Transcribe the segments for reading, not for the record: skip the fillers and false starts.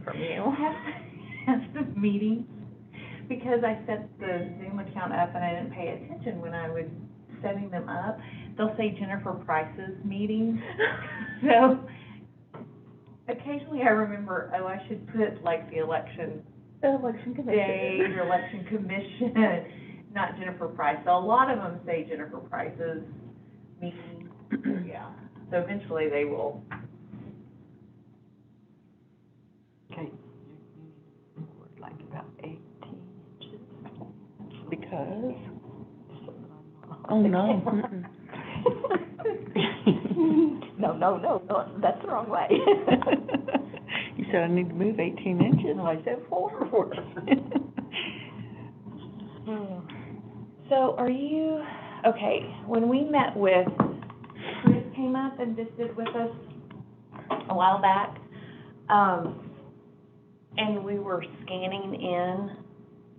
from you. Have some meetings, because I set the Zoom account up and I didn't pay attention when I was setting them up. They'll say Jennifer Price's meeting. So occasionally I remember, oh, I should put like the election Commission. day or election commission, not Jennifer Price. So a lot of them say Jennifer Price's meeting. Yeah. So eventually they will. Okay, like about 18 inches, because, Oh, no. Mm-mm. No, that's the wrong way. You said I need to move 18 inches, and I said forward. So are you, okay, when we met with, Chris came up and visited with us a while back, and we were scanning in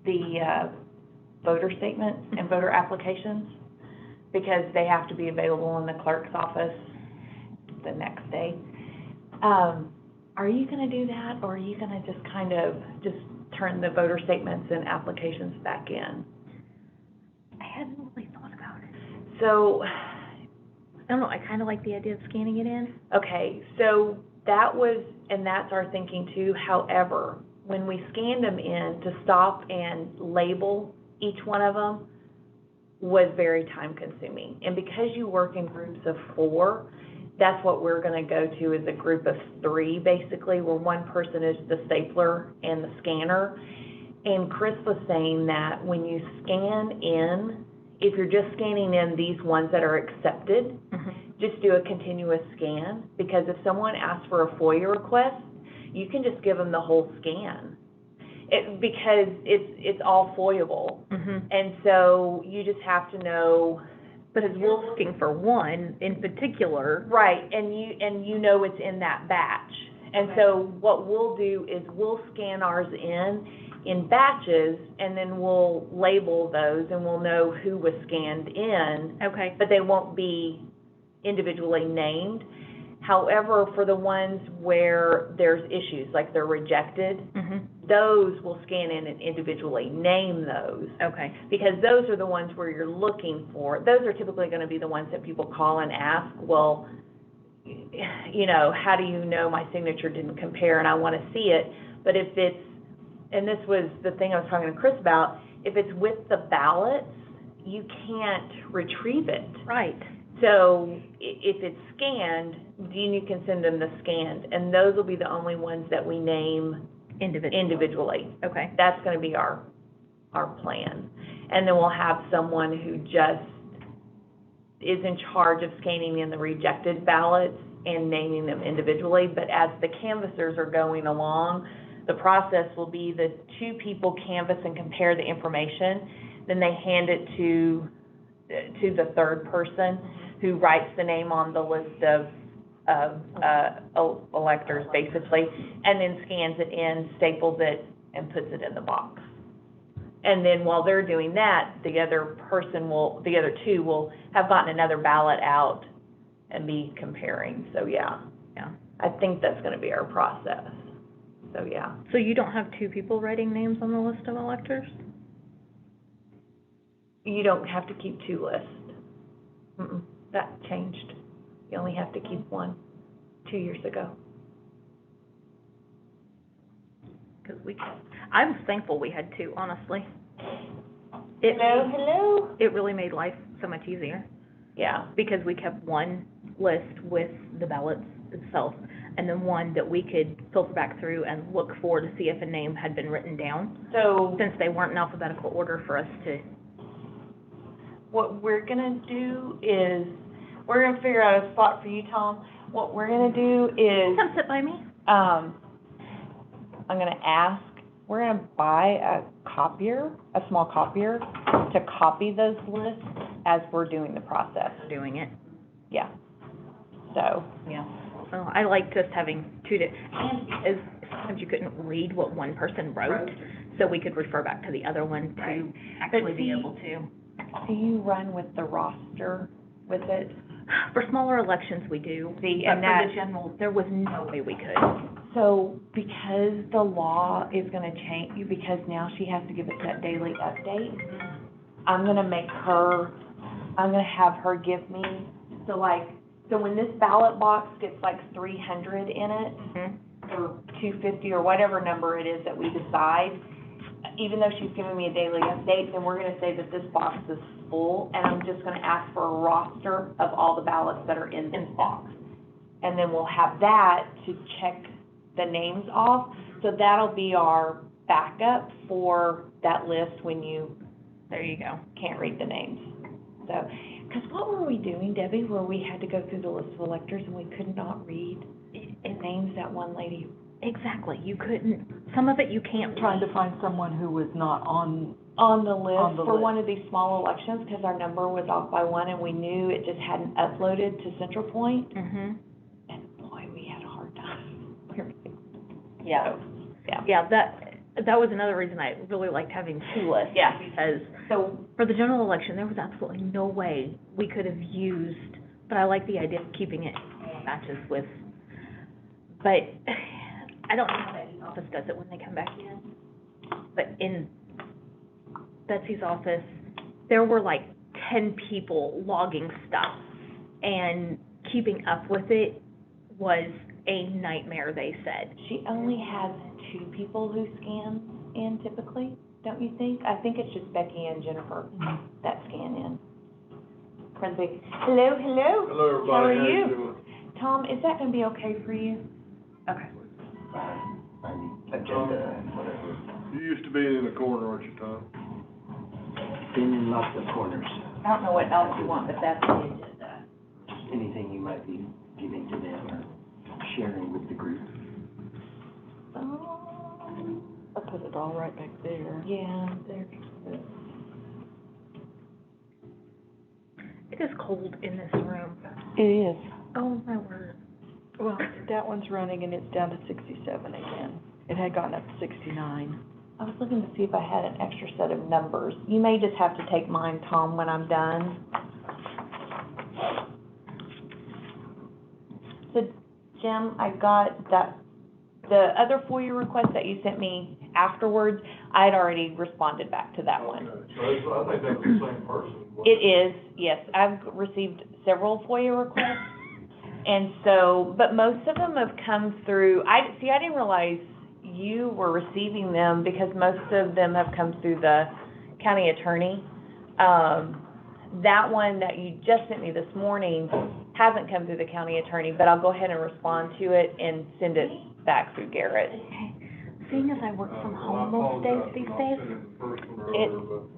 the voter statements and voter applications, because they have to be available in the clerk's office the next day. Are you gonna do that, or are you gonna just kind of just turn the voter statements and applications back in? I hadn't really thought about it. So, I don't know, I kind of like the idea of scanning it in. okay, so that was, and that's our thinking too. However, when we scanned them in, to stop and label each one of them was very time consuming. And because you work in groups of 4, that's what we're gonna go to, is a group of 3, basically, where one person is the stapler and the scanner. And Chris was saying that when you scan in, if you're just scanning in these ones that are accepted, just do a continuous scan, because if someone asks for a FOIA request, you can just give them the whole scan. Because it's all FOIAble. And so you just have to know. But if we're looking for one in particular. Right, and you know it's in that batch. And so what we'll do is we'll scan ours in batches, and then we'll label those, and we'll know who was scanned in. Okay. But they won't be individually named. However, for the ones where there's issues, like they're rejected, those will scan in and individually name those. Okay. Because those are the ones where you're looking for, those are typically gonna be the ones that people call and ask, well, you know, how do you know my signature didn't compare and I wanna see it? But if it's, and this was the thing I was talking to Chris about, if it's with the ballots, you can't retrieve it. Right. So if it's scanned, then you can send them the scanned, and those will be the only ones that we name individually. Okay. That's gonna be our plan. And then we'll have someone who just is in charge of scanning in the rejected ballots and naming them individually. But as the canvassers are going along, the process will be the 2 people canvass and compare the information, then they hand it to the third person, who writes the name on the list of electors, basically, and then scans it in, staples it, and puts it in the box. And then while they're doing that, the other 2 will have gotten another ballot out and be comparing. So, yeah. I think that's gonna be our process. So, yeah. So you don't have 2 people writing names on the list of electors? You don't have to keep 2 lists. That changed. You only have to keep 1, 2 years ago. Because I was thankful we had 2, honestly. Hello? It really made life so much easier. Yeah. Because we kept one list with the ballots itself, and then one that we could filter back through and look for to see if a name had been written down. So, since they weren't in alphabetical order for us to. What we're gonna do is, we're gonna figure out a spot for you, Tom. What we're gonna do is, Come sit by me. I'm gonna ask, we're gonna buy a copier, a small copier, to copy those lists as we're doing the process. Doing it. Yeah. So, Yeah. Well, I like just having 2 and because sometimes you couldn't read what one person wrote, so we could refer back to the other one to actually be able to. Do you run with the roster with it? For smaller elections, we do. See, But and for that, the general, there was no way we could. So because the law is gonna change, because now she has to give us that daily update, I'm gonna have her give me, so when this ballot box gets like 300 in it, or 250, or whatever number it is that we decide, even though she's giving me a daily update, then we're gonna say that this box is full, and I'm just gonna ask for a roster of all the ballots that are in this box. And then we'll have that to check the names off, so that'll be our backup for that list when you, There you go. can't read the names. So, because what were we doing, Debbie, where we had to go through the list of electors and we could not read the names that one lady? Exactly, you couldn't, some of it you can't Trying to find someone who was not on On the list On the for list. one of these small elections, because our number was off by one and we knew it just hadn't uploaded to Central Point. Mhm. And boy, we had a hard time. Yeah. Yeah. Yeah, that was another reason I really liked having two lists. Yeah. Because So, for the general election, there was absolutely no way we could have used, but I like the idea of keeping it in matches with, but I don't know how Betsy's office does it when they come back in, but in Betsy's office, there were like 10 people logging stuff, and keeping up with it was a nightmare, they said. she only has 2 people who scan in typically, don't you think? I think it's just Becky and Jennifer that scan in. Friendly. Hello, hello. Hello, everybody. How are you you? doing? Tom, is that gonna be okay for you? Okay. Agenda and whatever. You used to be in the corner, aren't you, Tom? Been in lots of corners. I don't know what else you want, but that's the agenda. Just anything you might be giving to them or sharing with the group. I put it all right back there. Yeah, there. It is cold in this room. It is. Oh, my word. Well, that one's running and it's down to 67 again. It had gotten up to 69. I was looking to see if I had an extra set of numbers. You may just have to take mine, Tom, when I'm done. So, Jim, I got that, the other FOIA request that you sent me afterwards, I'd already responded back to that one. Okay. So it's, I think that's the same person. It is, yes. I've received several FOIA requests, and so, but most of them have come through, I didn't realize you were receiving them, because most of them have come through the county attorney. That one that you just sent me this morning hasn't come through the county attorney, but I'll go ahead and respond to it and send it back through Garrett. Seeing as I work from home most days these days,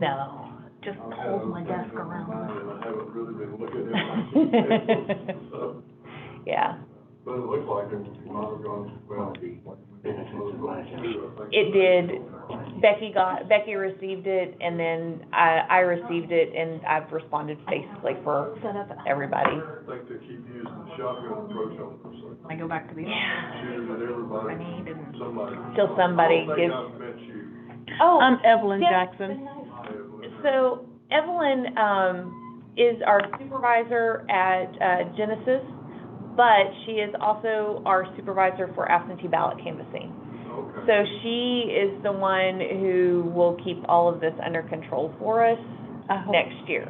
No. just hold my desk around. I haven't really been looking at it. So, Yeah. but it looks like it might have gone, well. Benefits of my job. It did. Becky received it, and then I received it, and I've responded basically for Set up, everybody. I think they keep using the shotgun approach on this thing. I go back to the Shoot it at everybody, I need and. somebody. Till somebody I don't gives. think I've met you. Oh, I'm Evelyn yeah. Jackson. So Evelyn, is our supervisor at, Genesis, but she is also our supervisor for absentee ballot canvassing. Okay. So she is the one who will keep all of this under control for us next year.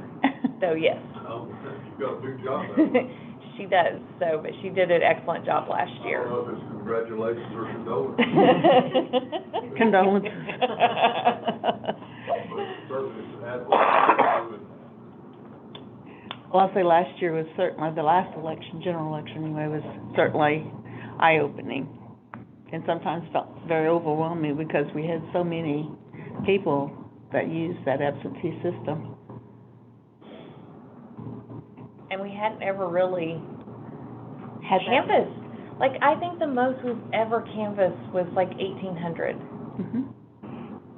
So, yes. Oh, you've got a big job there. She does, so, but she did an excellent job last I year. don't know if it's congratulations or condolences. Condolences. But certainly it's admirable. Well, I'll say last year was certainly, the last election, general election anyway, was certainly eye-opening. And sometimes felt very overwhelming because we had so many people that used that absentee system. And we hadn't ever really Had that- canvassed. Like, I think the most we've ever canvassed was like 1,800. Mhm.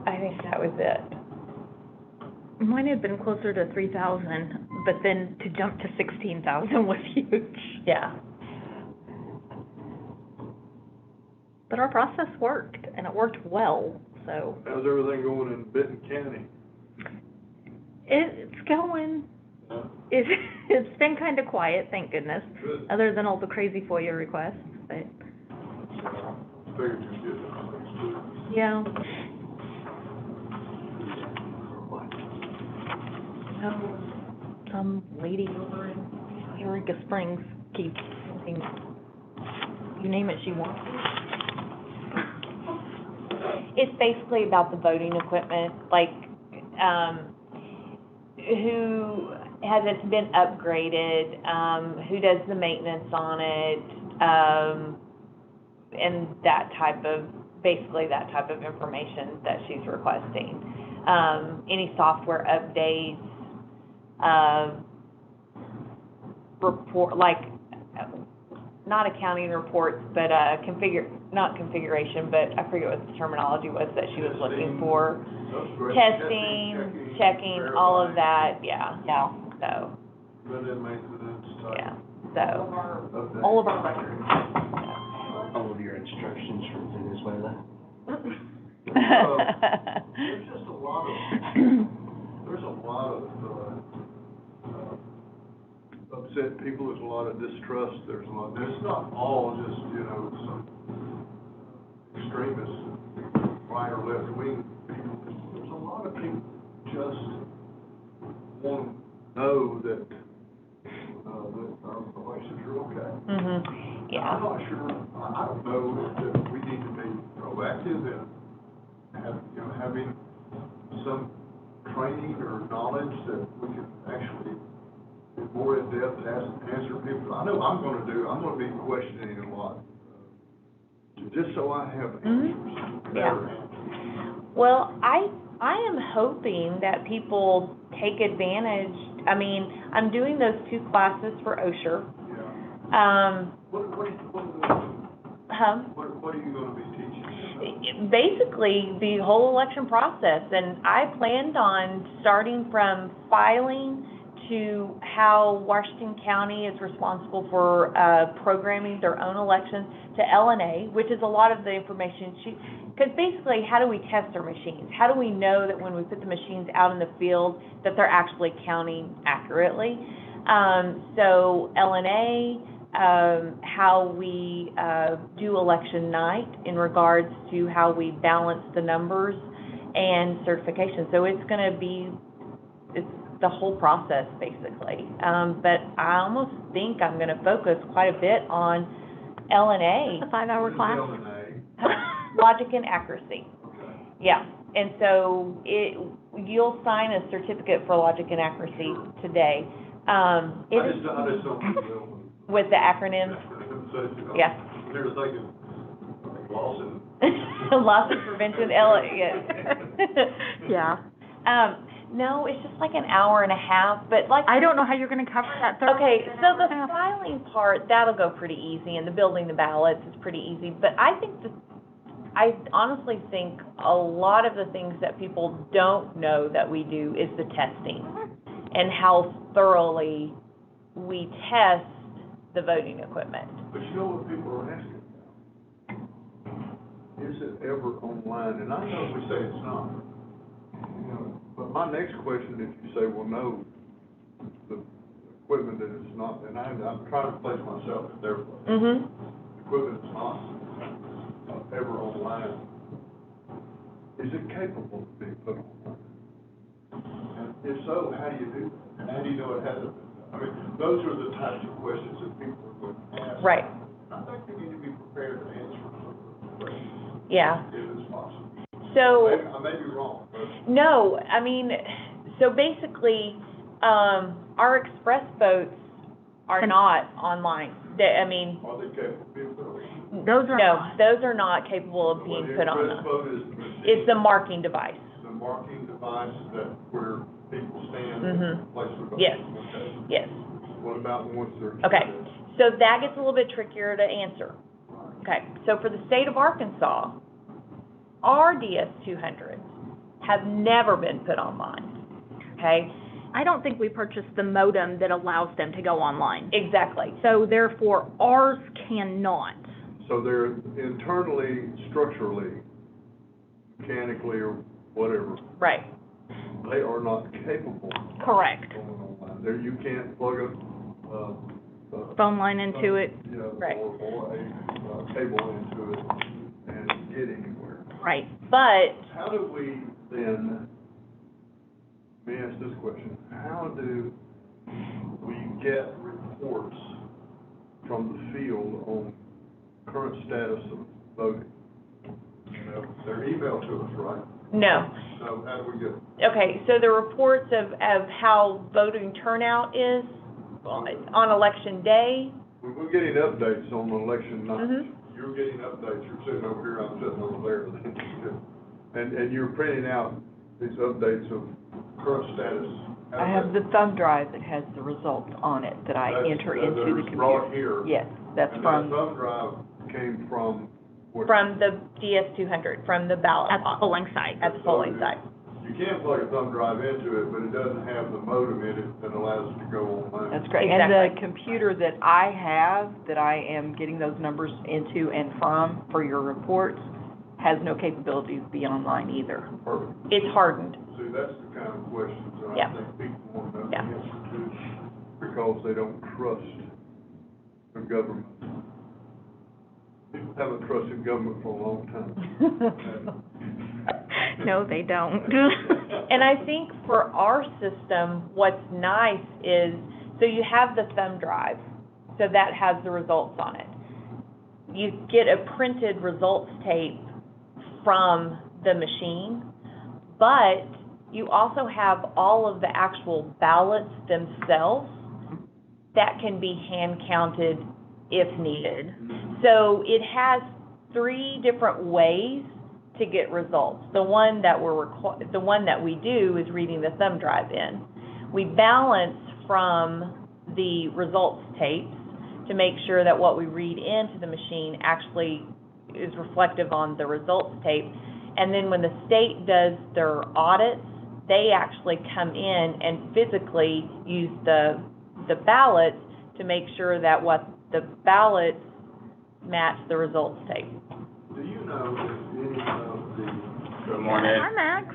I think that was it. Mine had been closer to 3,000, but then to jump to 16,000 was huge. Yeah. But our process worked, and it worked well, so How's everything going in Benton County? it's going. It's been kind of quiet, thank goodness, Good. other than all the crazy FOIA requests, but Figured you'd get that. Yeah. Some lady over in Eureka Springs keeps saying, you name it, she wants it. It's basically about the voting equipment, like, who hasn't been upgraded, who does the maintenance on it, and that type of, basically that type of information that she's requesting. Any software updates, report, like, not accounting reports, but, not configuration, but I forget what the terminology was that she was looking for. Testing, checking, all of that, yeah, Yeah. so, Preventive maintenance type. yeah, so, Update. All of our records. All of your instructions from Venezuela. There's just a lot of, upset people, there's a lot of distrust, there's not all just, some extremists, right or left wing people. There's a lot of people just want to know that, that our elections are okay. yeah. I'm not sure, I don't know if we need to be proactive in having some training or knowledge that we can actually be more in-depth, answer people. I know I'm gonna be questioning a lot, just so I have answers, better answers. Well, I am hoping that people take advantage, I mean, I'm doing those 2 classes for OSHR. Yeah. What are you gonna be teaching? Basically, the whole election process, and I planned on starting from filing to how Washington County is responsible for programming their own elections, to LNA, which is a lot of the information because basically, how do we test our machines? How do we know that when we put the machines out in the field that they're actually counting accurately? So LNA, how we do election night in regards to how we balance the numbers, and certification. So it's the whole process, basically. But I almost think I'm gonna focus quite a bit on LNA. A 5-hour class? Logic and accuracy. Okay. Yeah, and so you'll sign a certificate for logic and accuracy today. I just don't know. With the acronyms, yeah. They're thinking, like Lawson. Loss and prevention, yes. Yeah. No, it's just like an hour and a half, but like. I don't know how you're gonna cover that third. Okay, so the filing part, that'll go pretty easy, and the building the ballots is pretty easy, but I honestly think a lot of the things that people don't know that we do is the testing, and how thoroughly we test the voting equipment. But you know what people are asking? Is it ever online? And I know we say it's not. But my next question, if you say, well, no, the equipment that is not, and I'm trying to place myself in their place. The equipment is not ever online. Is it capable of being put online? And if so, how do you do that? And how do you know it hasn't been done? I mean, those are the types of questions that people are going to ask. Right. I think we need to be prepared to answer some of those questions. Yeah. If it's possible. So. I may be wrong, but. No, I mean, so basically, our express votes are not online. Are they capable of being put on? Those are No, not. those are not capable of being put on. The express vote is the machine. It's the marking device. The marking device that where people stand Mhm. and place their vote. Yes. Okay. Yes. What about the ones that are? Okay, so that gets a little bit trickier to answer. Okay, so for the state of Arkansas, our DS-200s have never been put online, okay? I don't think we purchased the modem that allows them to go online. Exactly. So therefore, ours cannot. So they're internally, structurally, mechanically, or whatever, Right, they are not capable Correct. of going online. There, you can't plug a Phone line into it. you know, Right. or a cable into it get anywhere. Right. But, How do we then, let me ask this question, how do we get reports from the field on current status of voting? You know, they're emailed to us, right? no. So how do we get them? Okay, so the reports of how voting turnout is on election day, We're getting updates on election night. Mhm. You're getting updates, you're sitting over here, I'm sitting over there. And you're printing out these updates of current status. I have the thumb drive that has the results on it that I enter into the computer. Brought here. Yes, that's And from, that thumb drive came from what? from the DS-200, from the ballot At the box, polling site. at the polling site. You can plug a thumb drive into it, but it doesn't have the modem in it that allows it to go online. that's great. And the Exactly. computer that I have, that I am getting those numbers into and from for your reports, has no capability to be online either. Perfect. It's hardened. See, that's the kind of questions that I Yeah. think people want to know the Yeah. answer to, because they don't trust the government. People haven't trusted government for a long time. No, they don't. And I think for our system, what's nice is, so you have the thumb drive, so that has the results on it. You get a printed results tape from the machine, but you also have all of the actual ballots themselves that can be hand counted if needed. So it has 3 different ways to get results. The one that we do is reading the thumb drive in. We balance from the results tapes to make sure that what we read into the machine actually is reflective on the results tape. And then when the state does their audits, they actually come in and physically use the ballots to make sure that what the ballots match the results tape. Do you know if any of the... Good morning. Hi, Max.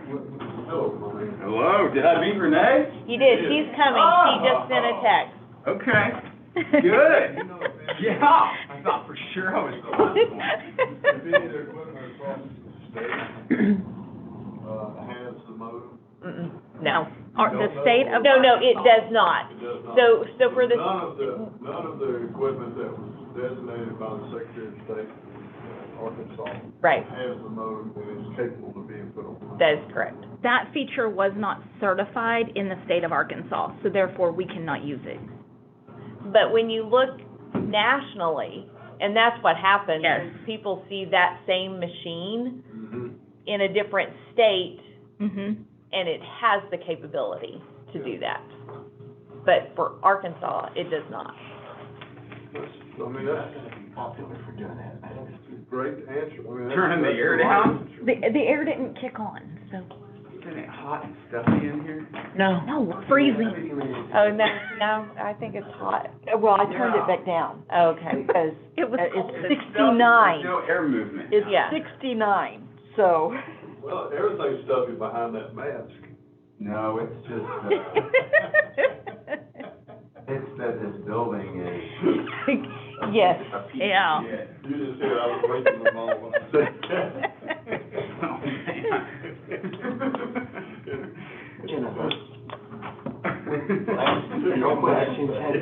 Hello, Monty. Hello, did I meet Renee? He did, she's coming, she just sent a text. Okay, good. Yeah, I thought for sure I was the last one. If any of the equipment across the state, has the modem? Mm-mm, no. The state of. No, it does not. It does not. So for the, None of the equipment that was designated by the Secretary of State, Arkansas, right, has the modem and is capable of being put on. that is correct. That feature was not certified in the state of Arkansas, so therefore we cannot use it. But when you look nationally, and that's what happens, Yes. is people see that same machine Mm-hmm. in a different state, Mm-hmm. and it has the capability to do that. But for Arkansas, it does not. That's Popular for doing that. a great answer. I mean, Turning the that's air the right down? answer. The air didn't kick on, so. Isn't it hot and stuffy in here? No. No, we're freezing. Oh, no, I think it's hot. Well, I turned it back down Okay. because It was cold. it's There's 69. no air movement. It's Yeah. 69, so. Well, everything's stuffy behind that mask. No, it's just, it's that this building is Yes. a piece Yeah. of shit. You just said I was waiting them all when I said that. Oh, Jennifer, No questions, man.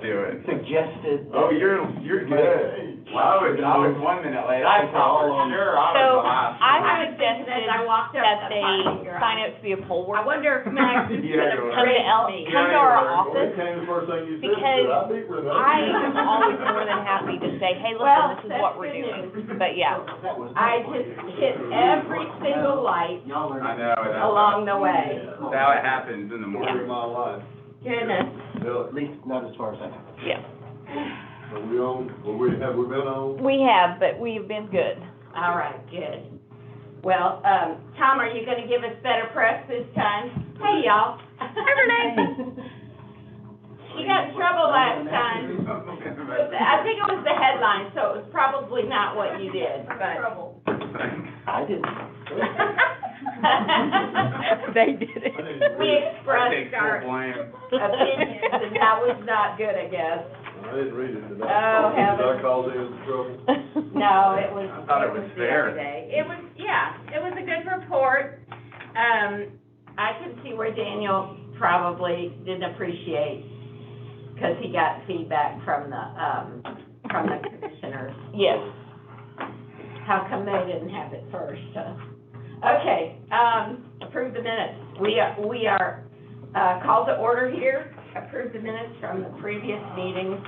Do it. suggested. Oh, you're good. Well, I was 1 minute late. I thought for sure I was So, the last I one. suggested that they sign up to be a poll worker. I wonder if Max is Yeah, gonna go ahead. Come to our Well, office, it came the first thing you said, because I beat Renee. I am always more than happy to say, hey, Well, listen, this is what we're that's doing. But yeah, I just hit every single light Y'all are. I know, that's along the way. That's how it happens in the Story morning. of my life. Goodness. Really. At least not as far as I know. yeah. Are we on, have we been on? We have, but we've been good. All right, good. Well, Tom, are you gonna give us better press this time? Hey, y'all. Hi, Renee. You got in trouble last time. I think it was the headline, so it was probably not what you did, but. I didn't. They did it. We I take expressed full our blame. opinions, and that was not good, I guess. I didn't read it, did Oh, I? Did I heavens. cause any trouble? No, it was. I thought it was the fair. other day. It was, yeah, it was a good report. I can see where Daniel probably didn't appreciate, because he got feedback from the commissioners. Yes. How come they didn't have it first? Okay, approve the minutes. We are called to order here. Approve the minutes from the previous meetings.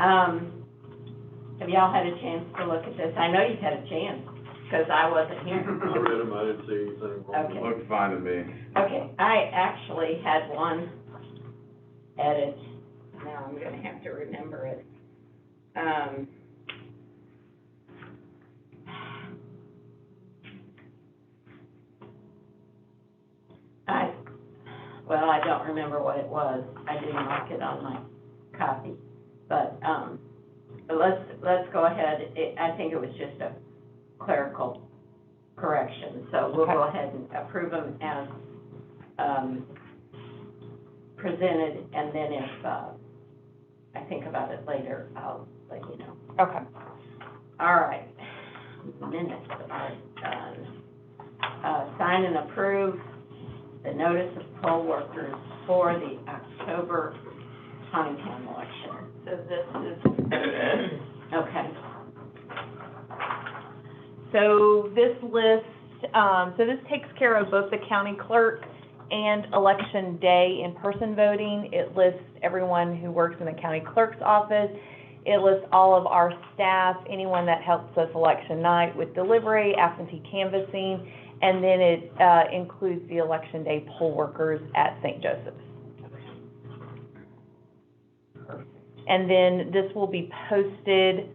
Have y'all had a chance to look at this? I know you've had a chance, because I wasn't here. I read them, I didn't see anything wrong. Okay. Looked fine to me. Okay, I actually had one edit. Now I'm gonna have to remember it. I don't remember what it was. I didn't mark it on my copy. But let's go ahead. I think it was just a clerical correction. So we'll go ahead and approve them as presented, and then if I think about it later, I'll let you know. Okay. All right. Minutes are done. Sign and approve the notice of poll workers for the October Tawnytown election. So this is, Okay. so this list, so this takes care of both the county clerk and election day in-person voting. It lists everyone who works in the county clerk's office. It lists all of our staff, anyone that helps us election night with delivery, absentee canvassing, and then it includes the election day poll workers at St. Joseph's. And then this will be posted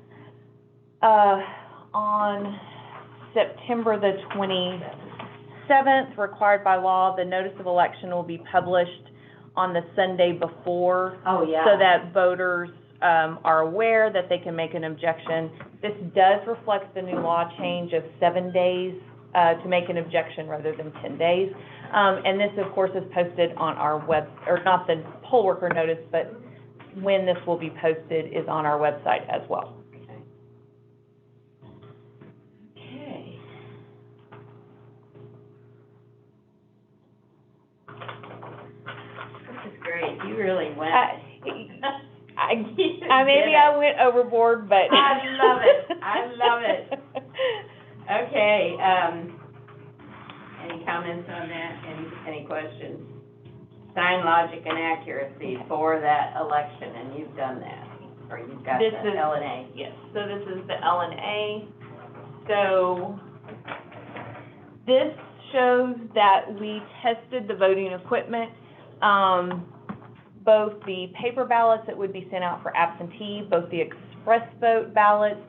on September the 27th, required by law. The notice of election will be published on the Sunday before, Oh, yeah. so that voters are aware that they can make an objection. This does reflect the new law change of 7 days to make an objection rather than 10 days. And this, of course, is posted on our web, or not the poll worker notice, but when this will be posted is on our website as well. Okay. This is great. You really went. Maybe I went overboard, but. I love it. I love it. Okay, any comments on that? Any questions? Sign logic and accuracy for that election, and you've done that, or you've got This the is- LNA. Yes, so this is the LNA. So this shows that we tested the voting equipment, both the paper ballots that would be sent out for absentee, both the express vote ballots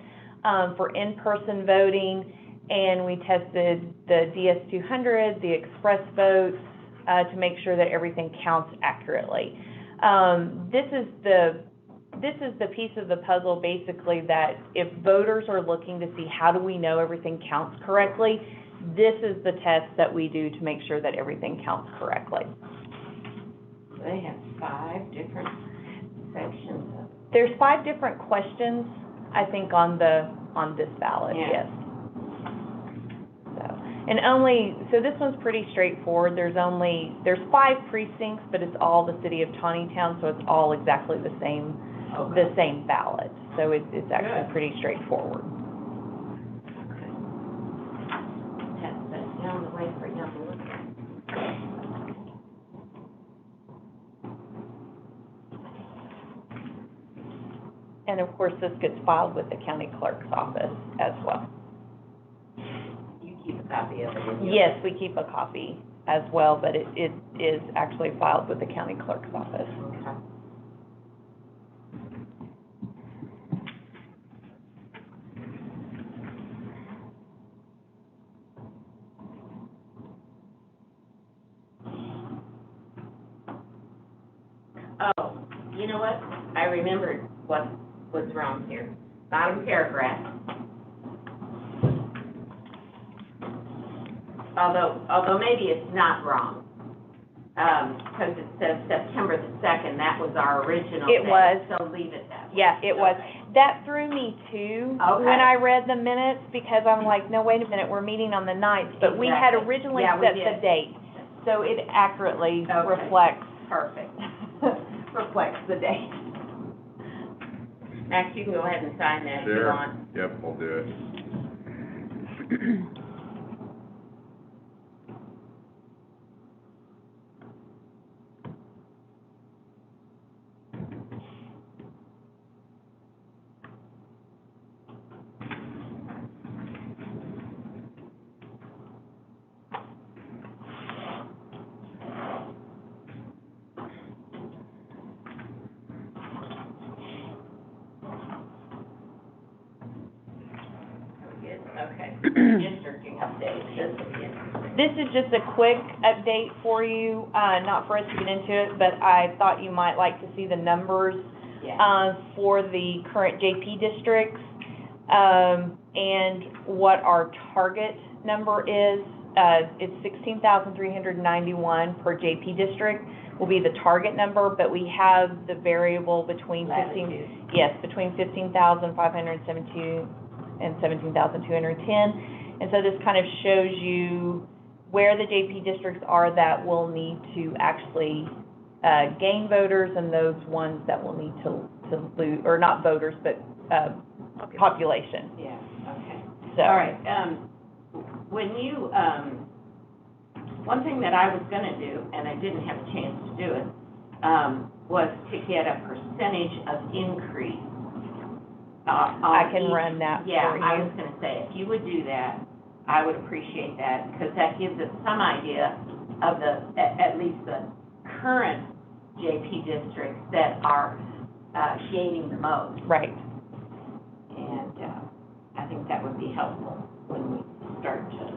for in-person voting, and we tested the DS200, the express votes, to make sure that everything counts accurately. This is the piece of the puzzle, basically, that if voters are looking to see how do we know everything counts correctly, this is the test that we do to make sure that everything counts correctly. They have 5 different sections of. There's 5 different questions, I think, on this ballot, Yeah. yes. So this one's pretty straightforward. There's 5 precincts, but it's all the city of Tawnytown, so it's all exactly the same ballot. So it's actually Good. pretty straightforward. Okay. Pass that down the way for you to look at. And of course, this gets filed with the county clerk's office as well. You keep a copy of it. Yes, we keep a copy as well, but it is actually filed with the county clerk's office. Okay. Oh, you know what? I remembered what was wrong here. Bottom paragraph. Although maybe it's not wrong, because it says September the 2nd, that was our original It date, was. so leave it that way. Yeah, it was. That threw me too, when I read the minutes, because I'm like, no, wait a minute, we're meeting on the 9th, but we had Exactly. originally Yeah, we set did. the date. So it accurately Okay. reflects, Perfect. reflects the date. Max, you can go ahead and sign that if you Sure. want. Yep, I'll do it. Good, okay. Districting update, this will be interesting. This is just a quick update for you, not for us to get into it, but I thought you might like to see the numbers Yeah. for the current JP districts, and what our target number is. It's 16,391 per JP district will be the target number, but we have the variable between Latitude. between 15,572 and 17,210. And so this kind of shows you where the JP districts are that will need to actually gain voters, and those ones that will need to lose, or not voters, but population. Yeah, okay. So. All right, when you, one thing that I was gonna do, and I didn't have a chance to do it, was to get a percentage of increase. On I can each- run that for Yeah, I you. was gonna say, if you would do that, I would appreciate that, because that gives us some idea of the, at least the current JP districts that are, gaining the most. Right. And, I think that would be helpful when we start to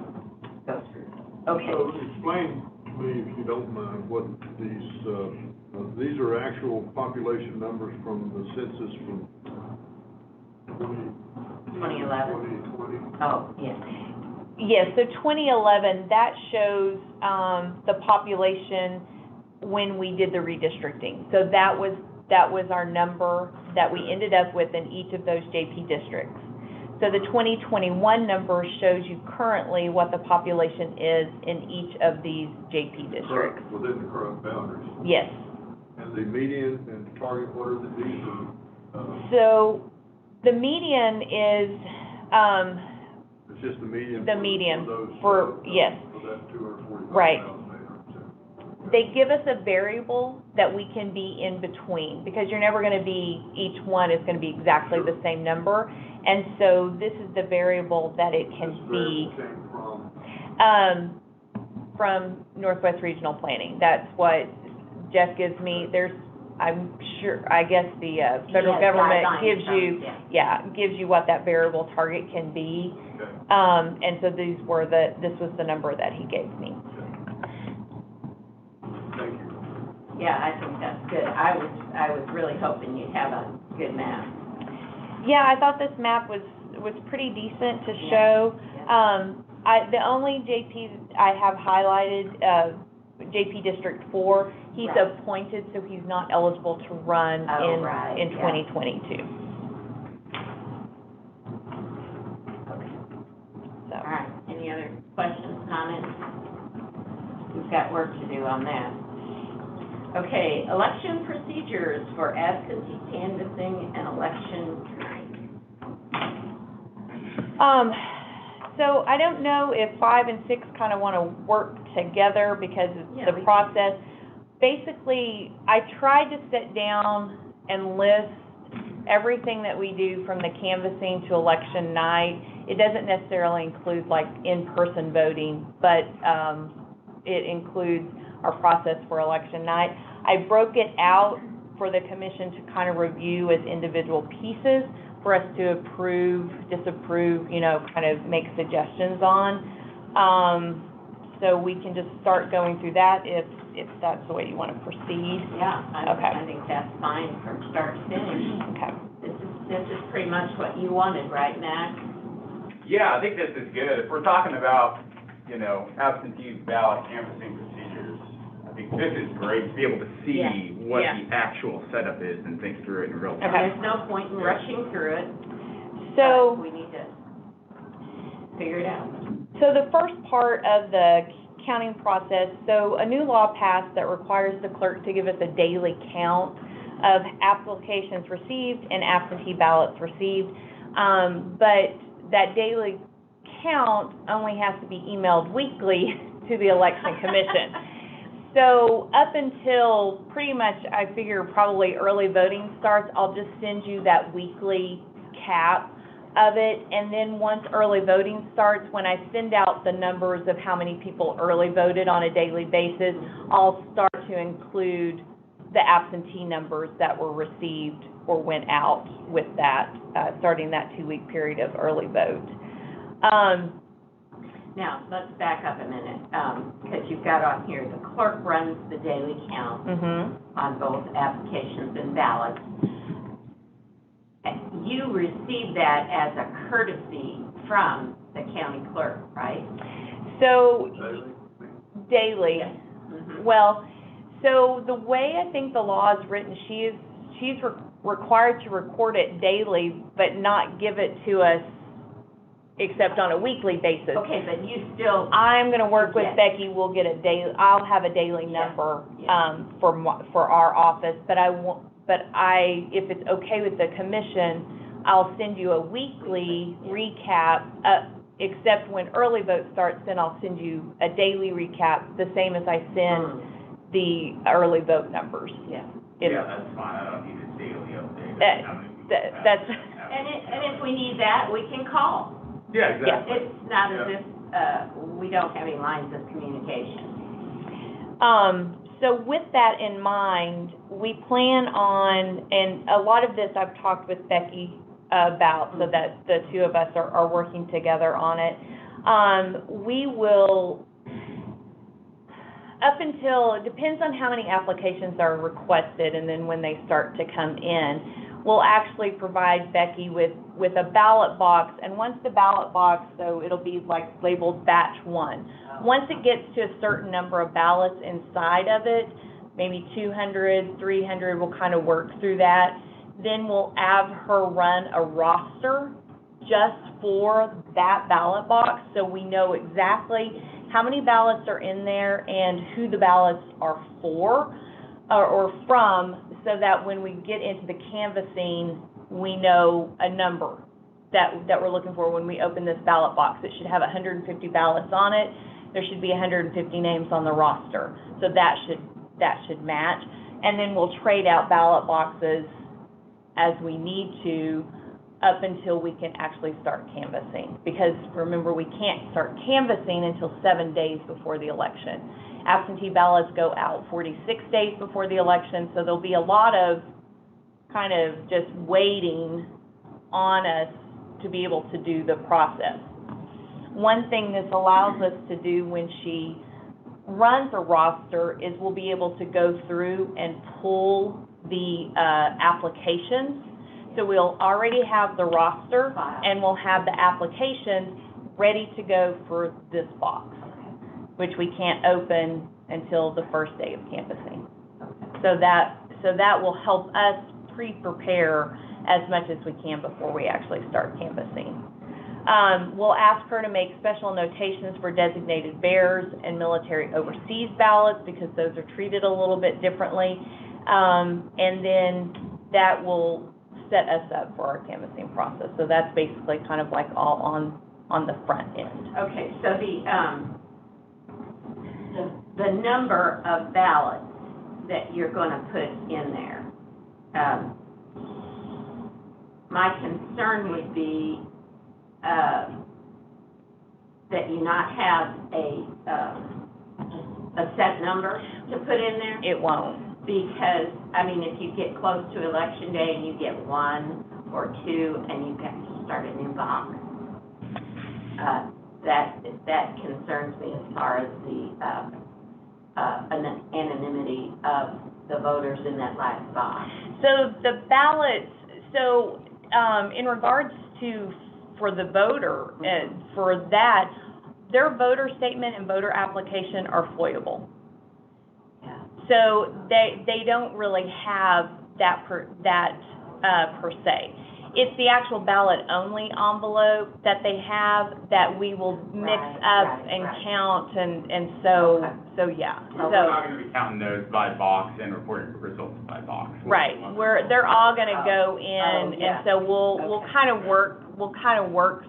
go through. Okay. So explain to me, if you don't mind, what these are actual population numbers from the census from 2011. 2020. Oh, yes. Yes, so 2011, that shows the population when we did the redistricting. So that was our number that we ended up with in each of those JP districts. So the 2021 number shows you currently what the population is in each of these JP districts. Correct, within the current boundaries. Yes. And the median and target, what are these? So the median is, It's just the median? The for- median For those, yes. For that 245,800. Right. They give us a variable that we can be in between, because you're never gonna be, each one is gonna be exactly the same number. And so this is the variable that it can This be, variable came from Northwest Regional Planning. That's what Jeff gives me. There's, I'm sure, I guess the federal Yes, government guidelines gives from- you, gives you what that variable target can be. Okay. And so this was the number that he gave me. Thank you. Yeah, I think that's good. I was really hoping you'd have a good map. Yeah, I thought this map was pretty decent to Yeah. show. Yeah. The only JP I have highlighted, JP District 4, he's Right. appointed, so he's not eligible to run Oh, in right, yeah. 2022. So, All right, any other questions, comments? We've got work to do on that. Okay, election procedures for absentee canvassing and election night. so I don't know if 5 and 6 kind of want to work together because Yeah, it's we the can. process. Basically, I tried to sit down and list everything that we do from the canvassing to election night. It doesn't necessarily include like in-person voting, but it includes our process for election night. I broke it out for the commission to kind of review as individual pieces for us to approve, disapprove, kind of make suggestions on. So we can just start going through that if that's the way you want to proceed. Yeah, Okay. I think that's fine from start to finish. Okay. This is pretty much what you wanted, right, Max? Yeah, I think this is good. If we're talking about, absentee ballot canvassing procedures, I This is great, to be able to see Yeah. what Yeah. the actual setup is and think through it in real time. And there's no point in rushing through it. So, but we need to figure it out. so the first part of the counting process, so a new law passed that requires the clerk to give us a daily count of applications received and absentee ballots received. But that daily count only has to be emailed weekly to the election commission. So up until pretty much, I figure probably early voting starts, I'll just send you that weekly cap of it. And then once early voting starts, when I send out the numbers of how many people early voted on a daily basis, I'll start to include the absentee numbers that were received or went out with that, starting that 2-week period of early vote. Now, let's back up a minute, because you've got on here, the clerk runs the daily count on both applications and ballots. You receive that as a courtesy from the county clerk, right? So, Daily? daily. Mhm. Well, so the way I think the law is written, she's required to record it daily, but not give it to us except on a weekly basis. Okay, but you still, I'm gonna work with Yes. Becky, we'll get a daily, I'll have a daily Yes. number, Yes. for our office, but if it's okay with the commission, I'll send you a weekly recap, except when early vote starts, then I'll send you a daily recap, the same as I send the early vote numbers. yeah. If- that's fine, I don't need a daily update. That's, And if we need that, we can call. Yeah, exactly. It's not as if, we don't have any lines of communication. so with that in mind, we plan on, and a lot of this I've talked with Becky about, so that the two of us are working together on it. We will, up until, it depends on how many applications are requested and then when they start to come in, we'll actually provide Becky with a ballot box, and once the ballot box, so it'll be like labeled batch 1. Once it gets to a certain number of ballots inside of it, maybe 200, 300, we'll kind of work through that. Then we'll have her run a roster just for that ballot box, so we know exactly how many ballots are in there and who the ballots are for, or from, so that when we get into the canvassing, we know a number that we're looking for when we open this ballot box. It should have 150 ballots on it. There should be 150 names on the roster. So that should match. And then we'll trade out ballot boxes as we need to up until we can actually start canvassing. Because remember, we can't start canvassing until 7 days before the election. Absentee ballots go out 46 days before the election, so there'll be a lot of kind of just waiting on us to be able to do the process. One thing this allows us to do when she runs a roster is we'll be able to go through and pull the applications. So we'll already have the roster and we'll have the applications ready to go for this box, which we can't open until the first day of canvassing. So that will help us pre-prepare as much as we can before we actually start canvassing. We'll ask her to make special notations for designated bearers and military overseas ballots, because those are treated a little bit differently. And then that will set us up for our canvassing process. So that's basically kind of like all on the front end. Okay, so the number of ballots that you're gonna put in there, my concern would be, that you not have a set number to put in there. It won't. Because, I mean, if you get close to election day and you get 1 or 2 and you have to start a new box, that concerns me as far as the anonymity of the voters in that last box. So the ballots, in regards to, for the voter, for that, their voter statement and voter application are foilable. Yeah. So they don't really have that per se. It's the actual ballot-only envelope that they have that we will mix up and count, and so, yeah. So we're not gonna be counting those by box and reporting results by box. Right, they're all gonna go in, and so we'll kind of work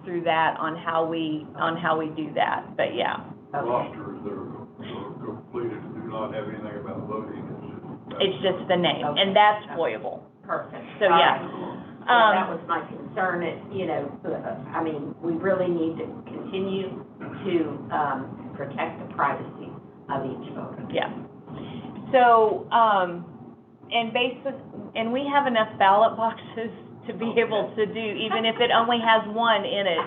through that on how we do that, but yeah. Rosters that are completed do not have anything about voting, It's just the name, and that's foiable. Perfect. So, yeah. So that was my concern, I mean, we really need to continue to, protect the privacy of each voter. Yeah. So, and we have enough ballot boxes to be able to do, even if it only has one in it,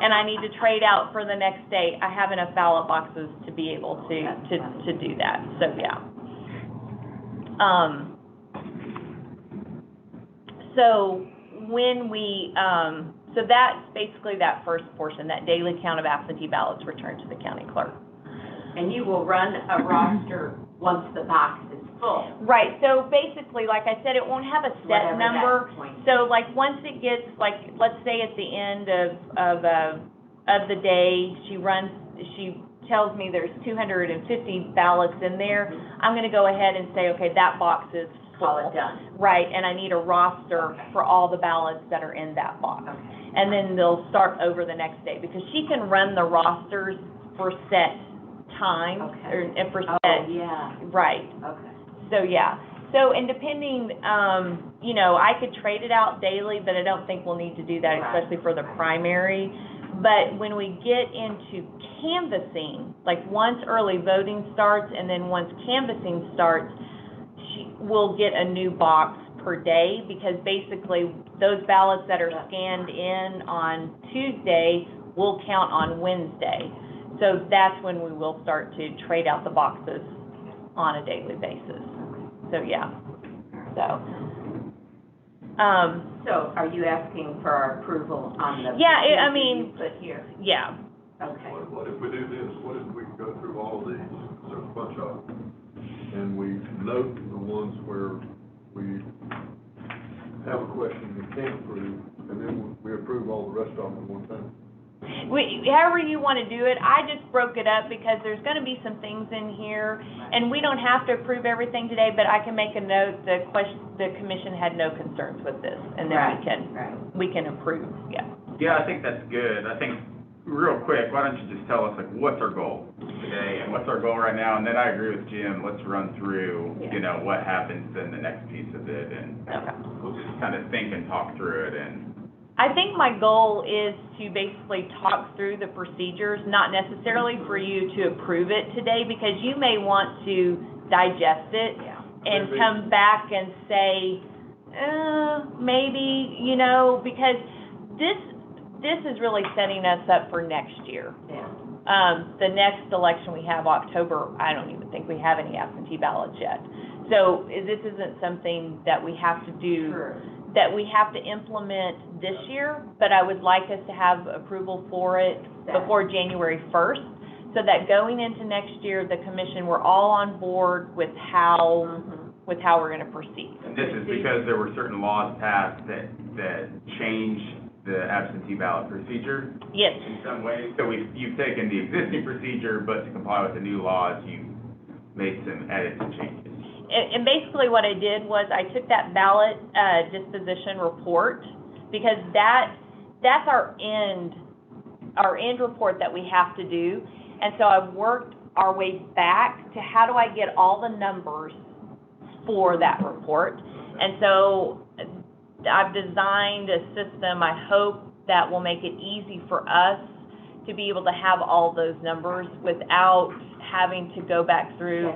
and I need to trade out for the next day, I have enough ballot boxes to be able to do that, so, yeah. So when so that's basically that first portion, that daily count of absentee ballots returned to the county clerk. And you will run a roster once the box is full. Right, so basically, like I said, it won't have a set Whatever number. that point is. So like, once it gets, like, let's say at the end of the day, she tells me there's 250 ballots in there, I'm gonna go ahead and say, okay, that box is full. Call it done. Right, and I need a roster for all the ballots that are in that box. Okay. And then they'll start over the next day, because she can run the rosters for set time, Okay. or for set. Oh, yeah, Right, okay. so, yeah. So, and depending, I could trade it out daily, but I don't think we'll need to do that, Right. especially for the primary. But when we get into canvassing, like once early voting starts and then once canvassing starts, we'll get a new box per day, because basically those ballots that are scanned in on Tuesday will count on Wednesday. So that's when we will start to trade out the boxes on a daily basis. So, yeah. So are you asking for our approval on the? Yeah, I procedure mean, you put here? Yeah. Okay. What if we do this, what if we go through all of these, there's a bunch of them, and we note the ones where we have a question we can't approve, and then we approve all the rest of them at one time? However you want to do it, I just broke it up because there's going to be some things in here, and we don't have to approve everything today, but I can make a note, the commission had no concerns with this, and then we can approve, yeah. Yeah, I think that's good. I think, real quick, why don't you just tell us, like, what's our goal today, and what's our goal right now? And then I agree with Jim, let's run through, what happens in the next piece of it, and we'll just kind of think and talk through it, and I think my goal is to basically talk through the procedures, not necessarily for you to approve it today, because you may want to digest it and come back and say, maybe, because this is really setting us up for next year. Yeah. The next election we have, October, I don't even think we have any absentee ballots yet. So this isn't something that we have to do. Sure. That we have to implement this year, but I would like us to have approval for it before January 1st, so that going into next year, the commission, we're all on board with how we're gonna proceed. And this is because there were certain laws passed that changed the absentee ballot procedure? Yes. In some ways, so you've taken the existing procedure, but to comply with the new laws, you made some edits and changes. And basically what I did was I took that ballot disposition report, because that's our end report that we have to do. And so I've worked our way back to how do I get all the numbers for that report. And so I've designed a system, I hope, that will make it easy for us to be able to have all those numbers without having to go back through.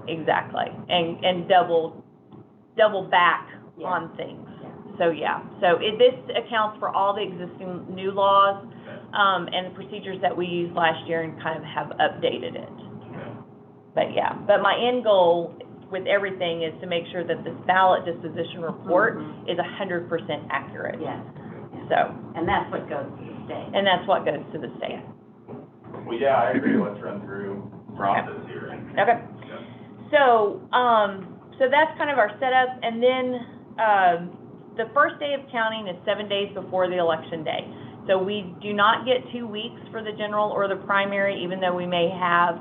Exactly, and double back on things. So, so this accounts for all the existing new laws, and the procedures that we used last year, and kind of have updated it. But my end goal with everything is to make sure that this ballot disposition report is 100% accurate. Yes. So. And that's what goes to the state. And that's what goes to the state. Well, yeah, I agree, let's run through process here. Okay. So, so that's kind of our setup, and then, the first day of counting is 7 days before the election day. So we do not get 2 weeks for the general or the primary, even though we may have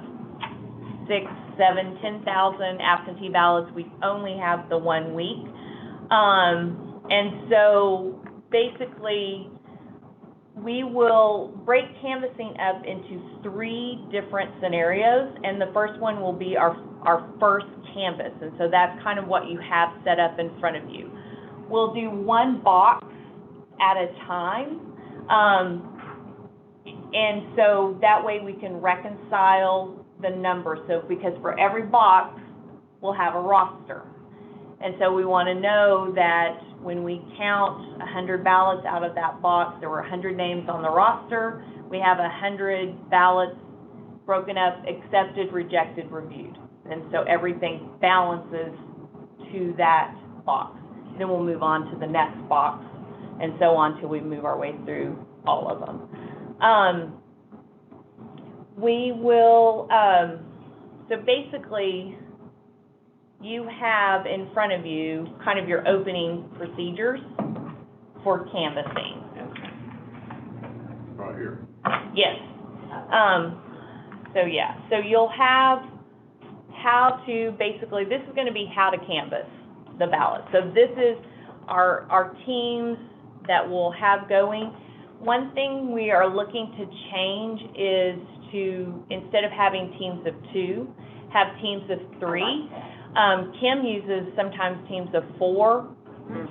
6, 7, 10,000 absentee ballots, we only have the 1 week. And so basically, we will break canvassing up into 3 different scenarios, and the first one will be our first canvass, and so that's kind of what you have set up in front of you. We'll do 1 box at a time, and so that way we can reconcile the numbers. So because for every box, we'll have a roster. And so we want to know that when we count 100 ballots out of that box, there were 100 names on the roster. We have 100 ballots broken up, accepted, rejected, reviewed. And so everything balances to that box. Then we'll move on to the next box, and so on till we move our way through all of them. We will, so basically, you have in front of you kind of your opening procedures for canvassing. Right here. Yes. So yeah, so you'll have how to, basically, this is gonna be how to canvass the ballot. So this is our teams that we'll have going. One thing we are looking to change is to, instead of having teams of 2, have teams of 3. Kim uses sometimes teams of 4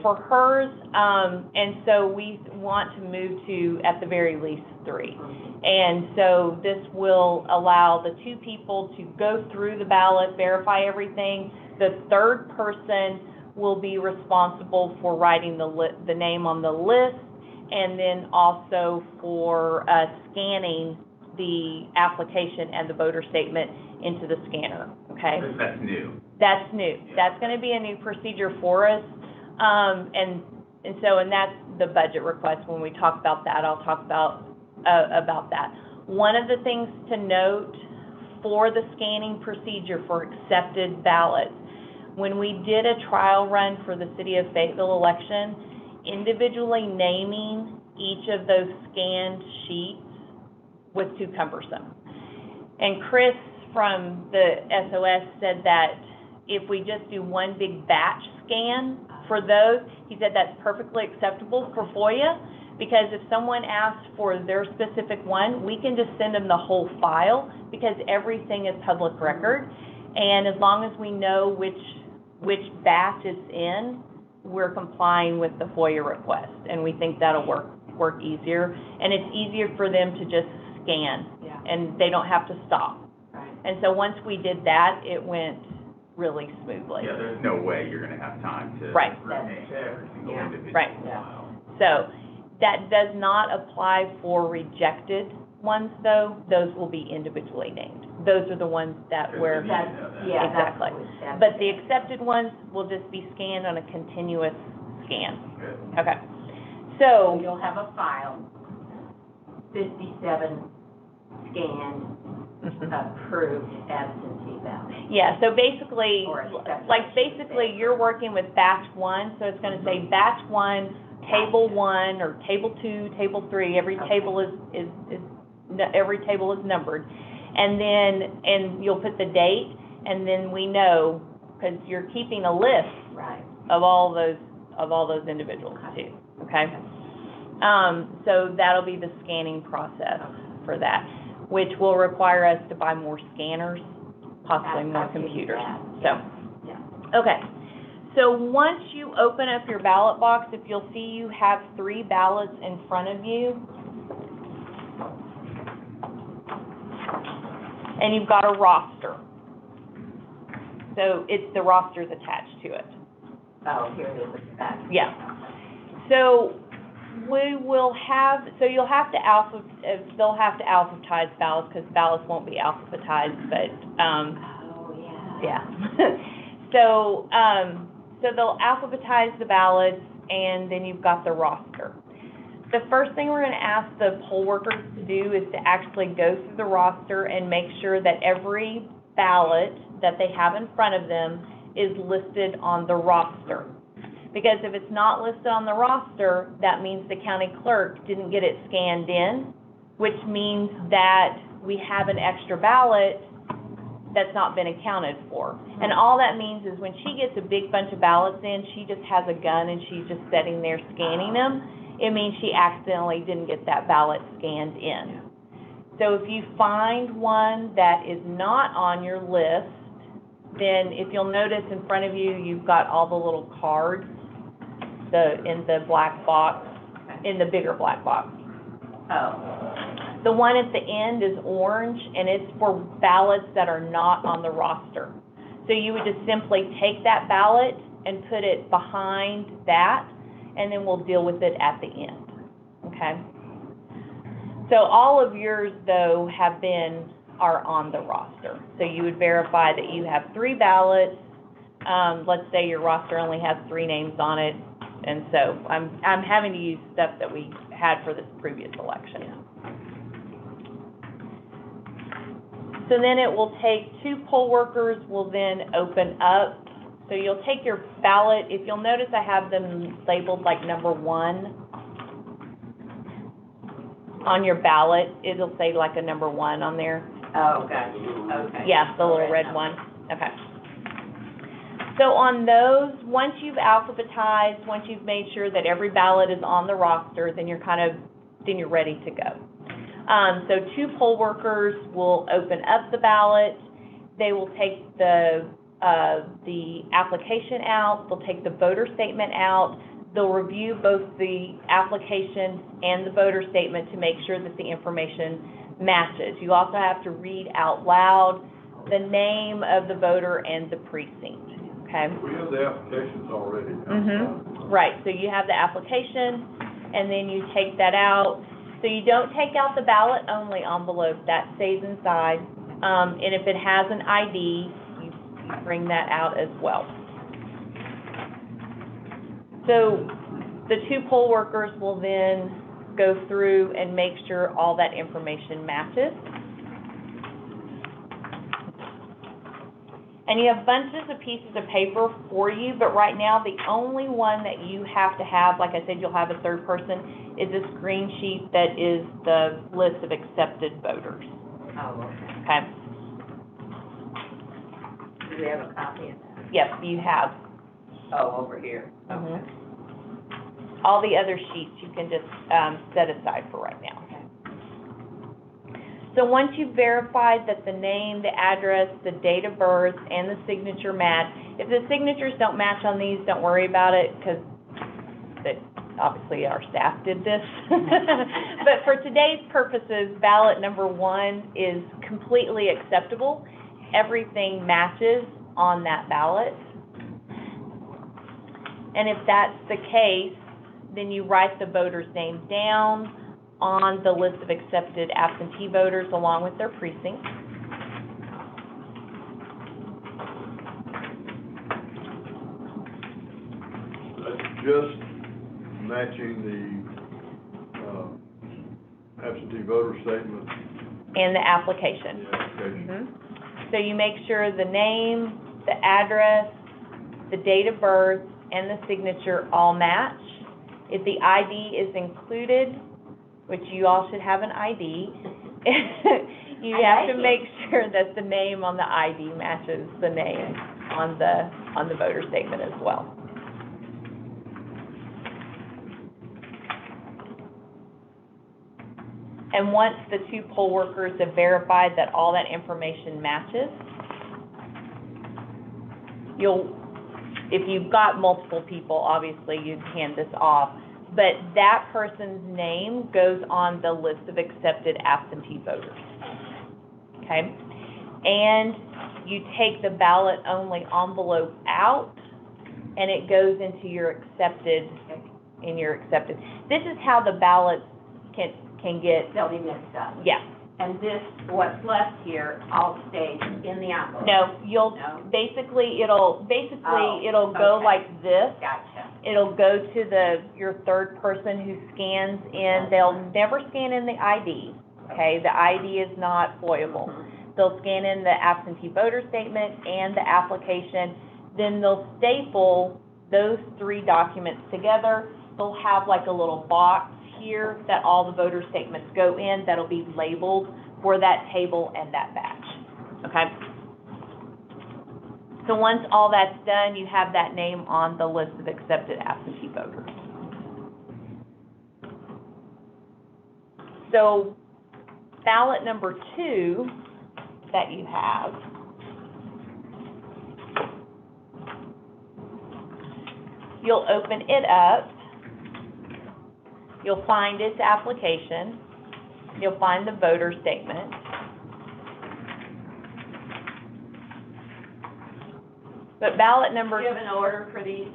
for hers, and so we want to move to, at the very least, 3. And so this will allow the 2 people to go through the ballot, verify everything. The third person will be responsible for writing the name on the list, and then also for scanning the application and the voter statement into the scanner, okay? That's new. That's new. Yeah. That's gonna be a new procedure for us. And that's the budget request. When we talk about that, I'll talk about that. One of the things to note for the scanning procedure for accepted ballots, when we did a trial run for the City of Fayetteville election, individually naming each of those scanned sheets was too cumbersome. And Chris from the SOS said that if we just do one big batch scan for those, he said that's perfectly acceptable for FOIA, because if someone asks for their specific one, we can just send them the whole file, because everything is public record. And as long as we know which batch it's in, we're complying with the FOIA request, and we think that'll work easier. And it's easier for them to just scan, and they don't have to stop. Right. And so once we did that, it went really smoothly. Yeah, there's no way you're gonna have time to Right. rename every single Yeah. individual Right. file. So that does not apply for rejected ones, though. Those will be individually named. Those are the ones that Because we're, you need to know that. Yeah, that's Exactly. what we said. but the accepted ones will just be scanned on a continuous scan. Good. Okay. So So, you'll have a file, 57 scanned, approved absentee ballots. yeah, so basically, Or accepted, like, I should basically, say. you're working with batch 1, so it's gonna say batch 1, table 1, or table 2, table 3, every Okay. table every table is numbered. And you'll put the date, and then we know, because you're keeping a list Right. of all those individuals too, okay? So that'll be the scanning process for that, which will require us to buy more scanners, possibly more I see computers, that. so. Yeah. Okay, so once you open up your ballot box, if you'll see you have 3 ballots in front of you. And you've got a roster. So it's the roster's attached to it. Oh, here it is at the back. Yeah. So we will have, so you'll have to they'll have to alphabetize ballots, because ballots won't be alphabetized, but, Oh, yeah. yeah. So they'll alphabetize the ballots, and then you've got the roster. The first thing we're gonna ask the poll workers to do is to actually go through the roster and make sure that every ballot that they have in front of them is listed on the roster. Because if it's not listed on the roster, that means the county clerk didn't get it scanned in, which means that we have an extra ballot that's not been accounted for. And all that means is when she gets a big bunch of ballots in, she just has a gun and she's just sitting there scanning them. It means she accidentally didn't get that ballot scanned in. So if you find one that is not on your list, then if you'll notice in front of you, you've got all the little cards, in the black box, in the bigger black box. Oh, The one at the end is orange, and it's for ballots that are not on the roster. So you would just simply take that ballot and put it behind that, and then we'll deal with it at the end, okay? So all of yours, though, are on the roster. So you would verify that you have 3 ballots. Let's say your roster only has 3 names on it, and so I'm having to use stuff that we had for this previous election. So then it will take 2 poll workers will then open up. So you'll take your ballot. If you'll notice, I have them labeled like number 1 on your ballot. It'll say like a number 1 on there. oh, gotcha, okay. Yeah, the little red one. Okay. So on those, once you've alphabetized, once you've made sure that every ballot is on the roster, then you're ready to go. So 2 poll workers will open up the ballot. They will take the application out. They'll take the voter statement out. They'll review both the application and the voter statement to make sure that the information matches. You also have to read out loud the name of the voter and the precinct, okay? We have the applications already. Right, so you have the application, and then you take that out. So you don't take out the ballot-only envelope, that stays inside. And if it has an ID, you bring that out as well. So the 2 poll workers will then go through and make sure all that information matches. And you have bunches of pieces of paper for you, but right now, the only one that you have to have, like I said, you'll have a 3rd person, is this green sheet that is the list of accepted voters. Oh, okay. Okay? Do we have a copy of that? Yep, you have. Oh, over here. Mhm. All the other sheets you can just set aside for right now. So once you've verified that the name, the address, the date of birth, and the signature match, if the signatures don't match on these, don't worry about it, because obviously our staff did this. But for today's purposes, ballot number 1 is completely acceptable. Everything matches on that ballot. And if that's the case, then you write the voter's name down on the list of accepted absentee voters along with their precinct. That's just matching the absentee voter statement. And the application. The application. So you make sure the name, the address, the date of birth, and the signature all match. If the ID is included, which you all should have an ID, you have to make sure that the name on the ID matches the name on the voter statement as well. And once the 2 poll workers have verified that all that information matches, if you've got multiple people, obviously you'd hand this off, but that person's name goes on the list of accepted absentee voters, okay? And you take the ballot-only envelope out, and it goes into your accepted. This is how the ballots can get, They'll be mixed up. yeah. And this, what's left here, all stays in the envelope? No, No? basically, it'll go okay. like this. Gotcha. It'll go to your 3rd person who scans in. They'll never scan in the ID, okay? The ID is not foyable. they'll scan in the absentee voter statement and the application, then they'll staple those 3 documents together. They'll have like a little box here that all the voter statements go in, that'll be labeled for that table and that batch, okay? So once all that's done, you have that name on the list of accepted absentee voters. So ballot number 2 that you have, you'll open it up, you'll find its application, you'll find the voter statement. But ballot number... Do you have an order for these?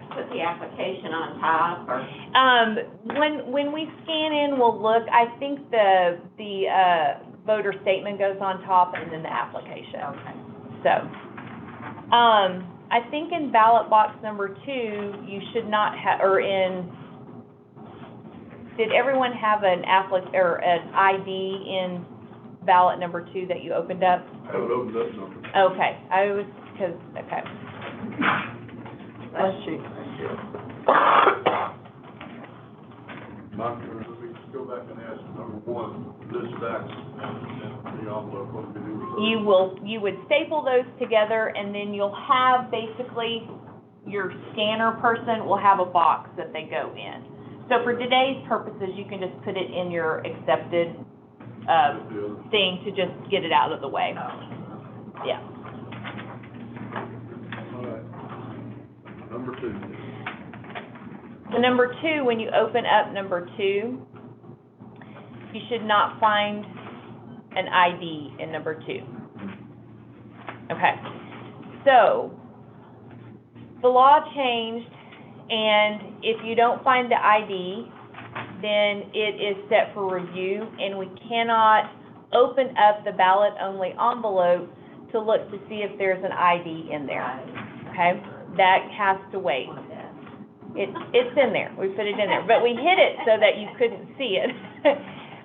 Put the application on top, or? When we scan in, we'll look, I think the voter statement goes on top and then the application. Okay. So, I think in ballot box number 2, you should not have, or in, did everyone have an ID in ballot number 2 that you opened up? I haven't opened that number. Okay, okay. Bless you. Let me just go back and ask number 1, list of accidents, the envelope, what do we do? You would staple those together, and then you'll have basically, your scanner person will have a box that they go in. So for today's purposes, you can just put it in your accepted, thing to just get it out of the way. Yeah. All right. Number 2. So number 2, when you open up number 2, you should not find an ID in number 2. Okay. So, the law changed, and if you don't find the ID, then it is set for review, and we cannot open up the ballot-only envelope to look to see if there's an ID in there, okay? That has to wait. It's in there, we put it in there, but we hid it so that you couldn't see it.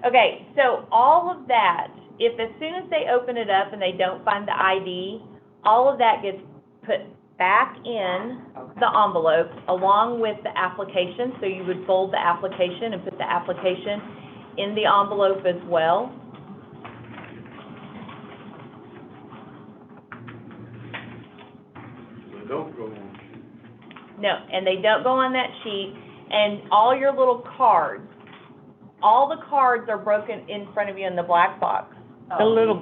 Okay, so all of that, if as soon as they open it up and they don't find the ID, all of that gets put back in the envelope along with the application, so you would fold the application and put the application in the envelope as well. They don't go on. No, and they don't go on that sheet, and all your little cards, all the cards are broken in front of you in the black box. The little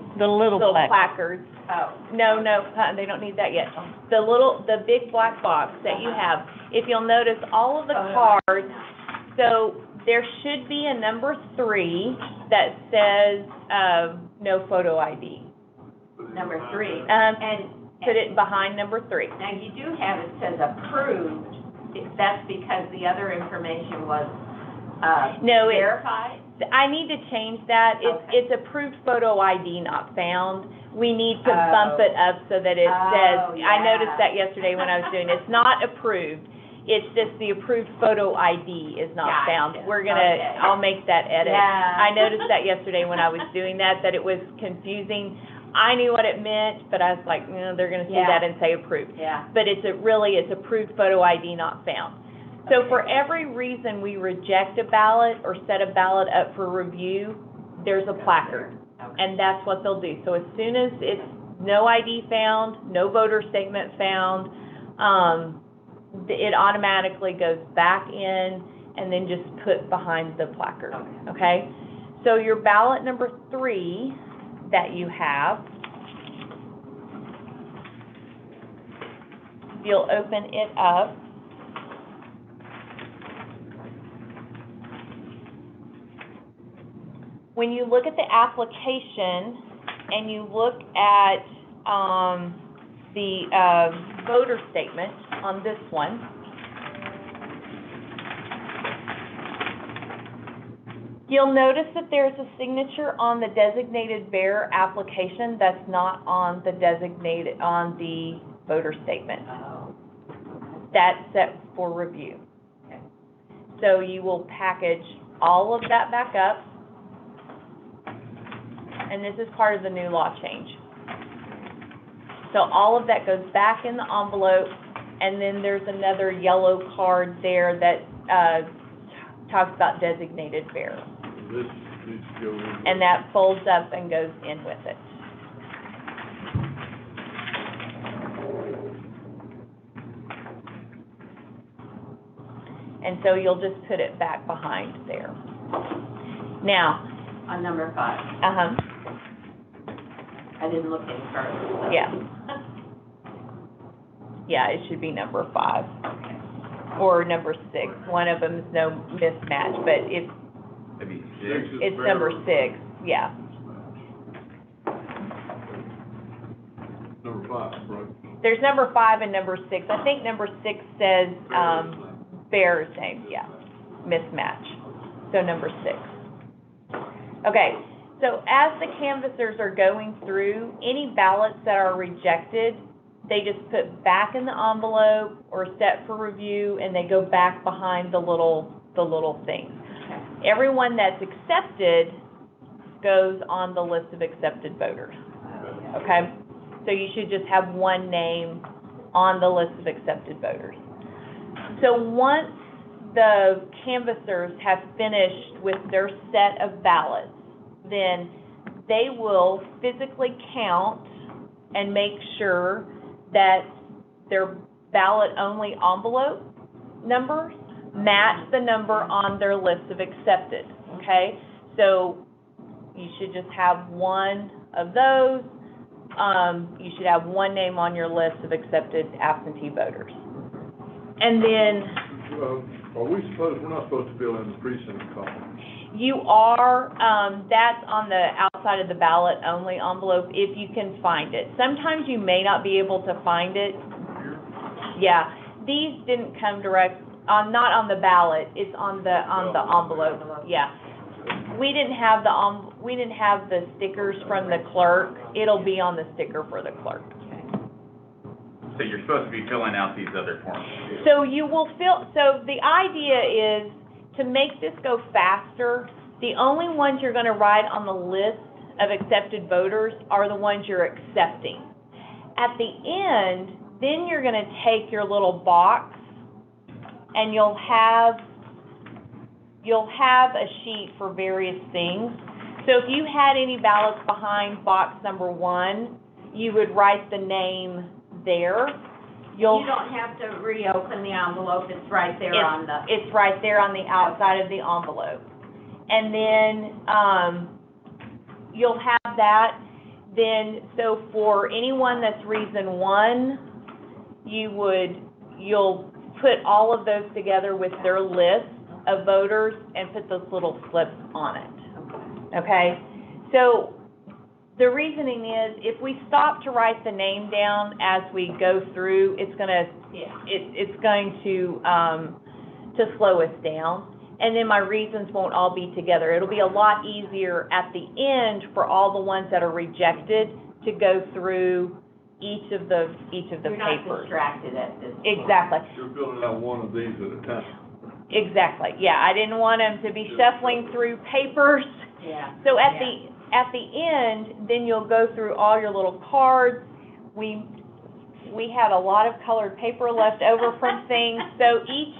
black. placards. Oh. No, they don't need that yet. The big black box that you have, if you'll notice, all of the cards, so there should be a number 3 that says, no photo ID. Number 3. And put it behind number 3. Now, you do have, it says approved, that's because the other information was, No, verified? I need to change that. Okay. It's approved photo ID not found. We need to bump it up so that it says, I noticed that yesterday when I was doing it. It's not approved. It's just the approved photo ID is not found. Gotcha. We're gonna, Okay. I'll make that edit. Yeah. I noticed that yesterday when I was doing that it was confusing. I knew what it meant, but I was like, they're gonna see Yeah. that and say approved. Yeah. But it's approved photo ID not found. So for every reason we reject a ballot or set a ballot up for review, there's a placard. Okay. And that's what they'll do. So as soon as it's no ID found, no voter statement found, it automatically goes back in and then just put behind the placard, okay? So your ballot number 3 that you have, you'll open it up. When you look at the application and you look at the voter statement on this one, you'll notice that there's a signature on the designated bearer application that's not on the voter statement. Oh. That's set for review. Okay. So you will package all of that back up. and this is part of the new law change. So all of that goes back in the envelope, and then there's another yellow card there that, talks about designated bearer. This needs to go in. And that folds up and goes in with it. And so you'll just put it back behind there. Now, On number 5. I didn't look any further, so. Yeah. Yeah, it should be number 5. Or number 6. One of them is no mismatch, but Maybe it's number 6, yeah. Number 5, right? There's number 5 and number 6. I think number 6 says, bearer's name, yeah, mismatch. So number 6. Okay, so as the canvassers are going through, any ballots that are rejected, they just put back in the envelope or set for review, and they go back behind the little things. Everyone that's accepted goes on the list of accepted voters, okay? So you should just have one name on the list of accepted voters. So once the canvassers have finished with their set of ballots, then they will physically count and make sure that their ballot-only envelope numbers match the number on their list of accepted, okay? So you should just have one of those. You should have one name on your list of accepted absentee voters. And then Are we supposed, we're not supposed to fill in the precinct column? you are, that's on the outside of the ballot-only envelope, if you can find it. Sometimes you may not be able to find it. Yeah, these didn't come direct, not on the ballot, it's on the envelope, yeah. We didn't have the stickers from the clerk, it'll be on the sticker for the clerk. So you're supposed to be filling out these other forms. So you will so the idea is to make this go faster, the only ones you're gonna write on the list of accepted voters are the ones you're accepting. At the end, then you're gonna take your little box and you'll have a sheet for various things. So if you had any ballots behind box number 1, you would write the name there. You don't have to reopen the envelope, it's right there on the... It's right there on the outside of the envelope. And then, you'll have that, then, so for anyone that's reason 1, you'll put all of those together with their list of voters and put those little slips on it, okay? So, the reasoning is, if we stop to write the name down as we go through, it's going to slow us down. And then my reasons won't all be together. It'll be a lot easier at the end for all the ones that are rejected to go through each of the papers. You're not distracted at this point. Exactly. You're filling out one of these at a time. Exactly. Yeah, I didn't want them to be shuffling through papers. Yeah. So at the end, then you'll go through all your little cards. We had a lot of colored paper left over from things. So each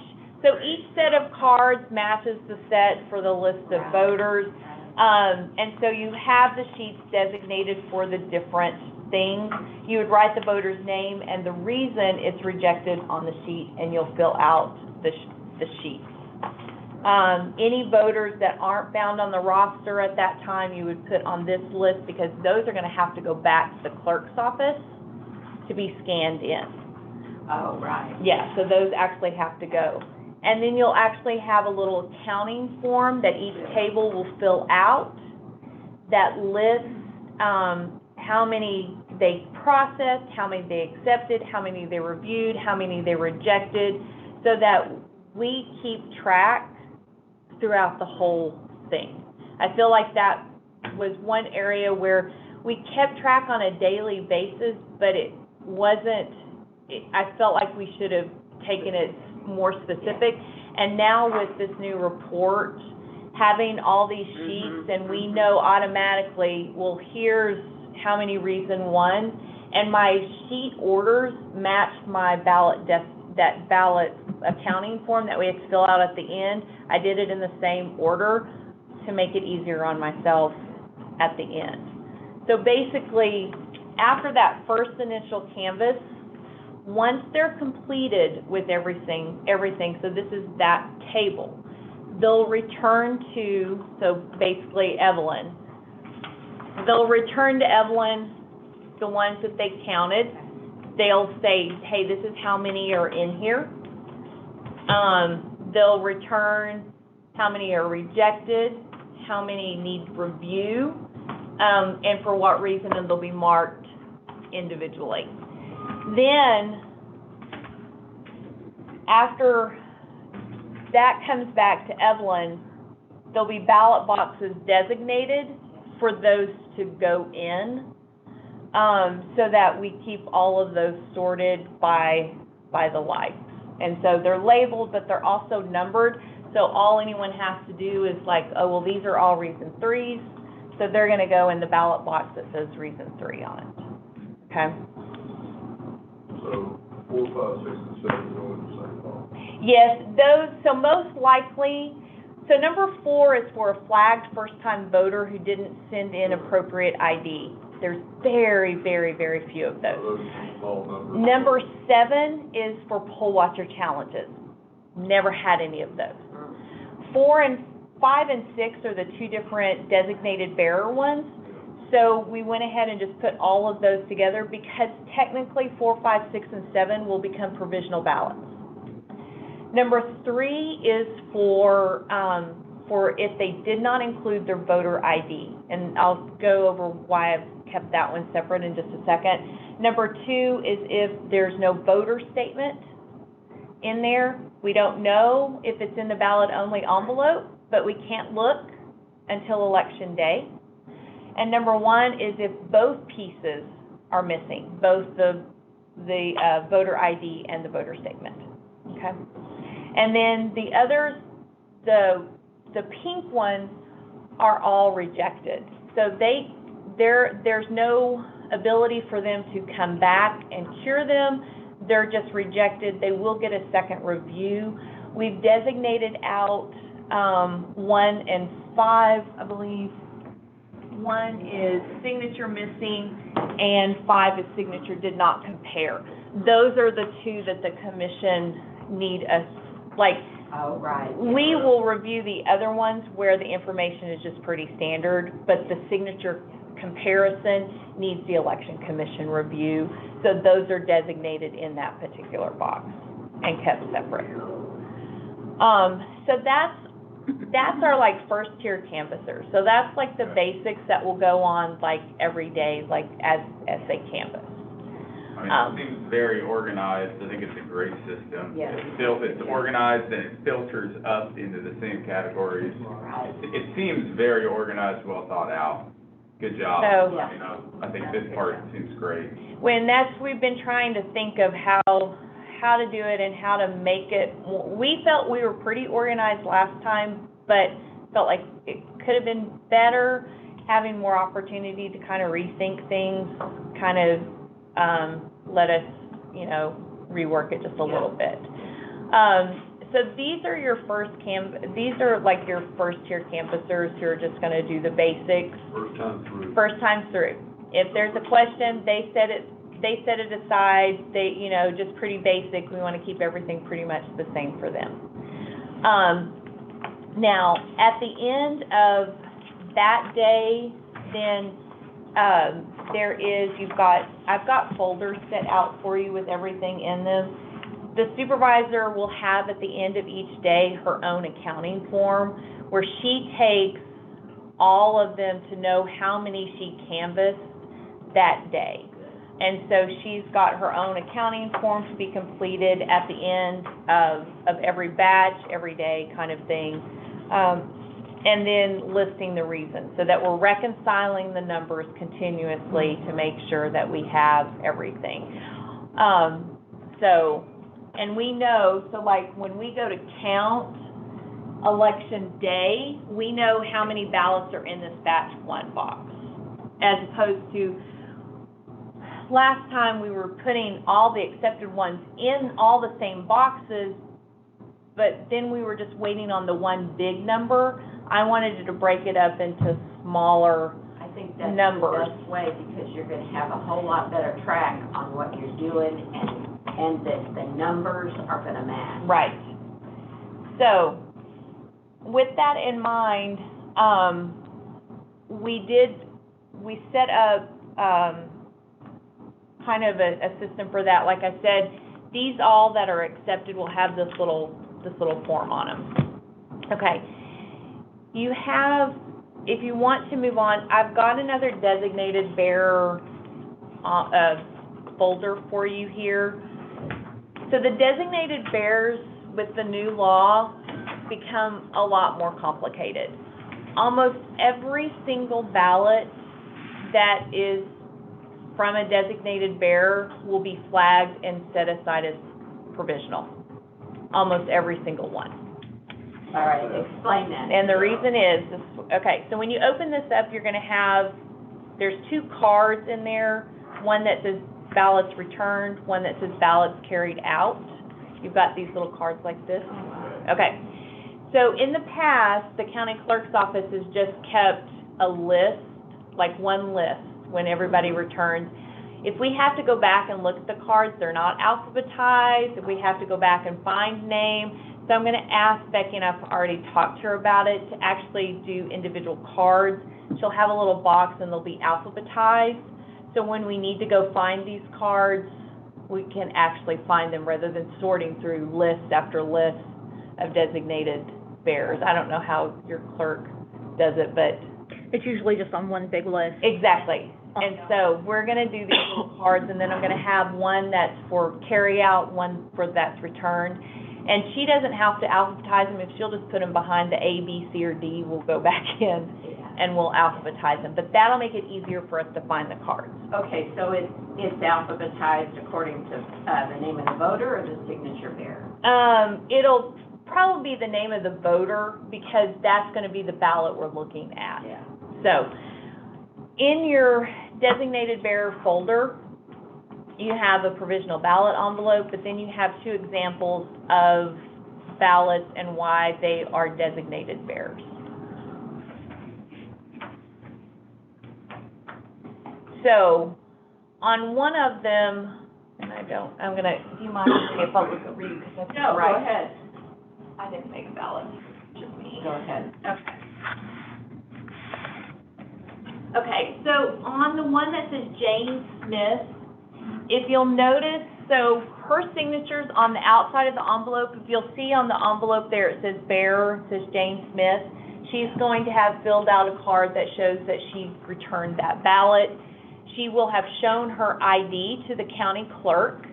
set of cards matches the set for the list of voters. And so you have the sheets designated for the different things. You would write the voter's name and the reason it's rejected on the sheet, and you'll fill out the sheet. Any voters that aren't found on the roster at that time, you would put on this list, because those are gonna have to go back to the clerk's office to be scanned in. Oh, right. Yeah, so those actually have to go. And then you'll actually have a little accounting form that each table will fill out that lists, how many they processed, how many they accepted, how many they reviewed, how many they rejected, so that we keep track throughout the whole thing. I feel like that was one area where we kept track on a daily basis, but it wasn't, I felt like we should have taken it more specific. And now with this new report, having all these sheets, and we know automatically, well, here's how many reason one, and my sheet orders matched my that ballot accounting form that we had to fill out at the end. I did it in the same order to make it easier on myself at the end. So basically, after that first initial canvas, once they're completed with everything, so this is that table, they'll return to, so basically Evelyn, they'll return to Evelyn the ones that they counted. They'll say, hey, this is how many are in here. They'll return how many are rejected, how many need review, and for what reason, and they'll be marked individually. Then, after that comes back to Evelyn, there'll be ballot boxes designated for those to go in, so that we keep all of those sorted by the likes. And so they're labeled, but they're also numbered, so all anyone has to do is like, oh, well, these are all reason 3s, so they're gonna go in the ballot box that says reason 3 on it, okay? So 4, 5, 6, and 7 go in the same box. Yes, those, so most likely, so number 4 is for a flagged first-time voter who didn't send in appropriate ID. There's very, very, very few of those. Those small numbers. Number 7 is for poll watcher challenges. Never had any of those. 4 and 5 and 6 are the 2 different designated bearer ones. So we went ahead and just put all of those together because technically 4, 5, 6, and 7 will become provisional ballots. Number 3 is for if they did not include their voter ID. And I'll go over why I've kept that one separate in just a second. Number 2 is if there's no voter statement in there. We don't know if it's in the ballot-only envelope, but we can't look until Election Day. And number 1 is if both pieces are missing, both the voter ID and the voter statement, okay? And then the others, the pink ones are all rejected. So there's no ability for them to come back and cure them. They're just rejected. They will get a second review. We've designated out 1 and 5, I believe. 1 is signature missing, and 5 is signature did not compare. Those are the 2 that the commission need us, like, Oh, right. we will review the other ones where the information is just pretty standard, but the signature comparison needs the election commission review. So those are designated in that particular box and kept separate. So that's our like first tier canvassers. So that's like the basics that will go on like every day, like as they canvass. I mean, it seems very organized. I think it's a great system. Yeah. It's organized and it filters up into the same categories. It seems very organized, well thought out. Good job. So- You know, I think this part seems great. We've been trying to think of how to do it and how to make it. We felt we were pretty organized last time, but felt like it could have been better, having more opportunity to kind of rethink things, kind of let us, you know, rework it just a little bit. So these are your these are like your first tier canvassers who are just gonna do the basics. First time through. If there's a question, they set it aside, they, you know, just pretty basic, we wanna keep everything pretty much the same for them. Now, at the end of that day, then, I've got folders set out for you with everything in them. The supervisor will have at the end of each day her own accounting form where she takes all of them to know how many she canvassed that day. And so she's got her own accounting form to be completed at the end of every batch, every day kind of thing. And then listing the reasons so that we're reconciling the numbers continuously to make sure that we have everything. And we know, so like when we go to count, election day, we know how many ballots are in this batch one box. As opposed to, last time we were putting all the accepted ones in all the same boxes, but then we were just waiting on the one big number. I wanted you to break it up into smaller I think that's numbers. the best way, because you're gonna have a whole lot better track on what you're doing, and the numbers are gonna match. Right. So, with that in mind, we set up, kind of a system for that. Like I said, these all that are accepted will have this little form on them. Okay. You have, if you want to move on, I've got another designated bearer, folder for you here. So the designated bearers with the new law become a lot more complicated. Almost every single ballot that is from a designated bearer will be flagged and set aside as provisional. Almost every single one. All right, explain that. And the reason is, okay, so when you open this up, you're gonna have, there's two cards in there, one that says ballots returned, one that says ballots carried out. You've got these little cards like this. Okay, so in the past, the county clerk's office has just kept a list, like one list, when everybody returns. If we have to go back and look at the cards, they're not alphabetized. If we have to go back and find name, so I'm gonna ask Becky, and I've already talked to her about it, to actually do individual cards. She'll have a little box and they'll be alphabetized. So when we need to go find these cards, we can actually find them rather than sorting through list after list of designated bearers. I don't know how your clerk does it, but. It's usually just on one big list. Exactly. And so we're gonna do these little cards, and then I'm gonna have one that's for carry out, one for that's returned. And she doesn't have to alphabetize them. If she'll just put them behind the A, B, C, or D, we'll go back in and we'll alphabetize them. But that'll make it easier for us to find the cards. Okay, so it's alphabetized according to, the name of the voter or the signature bearer? It'll probably be the name of the voter, because that's gonna be the ballot we're looking at. Yeah. So, in your designated bearer folder, you have a provisional ballot envelope, but then you have two examples of ballots and why they are designated bearers. So, on one of them, and do you mind if I look at read, because that's No, right. go ahead. I didn't make a ballot, just me. Go ahead. Okay. Okay, so on the one that says Jane Smith, if you'll notice, so her signature's on the outside of the envelope. If you'll see on the envelope there, it says bearer, it says Jane Smith. She's going to have filled out a card that shows that she returned that ballot. She will have shown her ID to the county clerk.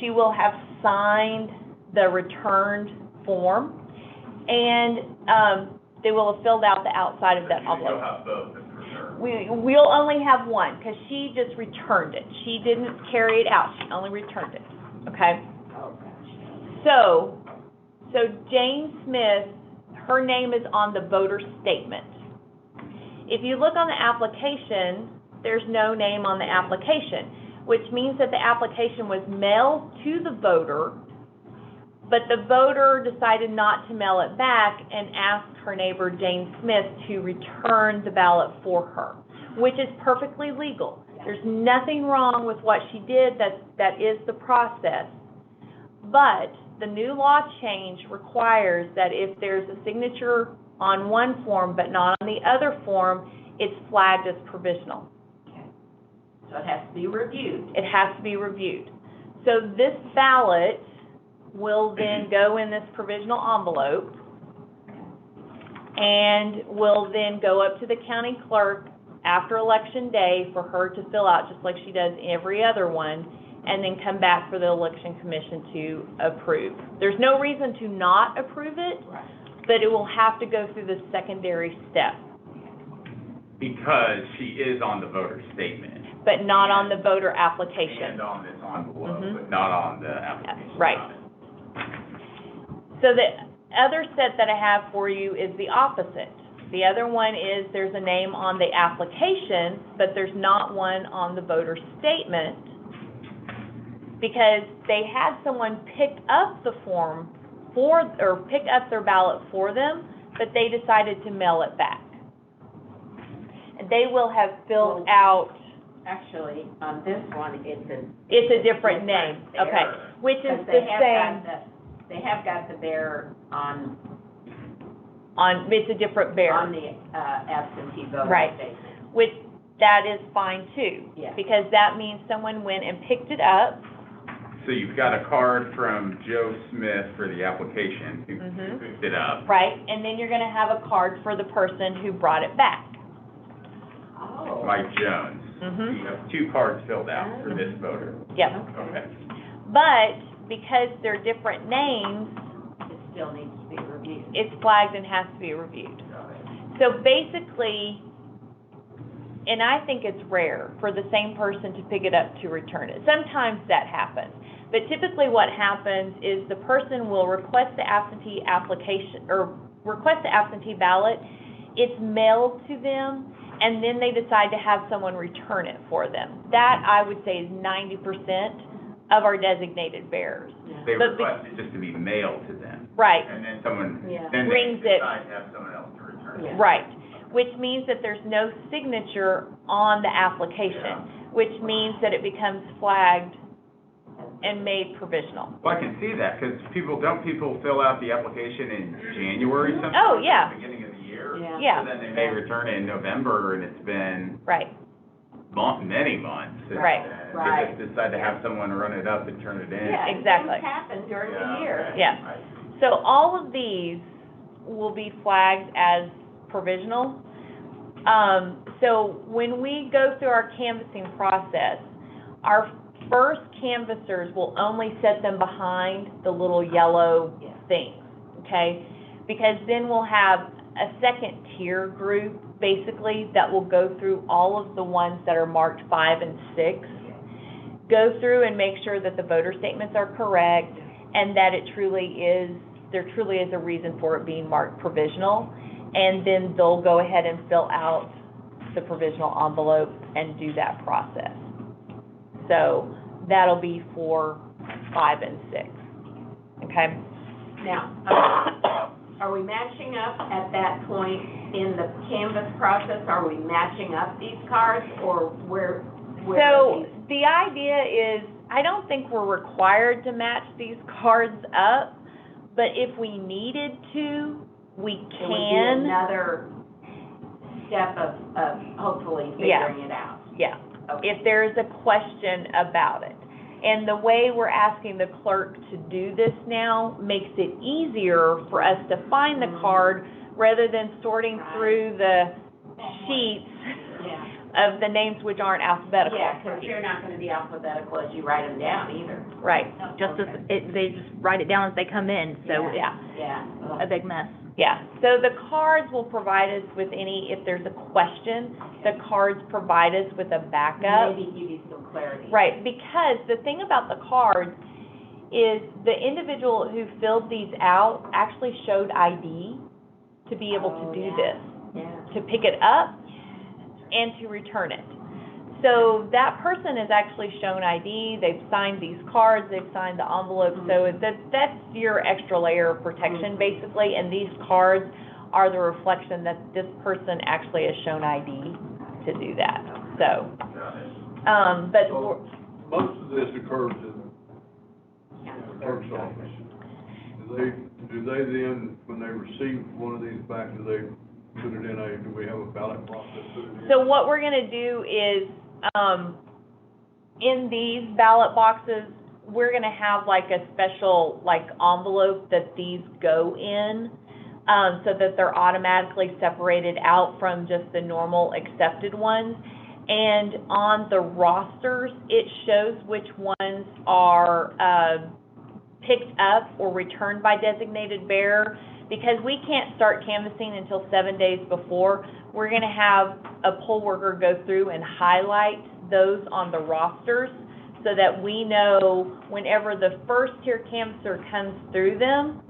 She will have signed the returned form, and they will have filled out the outside of that envelope. You'll have both, that's for sure. We'll only have one, because she just returned it. She didn't carry it out, she only returned it, okay? So Jane Smith, her name is on the voter statement. If you look on the application, there's no name on the application, which means that the application was mailed to the voter, but the voter decided not to mail it back and asked her neighbor, Jane Smith, to return the ballot for her, which is perfectly legal. There's nothing wrong with what she did, that is the process. But the new law change requires that if there's a signature on one form but not on the other form, it's flagged as provisional. So it has to be reviewed. It has to be reviewed. So this ballot will then go in this provisional envelope and will then go up to the county clerk after election day for her to fill out, just like she does every other one, and then come back for the election commission to approve. There's no reason to not approve it, but it will have to go through the secondary step. Because she is on the voter statement. But not on the voter application. And on this envelope, Mhm. but not on the application. Right. So that, other set that I have for you is the opposite. The other one is there's a name on the application, but there's not one on the voter statement, because they had someone pick up the form or pick up their ballot for them, but they decided to mail it back. And they will have filled out, Actually, on this one, it's a different name, okay, bearer. which is Because the same, they have got the bearer on it's a different bearer. the, absentee voter Right. statement. Which, that is fine too. Yeah. Because that means someone went and picked it up. So you've got a card from Joe Smith for the application, who Mhm. picked it up. Right, and then you're gonna have a card for the person who brought it back. Oh. Mike Jones. Mhm. You have 2 cards filled out for this voter. Yep. Okay. But, because they're different names, It still needs to be reviewed. it's flagged and has to be reviewed. So basically, and I think it's rare for the same person to pick it up to return it. Sometimes that happens. But typically what happens is the person will request the absentee application, or request the absentee ballot. It's mailed to them, and then they decide to have someone return it for them. That, I would say, is 90% of our designated bearers. They But request it just to be mailed to them, Right, and then someone, Yeah. then they Brings it. decide to have someone else to return it. Yeah. right. Which means that there's no signature on the application, which means that it becomes flagged and made provisional. Well, I can see that, because people fill out the application in January sometimes? Oh, yeah. At the beginning of the year? Yeah. Yeah. So then they may return it in November, and it's been Right, many months since Right. then. And Right. They just decide to have someone run it up and turn it in. Yeah, Exactly. things happen during Yeah, the year. okay. Yeah. Right. so all of these will be flagged as provisional. So when we go through our canvassing process, our first canvassers will only set them behind the little yellow Yeah. things, okay? Because then we'll have a second tier group, basically, that will go through all of the ones that are marked 5 and 6, go through and make sure that the voter statements are correct, and that there truly is a reason for it being marked provisional, and then they'll go ahead and fill out the provisional envelope and do that process. So that'll be for 5 and 6, okay? Now, are we matching up at that point in the canvas process? Are we matching up these cards, or where are So these? the idea is, I don't think we're required to match these cards up, but if we needed to, we It would be can. another step of hopefully Yeah. figuring it out. Yeah, Okay. if there's a question about it. And the way we're asking the clerk to do this now makes it easier for us to find the card rather than sorting through the sheets Yeah. of the names which aren't alphabetical. Yeah, because you're not gonna be alphabetical as you write them down either. Right, Just as, they just write it down as they come in, so yeah. Yeah. a big mess. Yeah, so the cards will provide us with if there's a question, the cards provide us with a backup. Maybe give you some clarity. Right, because the thing about the cards is the individual who filled these out actually showed ID to be able to Oh, do yeah. this, Yeah. to pick it up and to return it. So that person has actually shown ID, they've signed these cards, they've signed the envelope, so that's your extra layer of protection basically, and these cards are the reflection that this person actually has shown ID to do that, so. But, So, most of this occurs in the clerk's office. Do they then, when they receive one of these back, do they put it in do we have a ballot process? Put it in? so what we're gonna do is, in these ballot boxes, we're gonna have like a special, like, envelope that these go in, so that they're automatically separated out from just the normal accepted ones. And on the rosters, it shows which ones are, picked up or returned by designated bearer. Because we can't start canvassing until 7 days before, we're gonna have a poll worker go through and highlight those on the rosters so that we know whenever the first tier canvasser comes through them,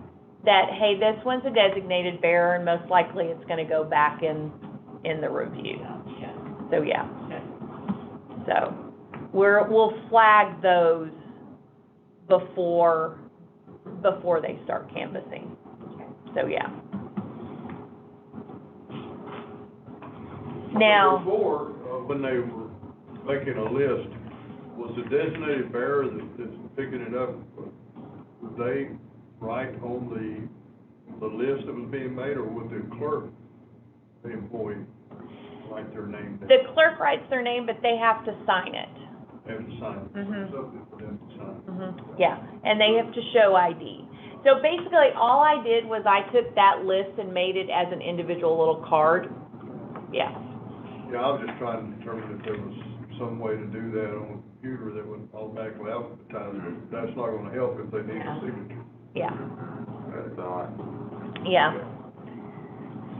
that, hey, this one's a designated bearer, and most likely it's gonna go back in the review. So, yeah. So, we'll flag those before they start canvassing. So, yeah. Now, Before, when they were making a list, was the designated bearer that's picking it up, would they write on the list that was being made, or would the clerk, the employee, write their name down? the clerk writes their name, but they have to sign it. They have to sign it. Mhm. Something for them to sign. Yeah, and they have to show ID. So basically, all I did was I took that list and made it as an individual little card. Yeah. Yeah, I was just trying to determine if there was some way to do that on a computer that would automatically alphabetize it. That's not gonna help if they need a signature. Yeah. That's all. Yeah.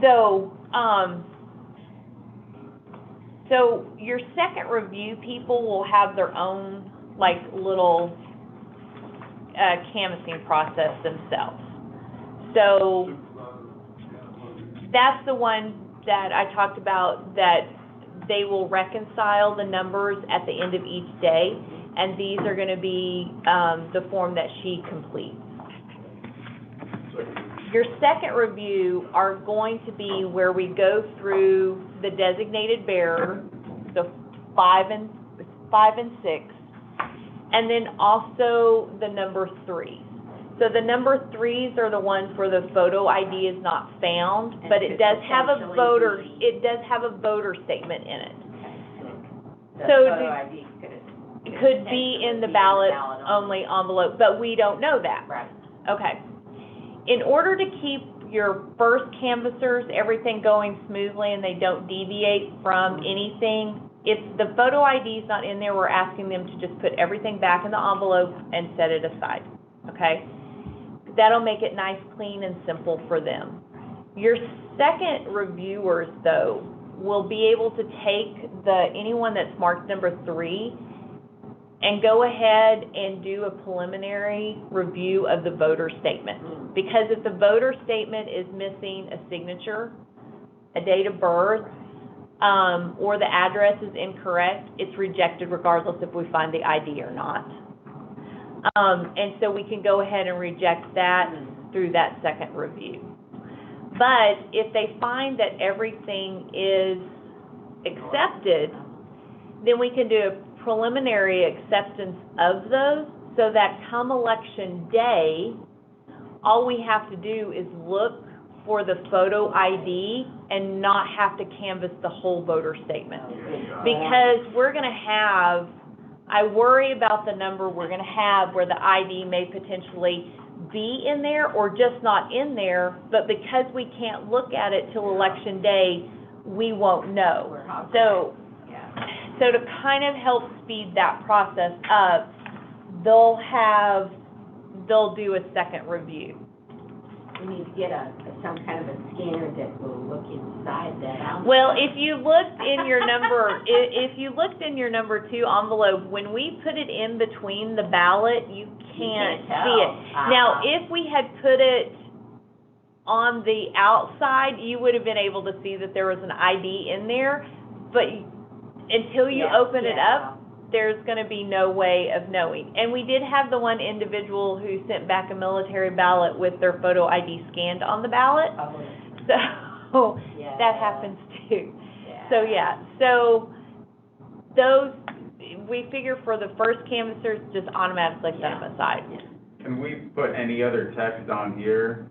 So, so your second review people will have their own, like, little, canvassing process themselves. So, that's the one that I talked about, that they will reconcile the numbers at the end of each day, and these are gonna be, the form that she completes. Your second review are going to be where we go through the designated bearer, so 5 and 6, and then also the number 3. So the number 3s are the ones where the photo ID is not found, And but it could does have a potentially be- voter statement in it. The So photo do- ID Could be in the ballot only envelope, but we don't know that. Right. Okay. In order to keep your first canvassers, everything going smoothly and they don't deviate from anything, if the photo ID is not in there, we're asking them to just put everything back in the envelope and set it aside, okay? That'll make it nice, clean, and simple for them. Your second reviewers, though, will be able to take anyone that's marked number 3 and go ahead and do a preliminary review of the voter statement. Because if the voter statement is missing a signature, a date of birth, or the address is incorrect, it's rejected regardless if we find the ID or not. And so we can go ahead and reject that through that second review. But if they find that everything is accepted, then we can do a preliminary acceptance of those, so that come election day, all we have to do is look for the photo ID and not have to canvass the whole voter statement. Because we're gonna have, I worry about the number we're gonna have where the ID may potentially be in there or just not in there, but because we can't look at it till election day, we won't know. So to kind of help speed that process up, they'll do a second review. We need to get some kind of a scanner that will look inside that envelope. Well, if you looked in your number 2 envelope, when we put it in between the ballot, you can't see it. Now, if we had put it on the outside, you would have been able to see that there was an ID in there, but until you open it up, there's gonna be no way of knowing. And we did have the one individual who sent back a military ballot with their photo ID scanned on the ballot. So, that happens too. So those, we figure for the first canvassers, just automatically set them aside. Can we put any other text on here,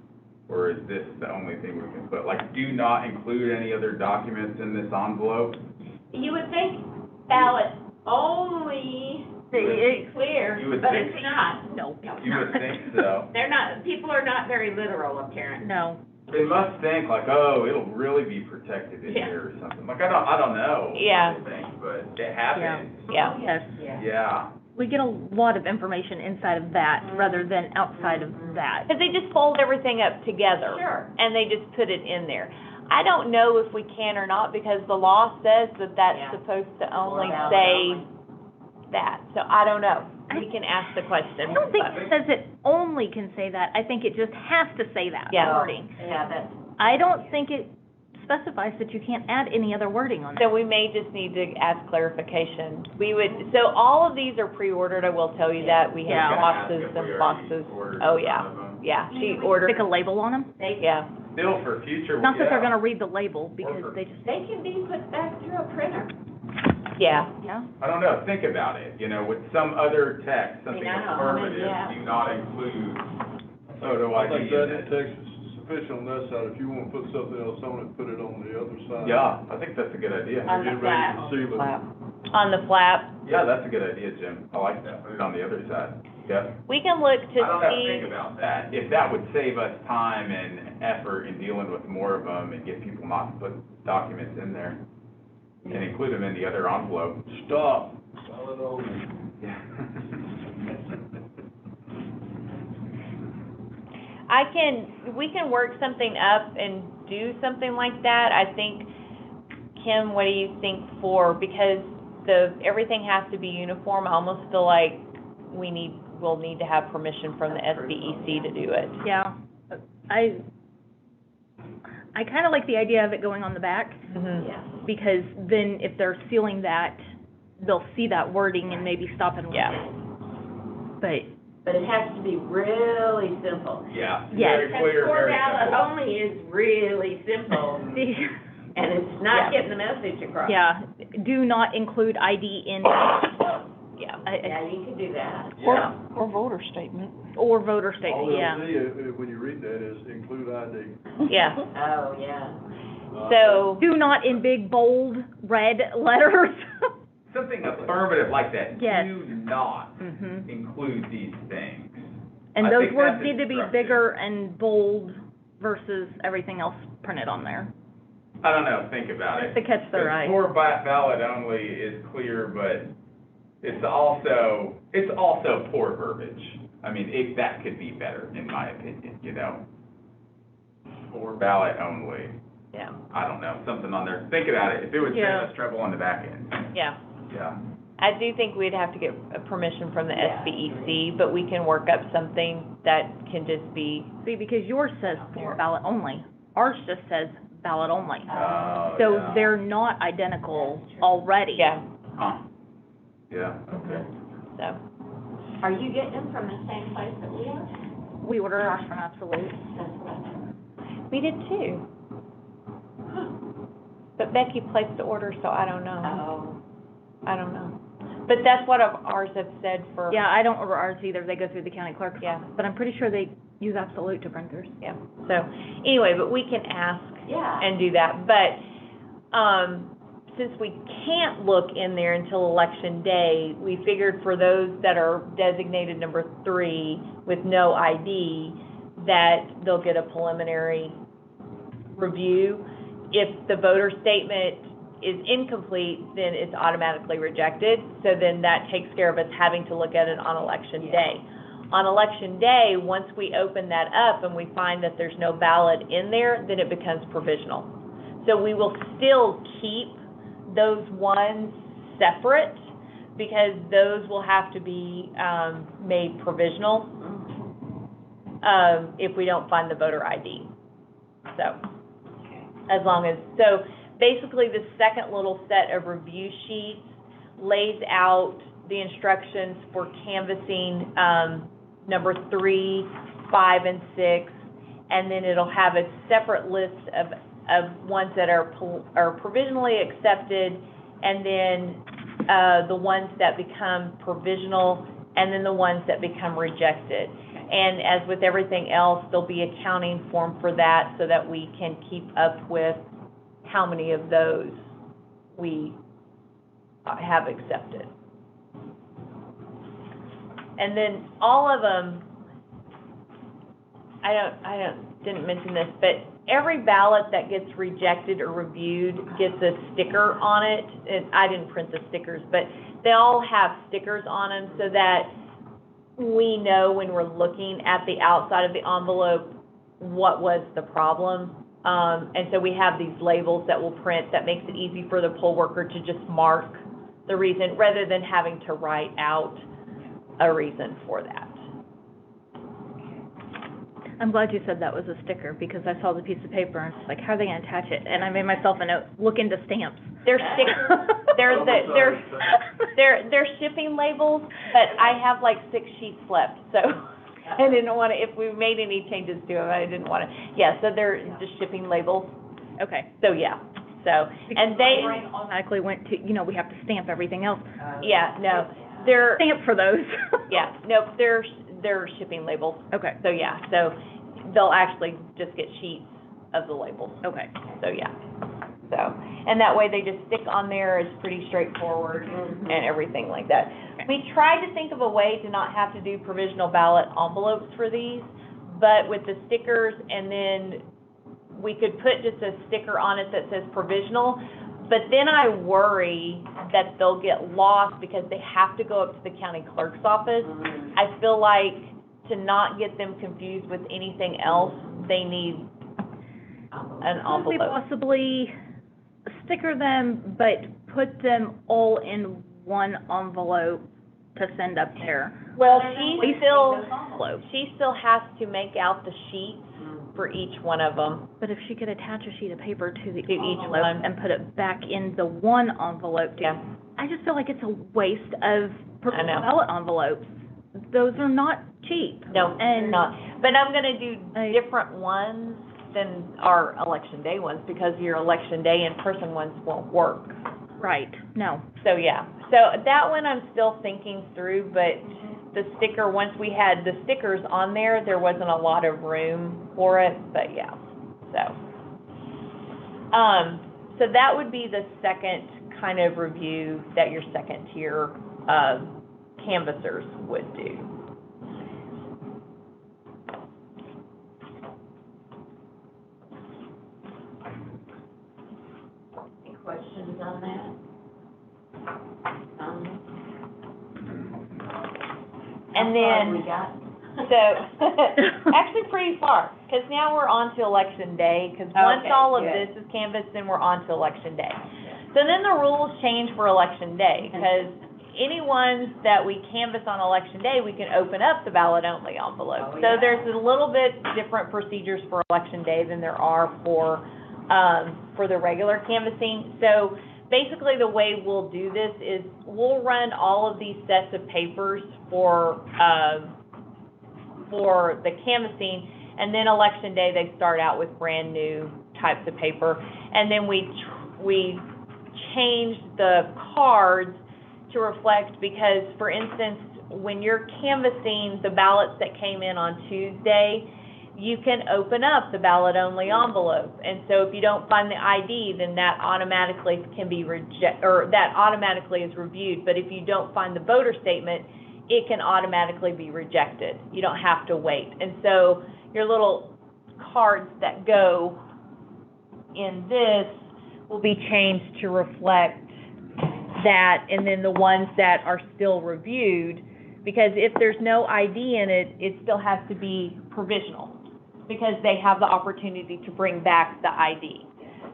or is this the only thing we can put? Like, do not include any other documents in this envelope? You would think ballot only, it's clear, You would but think- it's not. No. You would think so. They're not, people are not very literal, apparently. No. They must think like, oh, it'll really be protected in Yeah. here or something. Like, I don't know. Yeah. What they think, but it happens. Yeah. Yes. Yeah. We get a lot of information inside of that rather than outside of that. Because they just fold everything up together. Sure. And they just put it in there. I don't know if we can or not, because the law says that that's Yeah. supposed to only Ballot say only. that, so I don't know. I we can ask the question. I don't think it says it only can say that, I think it just has to say that Yeah. wording. Yeah, that's. I don't think it specifies that you can't add any other wording on So it. we may just need to ask clarification. We would, so all of these are pre-ordered, I will tell you that. We Yeah. have boxes and boxes. Oh, yeah, yeah, she ordered, Stick a label on them? yeah. Still for future, Not that they're yeah. gonna read the label, because they just, They can be put back through a printer. Yeah, yeah. I don't know, think about it, you know, with some other text, something I know, affirmative, yeah. do not include photo I ID think in that it. text is sufficient on that side. If you wanna put something else on it, put it on the other side. Yeah, I think that's a good idea. On the Get ready to flap. seal it. on the flap. Yeah, that's a good idea, Jim. I like that. Put it on the other side. Yeah. We can look to I don't know, see, think about that. If that would save us time and effort in dealing with more of them and get people not to put documents in there and include them in the other envelope. Stop. Ballot only. Yeah. we can work something up and do something like that. I think, Kim, what do you think because everything has to be uniform, I almost feel like we'll need to have permission from the SBEC to do it. Yeah, I kinda like the idea of it going on the back, Mhm. Yeah. because then if they're sealing that, they'll see that wording and maybe stop and read Yeah. it. But, But it has to be really simple. Yeah. Yes. Very clear, Core very ballot simple. only is really simple, and it's not Yeah. getting the message across. yeah, do not include ID in, Yeah. Yeah, you can do that. Yeah. Or voter statement. or voter All statement, they'll yeah. see, when you read that, is include ID. Yeah. Oh, yeah. So, Do not in big, bold, red letters. Something affirmative like that. Yes. Do not Mhm. include these things. And I those think words that's need to be instructive. bigger and bold versus everything else printed on there. I don't know, think about it. Just to catch their eye. Core ballot only is clear, but it's also poor verbiage. I mean, that could be better, in my opinion, you know? Core ballot only, yeah, I don't know, something on there. Think about it, if it would save Yeah. us trouble on the back end, yeah. yeah. I do think we'd have to get permission from the Yeah. SBEC, but we can work up something that can just be, See, because yours says ballot only, ours just says ballot only. Oh, So yeah. they're not identical already. yeah, Huh, yeah, okay. so. Are you getting them from the same place that we are? We order ours from Absolute. That's what I thought. We did too. But Becky placed the order, so I don't know. Oh. I don't know. But that's what ours have said for. Yeah, I don't order ours either, they go through the county clerk's Yeah. office, but I'm pretty sure they use Absolute to print theirs. Yeah, so, anyway, but we can ask Yeah. and do that. But, since we can't look in there until Election Day, we figured for those that are designated number 3 with no ID, that they'll get a preliminary review. If the voter statement is incomplete, then it's automatically rejected. So then that takes care of us having to look at it on Election Day. On Election Day, once we open that up and we find that there's no ballot in there, then it becomes provisional. So we will still keep those ones separate, because those will have to be, made provisional, if we don't find the voter ID. So, as long as, so basically the second little set of review sheets lays out the instructions for canvassing, number 3, 5, and 6, and then it'll have a separate list of ones that are provisionally accepted, and then, the ones that become provisional, and then the ones that become rejected. And as with everything else, there'll be a counting form for that, so that we can keep up with how many of those we have accepted. And then all of them, didn't mention this, but every ballot that gets rejected or reviewed gets a sticker on it. And I didn't print the stickers, but they all have stickers on them, so that we know when we're looking at the outside of the envelope what was the problem. And so we have these labels that we'll print that makes it easy for the poll worker to just mark the reason, rather than having to write out a reason for that. I'm glad you said that was a sticker, because I saw the piece of paper and it's like, how are they gonna attach it? And I made myself a note, look into stamps. They're they're shipping labels, but I have like 6 sheets left, so I didn't wanna, if we made any changes to them, I didn't wanna, yeah, so they're just shipping labels, Okay. so yeah, so, and they, My brain automatically went to, we have to stamp everything else. yeah, no, they're, Stamp for those. yeah, no, they're shipping labels, Okay, so yeah, so they'll actually just get sheets of the labels, okay. so yeah. So, and that way they just stick on there, it's pretty straightforward and everything like that. We tried to think of a way to not have to do provisional ballot envelopes for these, but with the stickers, and then we could put just a sticker on it that says provisional, but then I worry that they'll get lost because they have to go up to the county clerk's office. I feel like to not get them confused with anything else, they need an Could we envelope. possibly sticker them, but put them all in one envelope to send up there? Well, Wasting those envelopes. she still has to make out the sheets for each one of them. But if she could attach a sheet of paper to the To each envelope one. and put it back in the one envelope, Yeah. I just feel like it's a waste of I know. ballot envelopes. Those are not cheap. No, And- not, but I'm gonna do I- different ones than our election day ones, because your election day in-person ones won't work. Right, no. So, yeah, so that one I'm still thinking through, but the sticker, once we had the stickers on there, there wasn't a lot of room for it, but yeah, so. So that would be the second kind of review that your second tier, canvassers would do. Any questions on that? And How far then, we got? so, actually pretty far, because now we're on to election day, because once Okay, all of good. this is canvassed, then we're on to election day. So then the rules change for election day, because any ones that we canvass on election day, we can open up the ballot-only envelope. Oh, So yeah. there's a little bit different procedures for election day than there are for the regular canvassing. So basically, the way we'll do this is we'll run all of these sets of papers for the canvassing, and then election day, they start out with brand-new types of paper. And then we change the cards to reflect, because, for instance, when you're canvassing the ballots that came in on Tuesday, you can open up the ballot-only envelope. And so if you don't find the ID, then that automatically can be that automatically is reviewed. But if you don't find the voter statement, it can automatically be rejected. You don't have to wait. And so your little cards that go in this will be changed to reflect that, and then the ones that are still reviewed, because if there's no ID in it, it still has to be provisional, because they have the opportunity to bring back the ID.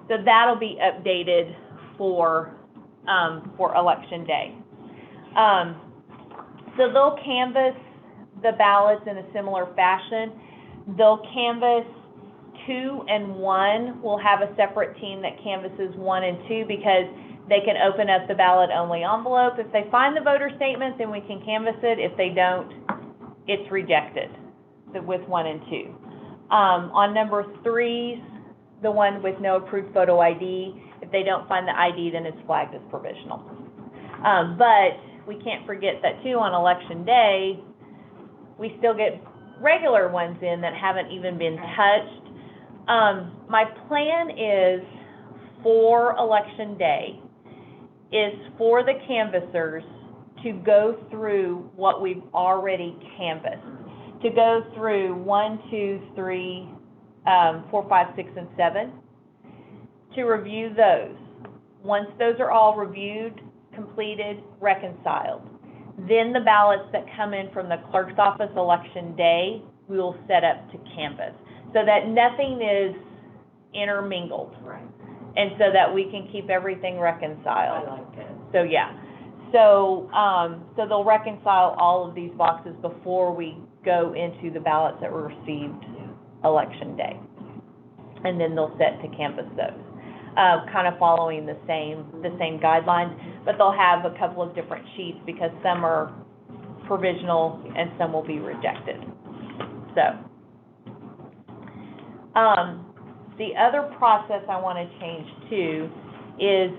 So that'll be updated for election day. So they'll canvass the ballots in a similar fashion. They'll canvass 2 and 1. We'll have a separate team that canvasses 1 and 2, because they can open up the ballot-only envelope. If they find the voter statement, then we can canvass it. If they don't, it's rejected with 1 and 2. On number 3s, the one with no approved photo ID, if they don't find the ID, then it's flagged as provisional. But we can't forget that too, on election day, we still get regular ones in that haven't even been touched. My plan is, for election day, is for the canvassers to go through what we've already canvassed. To go through 1, 2, 3, 4, 5, 6, and 7, to review those. Once those are all reviewed, completed, reconciled, then the ballots that come in from the clerk's office election day, we will set up to canvass, so that nothing is intermingled. Right. And so that we can keep everything reconciled. I like that. So, yeah. So, so they'll reconcile all of these boxes before we go into the ballots that were received election day. And then they'll set to canvass those, kind of following the same guidelines, but they'll have a couple of different sheets because some are provisional and some will be rejected. So, the other process I want to change too is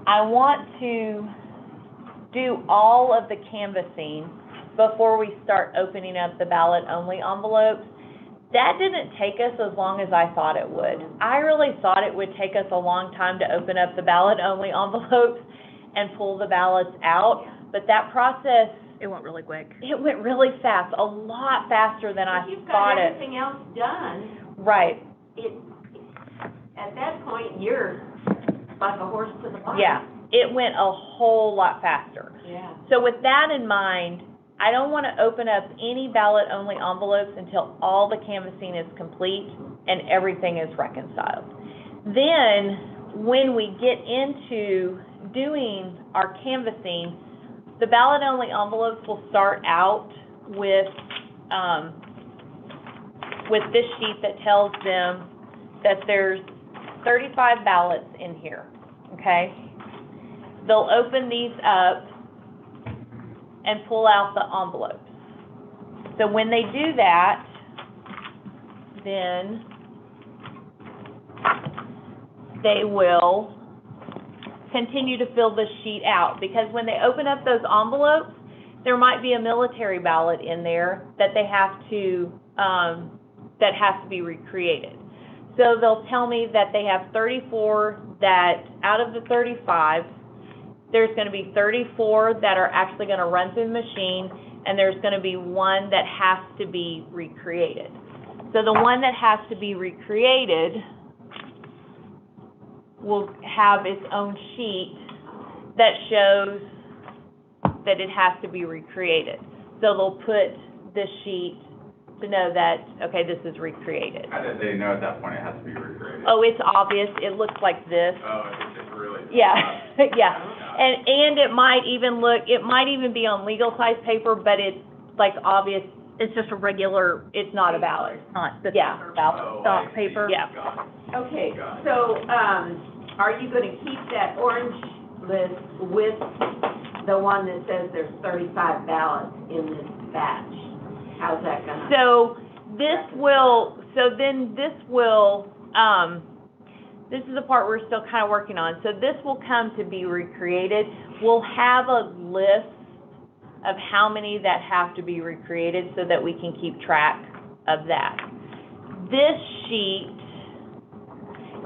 I want to do all of the canvassing before we start opening up the ballot-only envelopes. That didn't take us as long as I thought it would. I really thought it would take us a long time to open up the ballot-only envelopes and pull the ballots out, but that process, It went really quick. it went really fast, a lot faster than I If you've thought got it. everything else done, Right, at that point, you're like a horse to the water. yeah, it went a whole lot faster. Yeah. So with that in mind, I don't want to open up any ballot-only envelopes until all the canvassing is complete and everything is reconciled. Then, when we get into doing our canvassing, the ballot-only envelopes will start out with this sheet that tells them that there's 35 ballots in here, okay? They'll open these up and pull out the envelopes. So when they do that, then they will continue to fill the sheet out, because when they open up those envelopes, there might be a military ballot in there that they have to, that has to be recreated. So they'll tell me that they have 34, that out of the 35, there's going to be 34 that are actually going to run through the machine, and there's going to be one that has to be recreated. So the one that has to be recreated will have its own sheet that shows that it has to be recreated. So they'll put this sheet to know that, okay, this is recreated. How did they know at that point it has to be recreated? Oh, it's obvious, it looks like this. Oh, it's just really. Yeah, yeah. And it might even be on legal size paper, but it's like obvious, It's just a regular, it's not a ballot. not the Yeah, ballot. Oh, stock I see. paper. Yeah. Got it. Okay, Got it. so, are you gonna keep that orange list with the one that says there's 35 ballots in this batch? How's that gonna? So this will, this is the part we're still kind of working on. So this will come to be recreated. We'll have a list of how many that have to be recreated so that we can keep track of that. This sheet,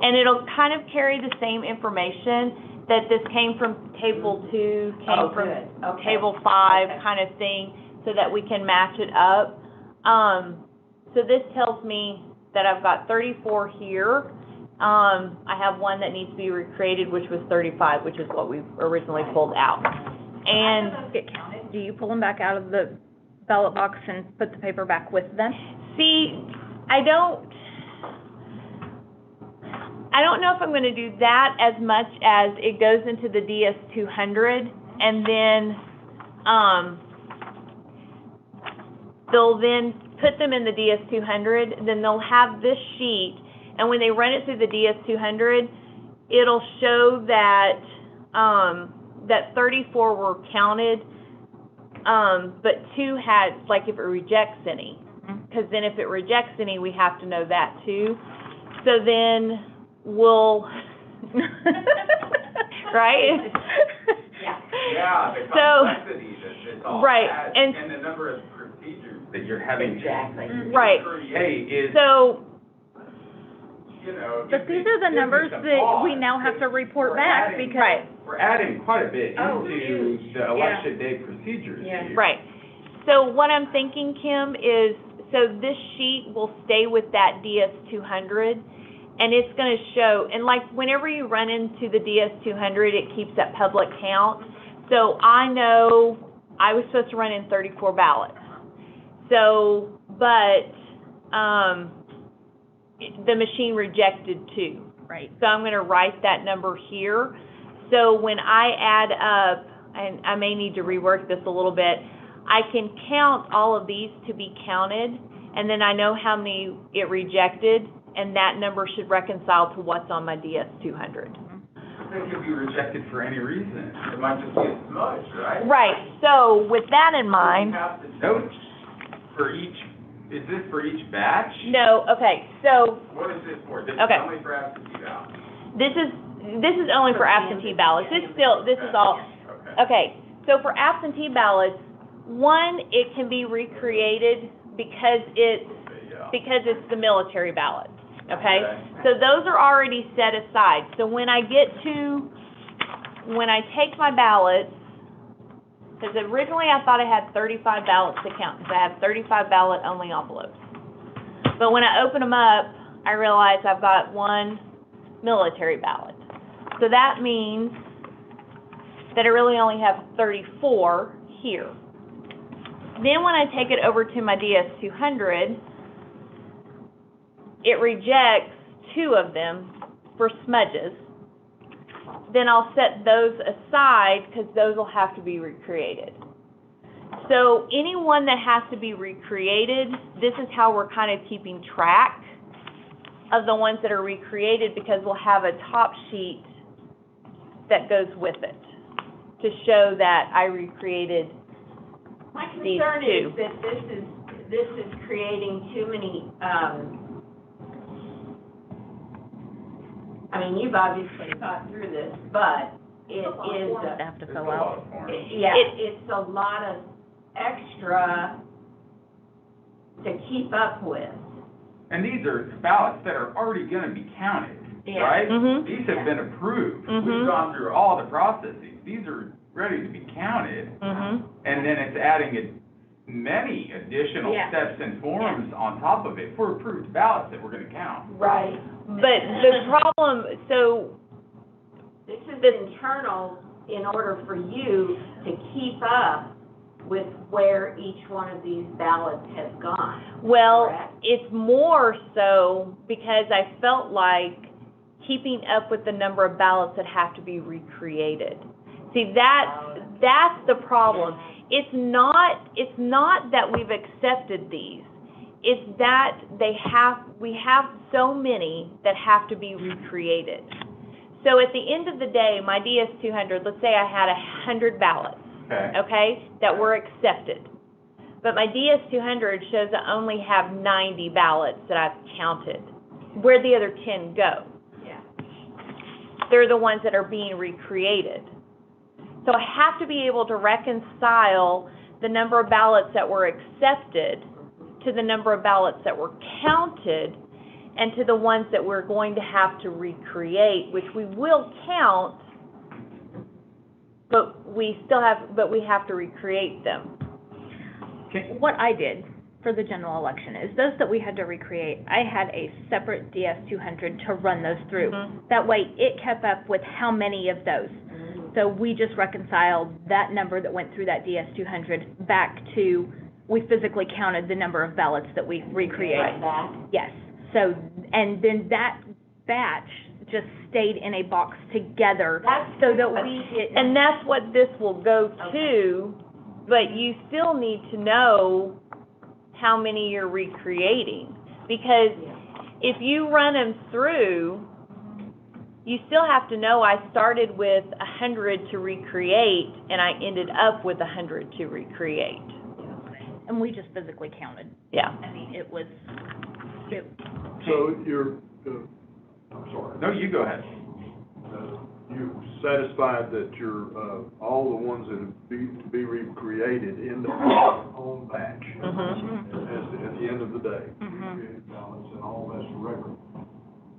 and it'll kind of carry the same information that this came from table 2, came Oh, from good. Okay. table 5 Okay. kind of thing, so that we can match it up. So this tells me that I've got 34 here. I have one that needs to be recreated, which was 35, which is what we originally pulled out. And How do those get counted? Do you pull them back out of the ballot box and put the paper back with them? see, I don't know if I'm gonna do that as much as it goes into the DS-200, and then, they'll then put them in the DS-200, then they'll have this sheet, and when they run it through the DS-200, it'll show that, that 34 were counted, but 2 had, like, if it rejects any. Because then if it rejects any, we have to know that too. So then we'll, right? Yeah, the So- complexity that this all Right, has, and- and the number of procedures that you're having Exactly. to Right. create is, So, you know. But these are the numbers that we now have to report back because. right, We're adding quite a bit Oh, into huge. the election day procedures Yeah. here. right. So what I'm thinking, Kim, is, so this sheet will stay with that DS-200, and it's gonna show, and like, whenever you run into the DS-200, it keeps that public count. So I know I was supposed to run in 34 ballots. So, but, the machine rejected 2. Right. So I'm gonna write that number here, So when I add up, and I may need to rework this a little bit, I can count all of these to be counted, and then I know how many it rejected, and that number should reconcile to what's on my DS-200. It could be rejected for any reason. It might just be a smudge, right? Right, so with that in mind, You have to note for each, is this for each batch? no, okay, so What is this for? This is Okay. only for absentee ballots? this is only for absentee ballots. This is all, Okay. okay, so for absentee ballots, one, it can be recreated because it's the military ballot, okay? So those are already set aside. So when I take my ballots, because originally I thought I had 35 ballots to count, because I have 35 ballot-only envelopes. But when I open them up, I realize I've got one military ballot. So that means that I really only have 34 here. Then when I take it over to my DS-200, it rejects 2 of them for smudges. Then I'll set those aside because those will have to be recreated. So any one that has to be recreated, this is how we're kind of keeping track of the ones that are recreated, because we'll have a top sheet that goes with it to show that I recreated My these concern two. is that this is creating too many, I mean, you've obviously thought through this, but it is, They have to fill out. it's a lot of extra to keep up with. And these are ballots that are already gonna be counted, Yeah. right? Mhm. These have been approved. Mhm. We've gone through all the processes. These are ready to be counted. Mm-hmm. And then it's adding many additional Yeah. steps and forms on top of it for approved ballots that we're gonna count. Right. But the problem, so, This is internal in order for you to keep up with where each one of these ballots has gone. well, Correct. it's more so because I felt like keeping up with the number of ballots that have to be recreated. See, that's the problem. It's not that we've accepted these. It's that we have so many that have to be recreated. So at the end of the day, my DS-200, let's say I had 100 ballots, okay, that were accepted. But my DS-200 shows I only have 90 ballots that I've counted. Where'd the other 10 go? Yeah. They're the ones that are being recreated. So I have to be able to reconcile the number of ballots that were accepted to the number of ballots that were counted and to the ones that we're going to have to recreate, which we will count, but we have to recreate them. What I did for the general election is those that we had to recreate, I had a separate DS-200 to run those through. Mhm. That way, it kept up with how many of those. So we just reconciled that number that went through that DS-200 back to, we physically counted the number of ballots that we recreated. Like that. Yes, so, and then that batch just stayed in a box together That's so that what- we didn't. And that's what this will go to, but you still need to know how many you're recreating. Because if you run them through, you still have to know I started with 100 to recreate, and I ended up with 100 to recreate. And we just physically counted. Yeah. I mean, it was, So you're, I'm sorry. No, you go ahead. You're satisfied that your, all the ones that have to be recreated in the own batch Mhm. at the end of the day, Mhm. recreated ballots and all that's record.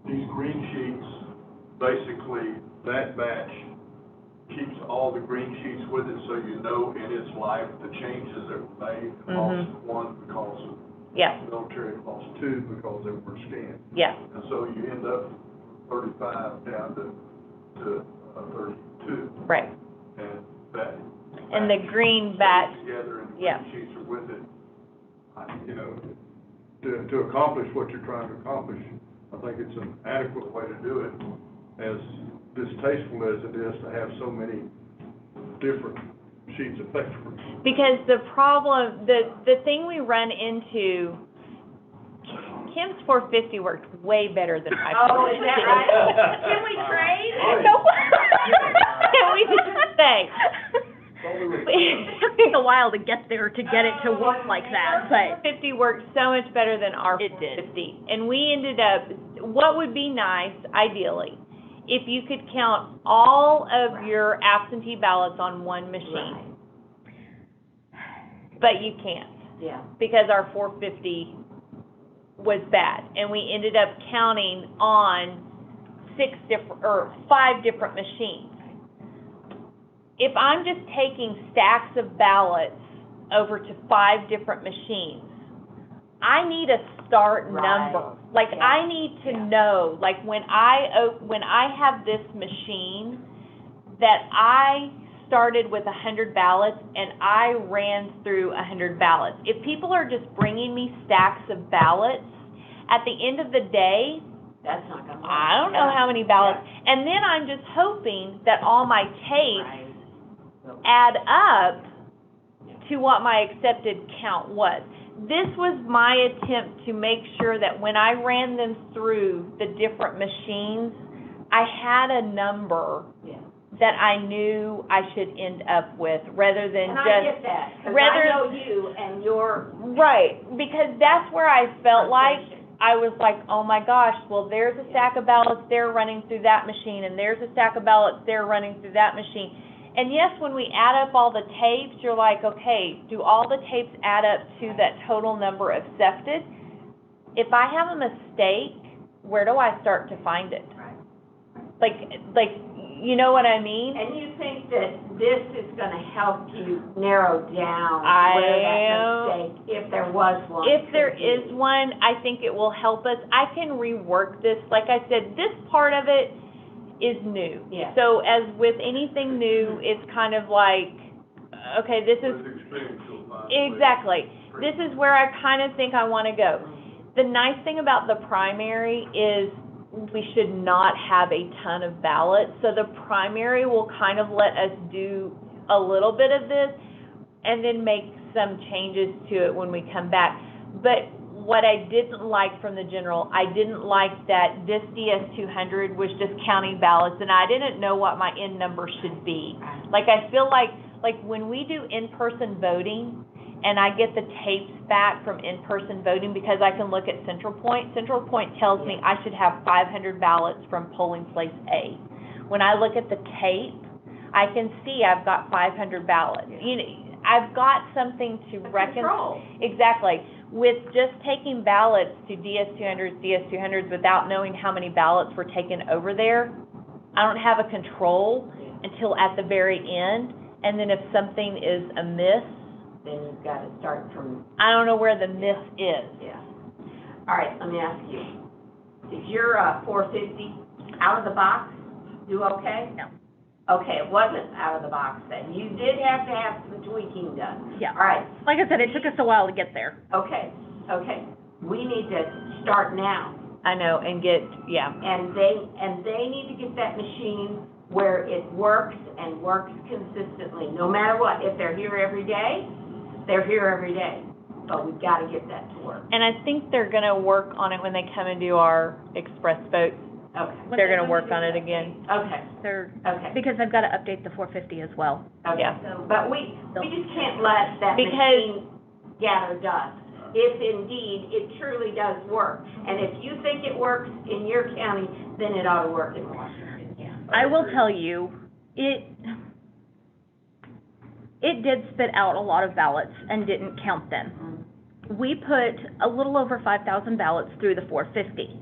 These green sheets, basically, that batch keeps all the green sheets with it, so you know in its life the changes that were made. It lost one because of Yeah, military, it lost 2 because they were scanned. yeah, And so you end up 35 down to 32. right. And that. And the green batch, stays together and the yeah. green sheets are with it. You know, to accomplish what you're trying to accomplish, I think it's an adequate way to do it, as distasteful as it is to have so many different sheets of paper. Because the problem, the thing we run into, Kim's 450 worked way better than my 450. Oh, is that right? Can we trade? No. Can we just say? It took a while to get there, to get it to work like that, but 450 worked so much better than our It did. 450. And we ended up, what would be nice, ideally, if you could count all of your absentee ballots on one machine. But you can't, Yeah. because our 450 was bad. And we ended up counting on 5 different machines. If I'm just taking stacks of ballots over to 5 different machines, I need a start Right. number. Like, Yeah. I need to Yeah. know, like, when I have this machine, that I started with 100 ballots and I ran through 100 ballots. If people are just bringing me stacks of ballots, at the end of the day, That's not gonna work. I don't know how many ballots. And then I'm just hoping that all my tapes Right. add up to what my accepted count was. This was my attempt to make sure that when I ran them through the different machines, I had a number Yeah. that I knew I should end up with, rather than And just... I get that, 'cause rather- I know you and your Right, because that's where I felt like, frustration. I was like, oh my gosh, well, there's a stack of ballots there running through that machine, and there's a stack of ballots there running through that machine. And yes, when we add up all the tapes, you're like, okay, do all the tapes add up to that total number accepted? If I have a mistake, where do I start to find it? Like, you know what I mean? And you think that this is gonna help you narrow down I where am- that mistake, if there was one. If there could is be. one, I think it will help us. I can rework this. Like I said, this part of it is new. Yeah. So as with anything new, it's kind of like, okay, this is, With experience, you'll find. exactly. This is where I kind of think I want to go. The nice thing about the primary is we should not have a ton of ballots. So the primary will kind of let us do a little bit of this and then make some changes to it when we come back. But what I didn't like from the general, I didn't like that this DS200 was just counting ballots, and I didn't know what my end number should be. Like, I feel like when we do in-person voting, and I get the tapes back from in-person voting, because I can look at Central Point tells me I should have 500 ballots from polling place A. When I look at the tape, I can see I've got 500 ballots. You know, I've got something to Control. Exactly. With just taking ballots to DS200s without knowing how many ballots were taken over there, I don't have a control until at the very end. And then if something is amiss, Then you've gotta start from, I don't know where the miss is. yeah. All right, let me ask you, is your 450 out of the box do okay? No. Okay, it wasn't out of the box then. You did have to have some tweaking done. yeah. All right, Like I said, it took us a while to get there. okay. We need to start now. I know, and get, yeah. And they need to get that machine where it works and works consistently, no matter what. If they're here every day, they're here every day. But we've gotta get that to work. And I think they're gonna work on it when they come and do our express votes. Okay, They're gonna work on it again. okay, They're, okay. because I've got to update the 450 as well. Okay, Yeah. but we just can't let that Because- machine gather dust. If indeed it truly does work, and if you think it works in your county, then it ought to work in Washington County. I will tell you, it did spit out a lot of ballots and didn't count them. We put a little over 5,000 ballots through the 450.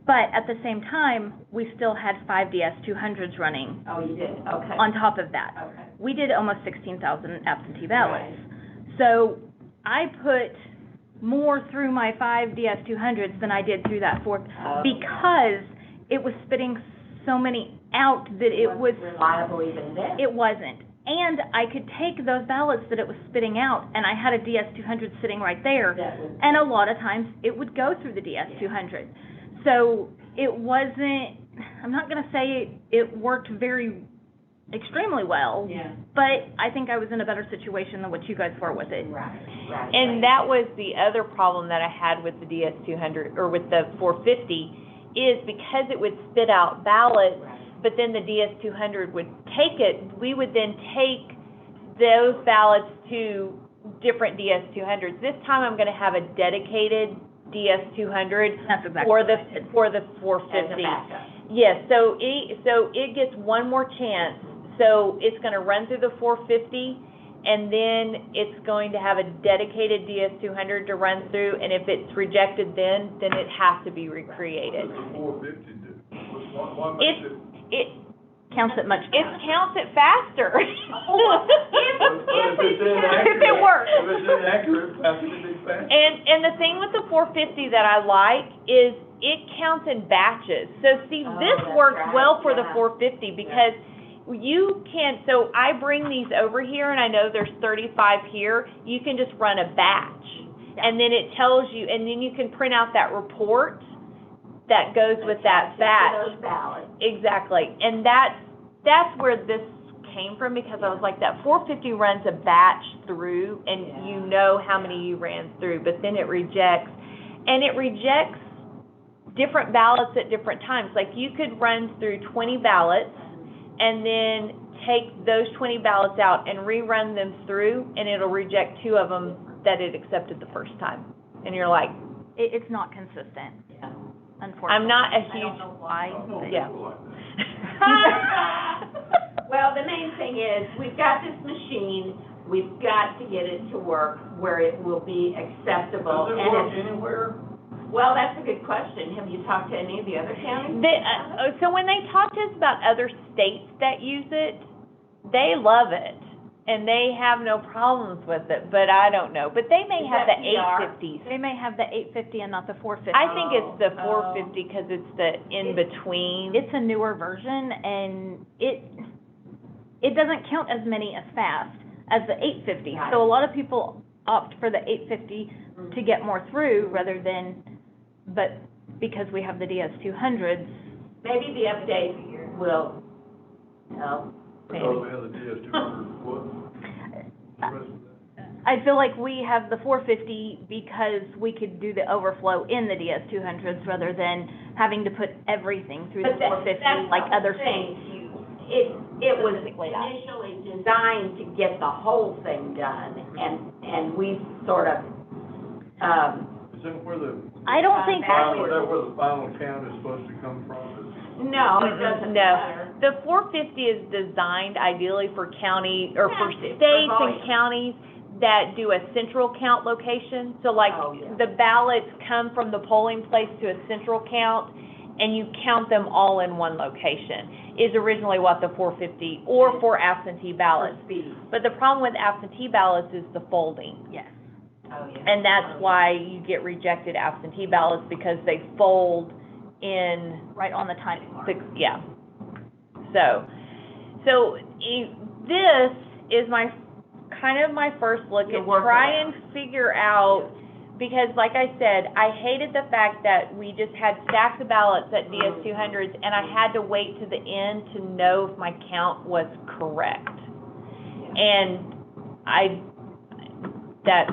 But at the same time, we still had 5 DS200s running Oh, you did, okay. on top of that. Okay. We did almost 16,000 absentee ballots. So I put more through my 5 DS200s than I did through that 4, because it was spitting so many out that it was, Wasn't reliable even then. it wasn't. And I could take those ballots that it was spitting out, and I had a DS200 sitting right there, That was- and a lot of times it would go through the DS200. So it wasn't, I'm not gonna say it worked very extremely well, Yeah. but I think I was in a better situation than what you guys were with it. Right, right. And that was the other problem that I had with the DS-200, or with the 450, is because it would spit out ballots, but then the DS-200 would take it, we would then take those ballots to different DS-200s. This time I'm gonna have a dedicated DS-200 That's exactly for what the, I did. for the As a 450. backup. Yes, so it gets one more chance, so it's gonna run through the 450, and then it's going to have a dedicated DS-200 to run through, and if it's rejected then it has to be recreated. What does the 450 do? What makes it? It Counts it much faster. counts it faster. But if it's inaccurate. If it works. If it's inaccurate, it's to be fast. And the thing with the 450 that I like is it counts in batches. So see, Oh, this that's works right, well for the yeah. 450 because you can, so I bring these over here and I know there's 35 here. You can just run a batch. And then it tells you, and then you can print out that report that goes with that Attach it to batch. those ballots. Exactly. And that's where this came from, because I was like, that 450 runs a batch through, and Yeah. you know how many you ran through, but then it rejects. And it rejects different ballots at different times. Like, you could run through 20 ballots, and then take those 20 ballots out and rerun them through, and it'll reject 2 of them that it accepted the first time. And you're like, It's not consistent, Yeah. unfortunately. I'm not a I don't huge, know why, but. yeah. Well, the main thing is, we've got this machine, we've got to get it to work where it will be acceptable. Does it And work it's- anywhere? Well, that's a good question. Have you talked to any of the other counties? So when they talk to us about other states that use it, they love it, and they have no problems with it, but I don't know. But they may Is have that the PR? They 850s. may have the 850 and not the 450. I think it's the Oh. 450 because it's the in-between. It's a newer version, and it doesn't count as many as fast as the 850. Right. So a lot of people opt for the 850 to get more through rather than, but because we have the DS-200s, Maybe the update will help. Because we have the DS-200, what? The rest of that? I feel like we have the 450 because we could do the overflow in the DS-200s rather than having to put everything through the But that- 450 that's like the other thing. states. It was Specifically that. initially designed to get the whole thing done, and we sort of, Is that where the, I don't think final- that is that where the final count is supposed to come from? no, it doesn't No. matter. The 450 is designed ideally for county, or for Yeah, for states volume. and counties that do a central count location. So like, Oh, yeah. the ballots come from the polling place to a central count, and you count them all in one location, is originally what the 450, or for absentee ballots. For speed. But the problem with absentee ballots is the folding. Yes. Oh, yeah. And that's why you get rejected absentee ballots, because they fold in Right on the timing mark. yeah. So this is kind of my first look Your at workaround. try and figure out, because like I said, I hated the fact that we just had stacks of ballots at DS-200s, and I had to wait to the end to know if my count was correct. And that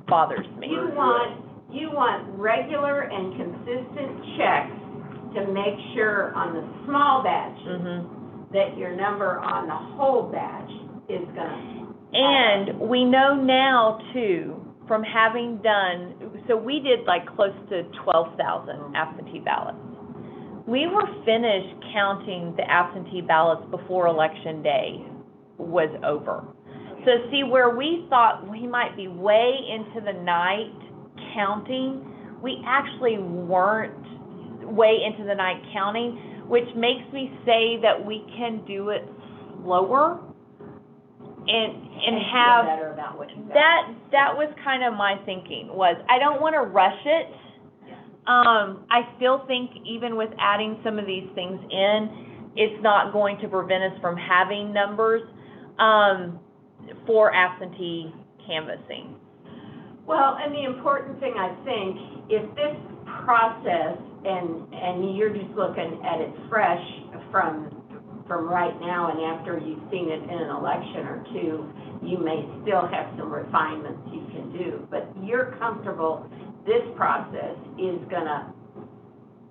bothers me. You want regular and consistent checks to make sure on the small batch Mhm. that your number on the whole batch is gonna. And we know now too, from having done, so we did like close to 12,000 absentee ballots. We were finished counting the absentee ballots before Election Day was over. So see, where we thought we might be way into the night counting, we actually weren't way into the night counting, which makes me say that we can do it slower and feel have, better about what you got. that was kind of my thinking, was I don't want to rush it. I still think even with adding some of these things in, it's not going to prevent us from having numbers, for absentee canvassing. Well, and the important thing, I think, if this process and you're just looking at it fresh from right now, and after you've seen it in an election or two, you may still have some refinements you can do, but you're comfortable this process is gonna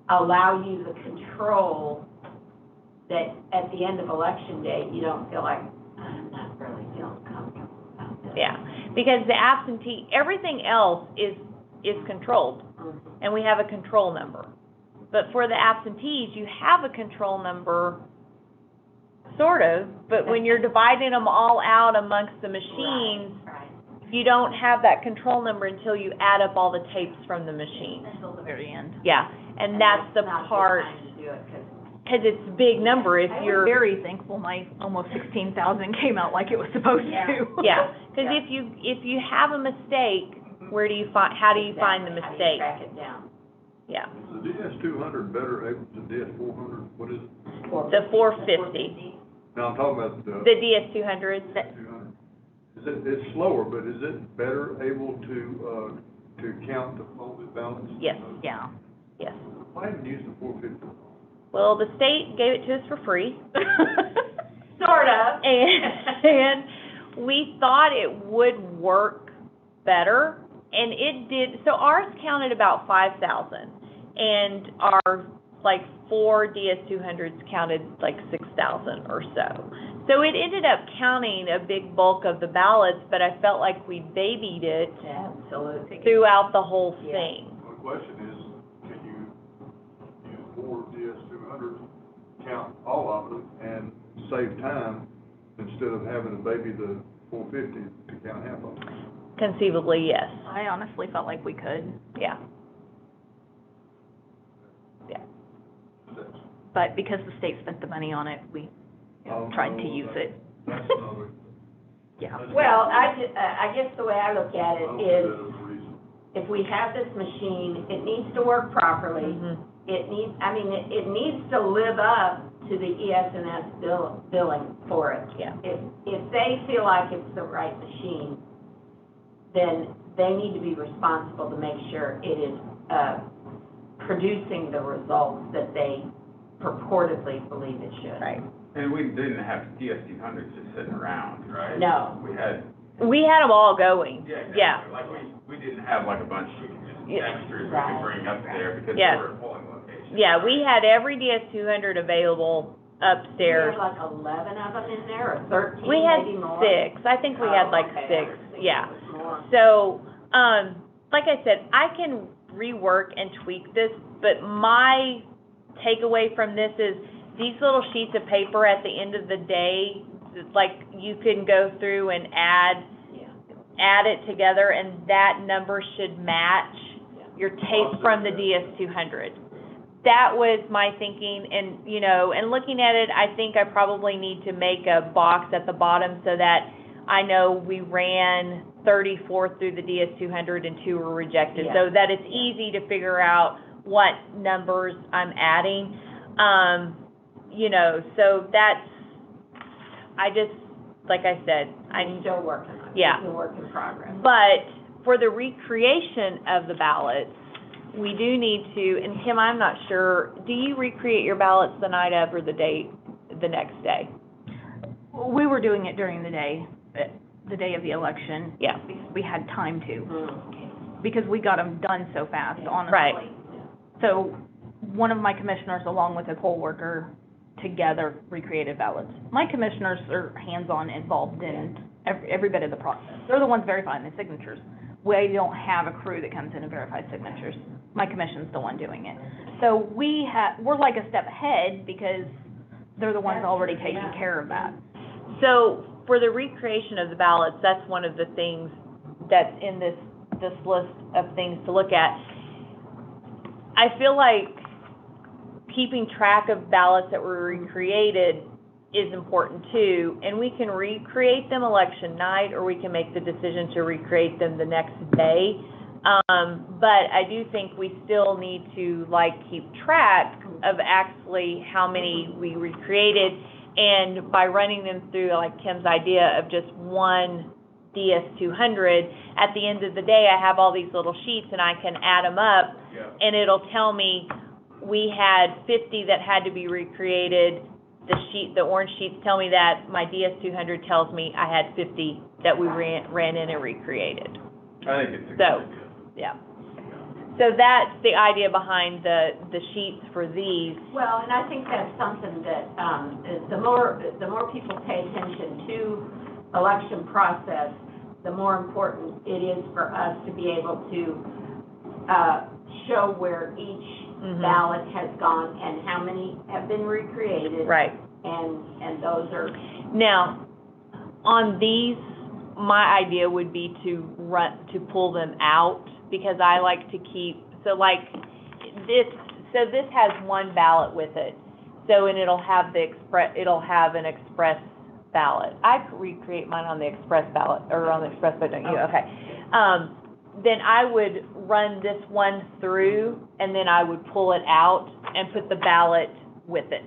allow you the control that at the end of election day, you don't feel like, I'm not really feeling comfortable about this. Yeah, because the absentee, everything else is controlled, and we have a control number. But for the absentees, you have a control number, sort of, but when you're dividing them all out amongst the machines, Right. you don't have that control number until you add up all the tapes from the machine. Until the very end. Yeah, and that's the not part, time to do it, 'cause because it's a big number if I'm you're, very thankful my almost 16,000 came out like it was supposed Yeah. to. yeah, because Yeah. if you have a mistake, where do you find, how do you find the Exactly. mistake? How do you track it down? Yeah, Is the DS200 better able to DS400? What is it? the 450, No, I'm talking about the DS200, DS200. It's slower, but is it better able to count the folded ballots? Yes. Yeah. yes. Why haven't you used the 450? Well, the state gave it to us for free. Sort of. And we thought it would work better, and it did. So ours counted about 5,000, and our, like, 4 DS200s counted like 6,000 or so. So it ended up counting a big bulk of the ballots, but I felt like we babied it Absolutely. throughout the whole Yeah. thing. My question is, can you use 4 DS200s, count all of them, and save time instead of having to baby the 450 to count half of them? Conceivably, yes. I honestly felt like we could, Yeah. but because the state spent the money on it, we tried to use it. That's another. Yeah. Well, I guess the way I look at I don't it see is, that as a reason. if we have this machine, it needs to work properly. Mhm. It needs to live up to the ES&S billing for it. Yeah. If they feel like it's the right machine, then they need to be responsible to make sure it is, producing the results that they purportedly believe it should. Right. And we didn't have DS200s just sitting around, right? No. We had, We had them all going. yeah, exactly. Like, we didn't have like a bunch of Yeah. extras we could bring up there because Yeah. they were at polling locations. Yeah, we had every DS200 available We upstairs. had like 11 of them in there, or 13, We had maybe more. 6. I think we had Oh, like okay. 6, I was thinking yeah. it was more. So, like I said, I can rework and tweak this, but my takeaway from this is these little sheets of paper at the end of the day, like, you can go through and add it together, and that number should match your tape from the DS200. That was my thinking, and, you know, and looking at it, I think I probably need to make a box at the bottom so that I know we ran 34 through the DS200 and 2 were rejected, so that it's easy to figure out what numbers I'm adding. You know, so that's, I just, like I said, I'm still working on it. Yeah. It's a work in progress. but for the recreation of the ballots, we do need to, and Kim, I'm not sure, do you recreate your ballots the night of or the next day? We were doing it during the day of the election. Yeah. Because we had time to, Mm. because we got them done so fast, honestly. Right. So, one of my commissioners, along with a poll worker, together recreated ballots. My commissioners are hands-on involved in every bit of the process. They're the ones verifying the signatures. We don't have a crew that comes in and verifies signatures. My commission's the one doing it. So we're like a step ahead because they're the ones already taking care of that. So, for the recreation of the ballots, that's one of the things that's in this list of things to look at. I feel like keeping track of ballots that were recreated is important too, and we can recreate them election night, or we can make the decision to recreate them the next day. But I do think we still need to, like, keep track of actually how many we recreated, and by running them through, like Kim's idea of just one DS200, at the end of the day, I have all these little sheets and I can add them up, and it'll tell me we had 50 that had to be recreated. The orange sheets tell me that, my DS-200 tells me I had 50 that we ran in and recreated. I think it's a good So, idea. yeah. So that's the idea behind the sheets for these. Well, and I think that's something that, the more people pay attention to election process, the more important it is for us to be able to, show where each ballot has gone and how many have been recreated. Right. And those are. Now, on these, my idea would be to pull them out, because I like to keep, so like, this has one ballot with it, so, and it'll have an express ballot. I could recreate mine on the express ballot, or on the express ballot, don't you? Okay. Then I would run this one through, and then I would pull it out and put the ballot with it.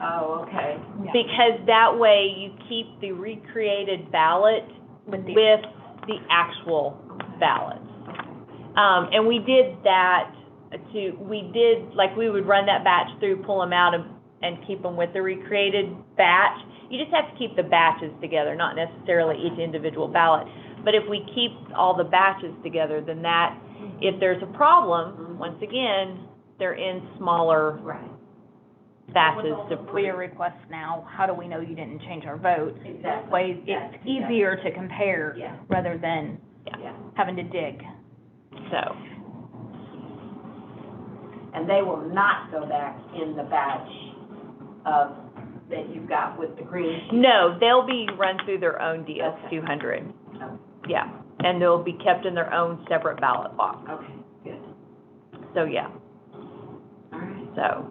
Oh, okay. Because that way you keep the recreated ballot with the actual ballots. And we did that we would run that batch through, pull them out and keep them with the recreated batch. You just have to keep the batches together, not necessarily each individual ballot. But if we keep all the batches together, then that, if there's a problem, once again, they're in smaller batches to We request now, how do we know you didn't change our vote? Exactly. Way, it's easier to compare Yeah. rather than Yeah. having to dig. So, And they will not go back in the batch that you've got with the green sheet. no, they'll be run through their own DS-200. Oh. Yeah, and they'll be kept in their own separate ballot box. Okay, good. So, yeah, All right. so.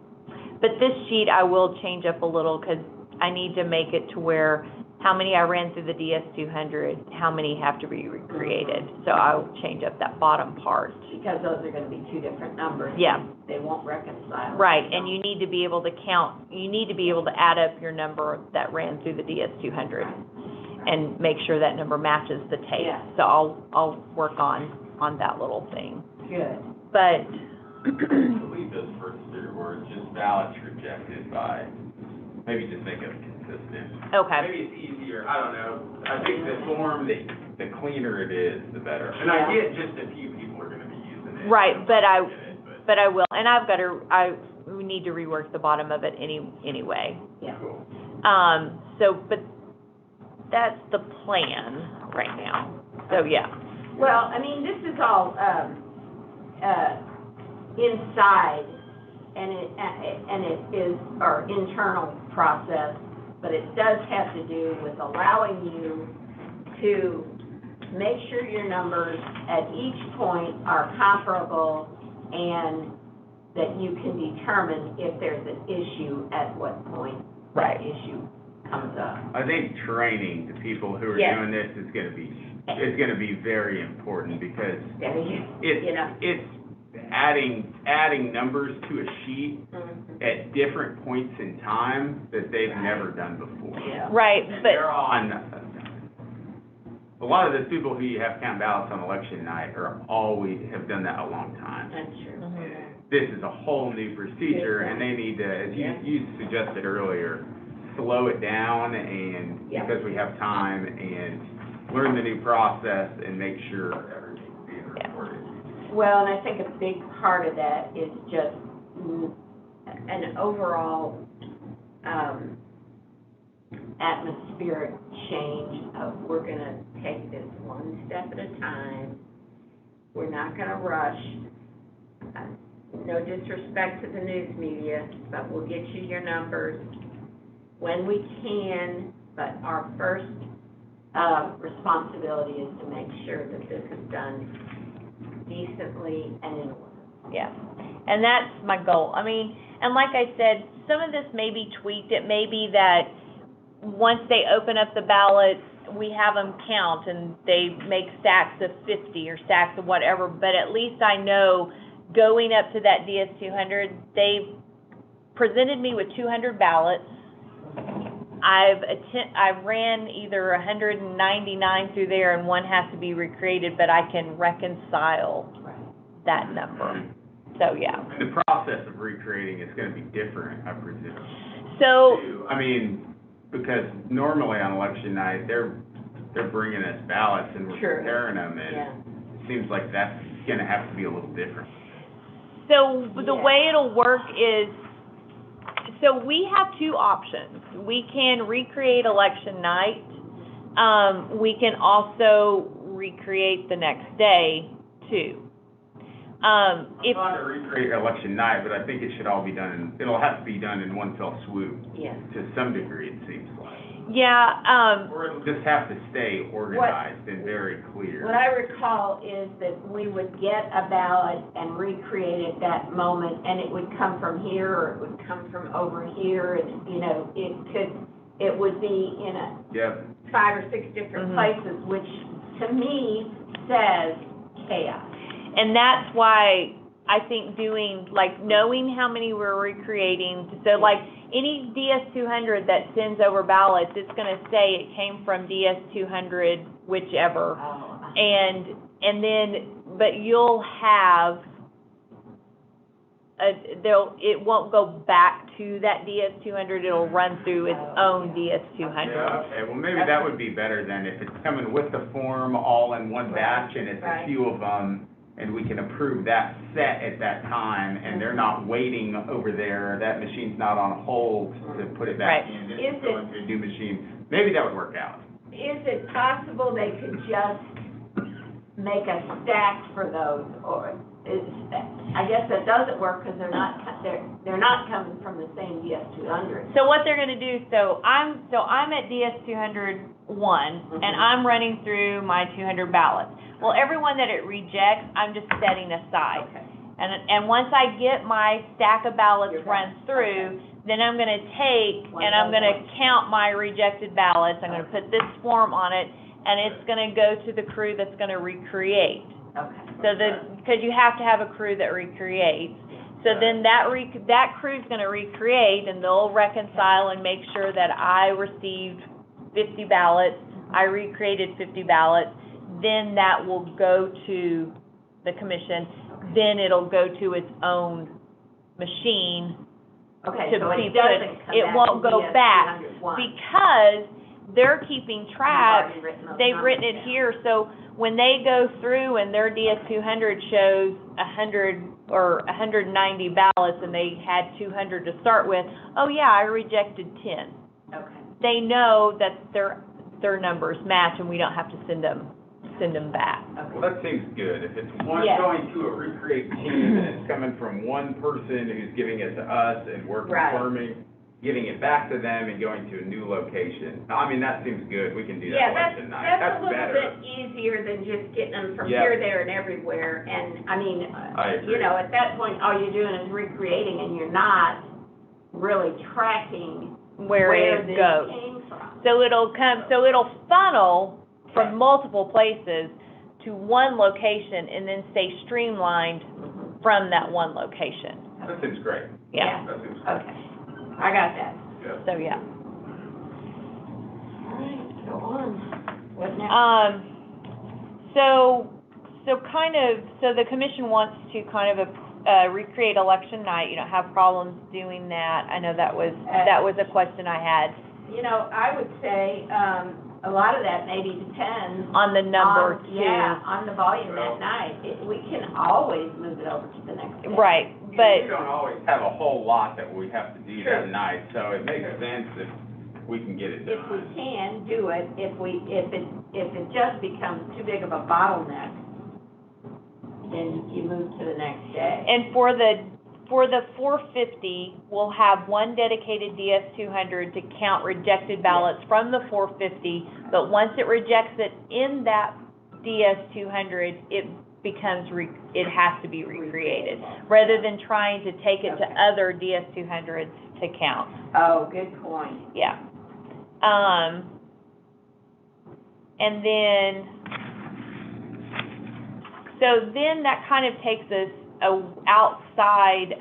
But this sheet I will change up a little, because I need to make it to where how many I ran through the DS-200, how many have to be recreated. So I'll change up that bottom part. Because those are gonna be two different numbers. Yeah. They won't reconcile. Right, and you need to be able to add up your number that ran through the DS-200 and make sure that number matches the tape. Yeah. So I'll work on that little thing. Good. But, Leave this first through, where it's just ballots rejected by, maybe just make it consistent. okay, Maybe it's easier, I don't know. I think the form, the cleaner it is, the better. And I get just a few people are gonna be using it. right, but I But will, and we need to rework the bottom of it anyway. Yeah. cool. But that's the plan right now. So, yeah. Well, I mean, this is all, inside, and it is our internal process, but it does have to do with allowing you to make sure your numbers at each point are comparable, and that you can determine if there's an issue at what point that issue comes up. I think training the people who are Yes. doing this is gonna be very important, because There you it's adding numbers to a sheet Mhm. at different points in time that they've never done before. Yeah. Right, And but, they're on, a lot of the people who you have count ballots on election night have done that a long time. That's true. This is a whole new procedure, and they need to, as you suggested earlier, slow it down, and Yeah. because we have time, and learn the new process and make sure everything's being recorded. Well, and I think a big part of that is just an overall, atmospheric change of, we're gonna take this one step at a time. We're not gonna rush. No disrespect to the news media, but we'll get you your numbers when we can. But our first, responsibility is to make sure that this is done decently and in order. yeah, and that's my goal. I mean, and like I said, some of this may be tweaked. It may be that once they open up the ballots, we have them count, and they make stacks of 50 or stacks of whatever, but at least I know going up to that DS-200, they presented me with 200 ballots. I ran either 199 through there, and one has to be recreated, but I can reconcile that number. So So, yeah. And the process of recreating is gonna be different, I presume. So, too. I mean, because normally on election night, they're bringing us ballots and we're True. comparing them, and Yeah. it seems like that's gonna have to be a little different. so the Yeah. way it'll work is, so we have two options. We can recreate election night. We can also recreate the next day too. I'm If, trying to recreate election night, but I think it should all be done, it'll have to be done in one fell swoop, Yes. to some degree, it seems like. yeah, Or it'll just have to stay organized and very clear. What I recall is that we would get a ballot and recreate it that moment, and it would come from here, or it would come from over here, and, you know, it would be in Yep. 5 or 6 different Mhm. places, which to me says chaos. and that's why I think doing, like, knowing how many we're recreating, so like, any DS-200 that sends over ballots, it's gonna say it came from DS-200, whichever. And then, but you'll have, it won't go back to that DS-200, it'll run through its own DS-200. Yeah, okay, well, maybe that would be better then, if it's coming with the form all in one batch, and it's a Right. few of them, and we can approve that set at that time, and they're not waiting over there, that machine's not on hold to put it back Right. in, Is it's going to a new machine, maybe that would work out. Is it possible they could just make a stack for those, or I guess that doesn't work, because they're not coming from the same DS-200. So what they're gonna do, so I'm at DS-201, and I'm running through my 200 ballots. Well, every one that it rejects, I'm just setting aside. Okay. And once I get my stack of ballots Your run ballots, through, okay. then I'm gonna take, One and I'm by gonna one. count my rejected ballots, I'm gonna put this form on it, and it's gonna go to the crew that's gonna recreate. Okay. So because you have to have a crew that recreates. So then that crew's gonna recreate, and they'll reconcile and make sure that I received 50 ballots, I recreated 50 ballots, then that will go to the commission, then it'll go to its own machine Okay, to so be it doesn't put, come it back won't to go back, DS-201. because they're keeping track. You've already written those They've written it numbers down. here, so when they go through and their DS-200 shows 100 or 190 ballots, and they had 200 to start with, oh yeah, I rejected 10. Okay. They know that their numbers match, and we don't have to send them back. Well, that seems good, if it's one Yeah. going to a recreate team, and it's coming from one person who's giving it to us, and we're Right. confirming, giving it back to them and going to a new location. I mean, that seems good, we can do that Yeah, election night, that's a that's little better. bit easier than just getting them from Yeah. here, there, and everywhere, and, I mean, I agree. you know, at that point, all you're doing is recreating, and you're not really tracking Where it this goes. came from. So it'll funnel from multiple places to one location, and then stay streamlined from that one location. That seems great. Yeah, That seems great. Okay, I got that. Yeah. so yeah. All right, go on. What now? So the commission wants to kind of, recreate election night, you don't have problems doing that? I know that was a question I had. You know, I would say, a lot of that maybe depends. On the number too. Yeah, on the volume that night. We can always move it over to the next day. Right, We but, don't always have a whole lot that we have to do Sure. that night, so it makes sense if we can get it If we done. can, do it. If it just becomes too big of a bottleneck, then you move to the next day. and for the 450, we'll have one dedicated DS-200 to count rejected ballots from the 450, but once it rejects it in that DS-200, it it has to be recreated, rather than trying to take it to Okay. other DS-200s to count. Oh, good point. Yeah. And then, so then that kind of takes us outside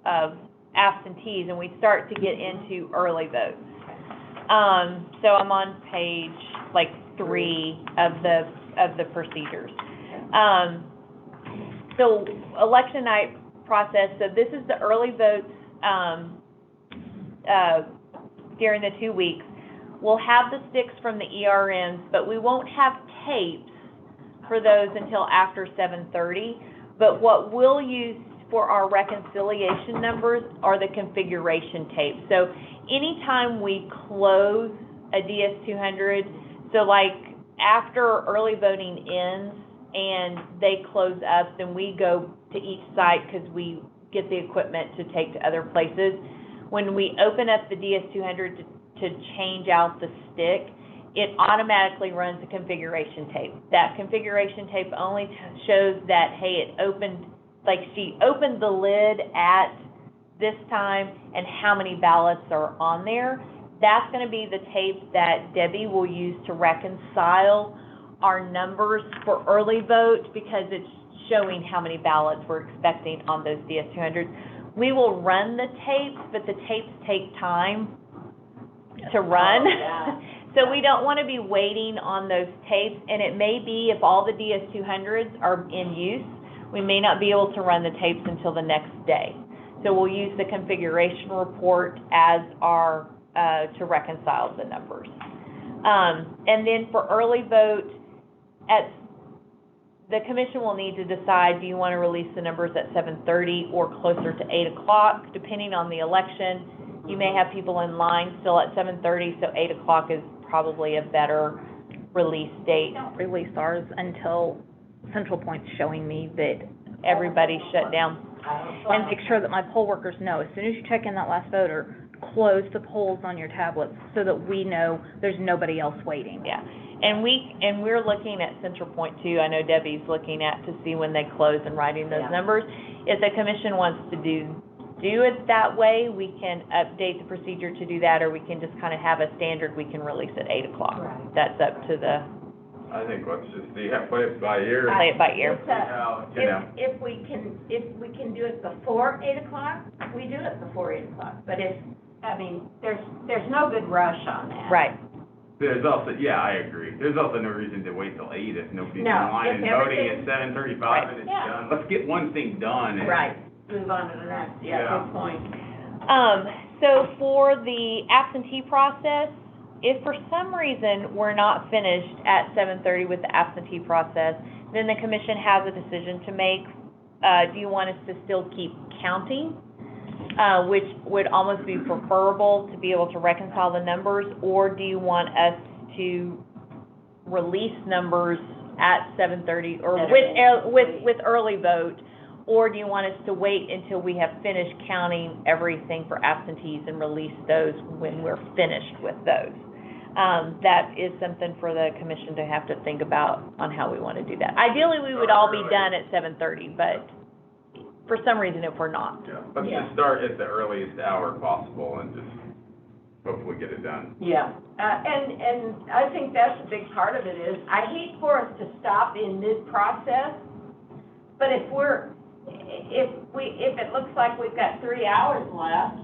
of absentees, and we start to get into early votes. So I'm on page 3 of the procedures. So election night process, so this is the early votes, during the 2 weeks. We'll have the sticks from the ERMs, but we won't have tapes for those until after 7:30. But what we'll use for our reconciliation numbers are the configuration tapes. So anytime we close a DS-200, so like after early voting ends and they close up, then we go to each site because we get the equipment to take to other places. When we open up the DS-200 to change out the stick, it automatically runs a configuration tape. That configuration tape only shows that, hey, it opened, like she opened the lid at this time and how many ballots are on there. That's gonna be the tape that Debbie will use to reconcile our numbers for early vote, because it's showing how many ballots we're expecting on those DS-200s. We will run the tapes, but the tapes take time to run. Oh, yeah. So we don't want to be waiting on those tapes, and it may be if all the DS-200s are in use, we may not be able to run the tapes until the next day. So we'll use the configuration report as our, to reconcile the numbers. And then for early vote, the commission will need to decide, do you want to release the numbers at 7:30 or closer to 8 o'clock, depending on the election. You may have people in line still at 7:30, so 8 o'clock is probably a better release date. We don't release ours until Central Point's showing me that, Everybody's shut down. and make sure that my poll workers know, as soon as you check in that last voter, close the polls on your tablets so that we know there's nobody else waiting. Yeah, and we're looking at Central Point too. I know Debbie's looking at to see when they close and writing those numbers. If the commission wants to do it that way, we can update the procedure to do that, or we can just kind of have a standard, we can release at 8 o'clock. Right. That's up to the, I think let's just see, play it by ear. play it by ear. It's, How, you know. if we can do it before 8 o'clock, we do it before 8 o'clock. But there's no good rush on that. Right. There's also, yeah, I agree. There's also no reason to wait till 8 if nobody's in No, line and if voting everything- at 7:35 Right. and it's Yeah. done. Let's get one thing done. And Right, move on to the next, Yeah. good point. So for the absentee process, if for some reason we're not finished at 7:30 with the absentee process, then the commission has a decision to make. Do you want us to still keep counting, which would almost be preferable to be able to reconcile the numbers, or do you want us to release numbers at 7:30 or with early vote? Or do you want us to wait until we have finished counting everything for absentees and release those when we're finished with those? That is something for the commission to have to think about on how we want to do that. Ideally, we would all be done at 7:30, but for some reason, if we're not. Yeah, let's just start at the earliest hour possible and just hopefully get it done. Yeah, and I think that's a big part of it is, I hate for us to stop in mid-process, but if it looks like we've got 3 hours left,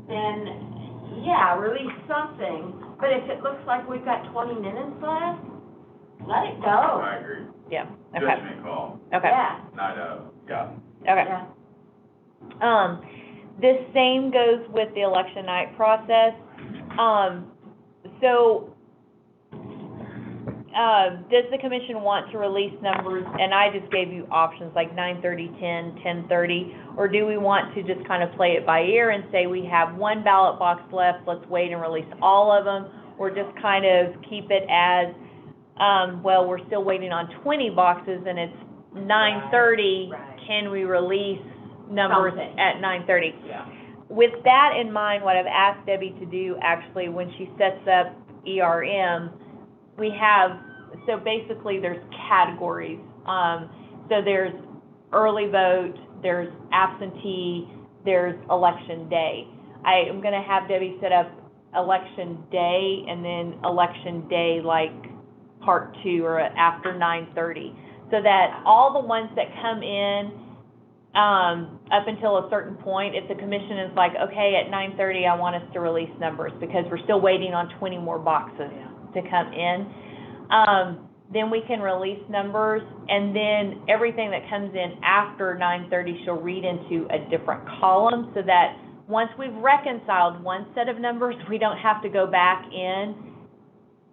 then, yeah, release something. But if it looks like we've got 20 minutes left, let it go. I agree. Yeah, okay, Judgment call, okay, Yeah, not yeah. okay. yeah. This same goes with the election night process. So, does the commission want to release numbers, and I just gave you options like 9:30, 10, 10:30, or do we want to just kind of play it by ear and say we have one ballot box left, let's wait and release all of them, or just kind of keep it as, well, we're still waiting on 20 boxes and it's 9:30, Right. can we release numbers Something. at 9:30? Yeah. With that in mind, what I've asked Debbie to do, actually, when she sets up ERM, we have, so basically there's categories. So there's early vote, there's absentee, there's election day. I am gonna have Debbie set up election day and then election day like part 2 or after 9:30. So that all the ones that come in, up until a certain point, if the commission is like, okay, at 9:30, I want us to release numbers because we're still waiting on 20 more boxes to come in, then we can release numbers, and then everything that comes in after 9:30, she'll read into a different column, so that once we've reconciled one set of numbers, we don't have to go back in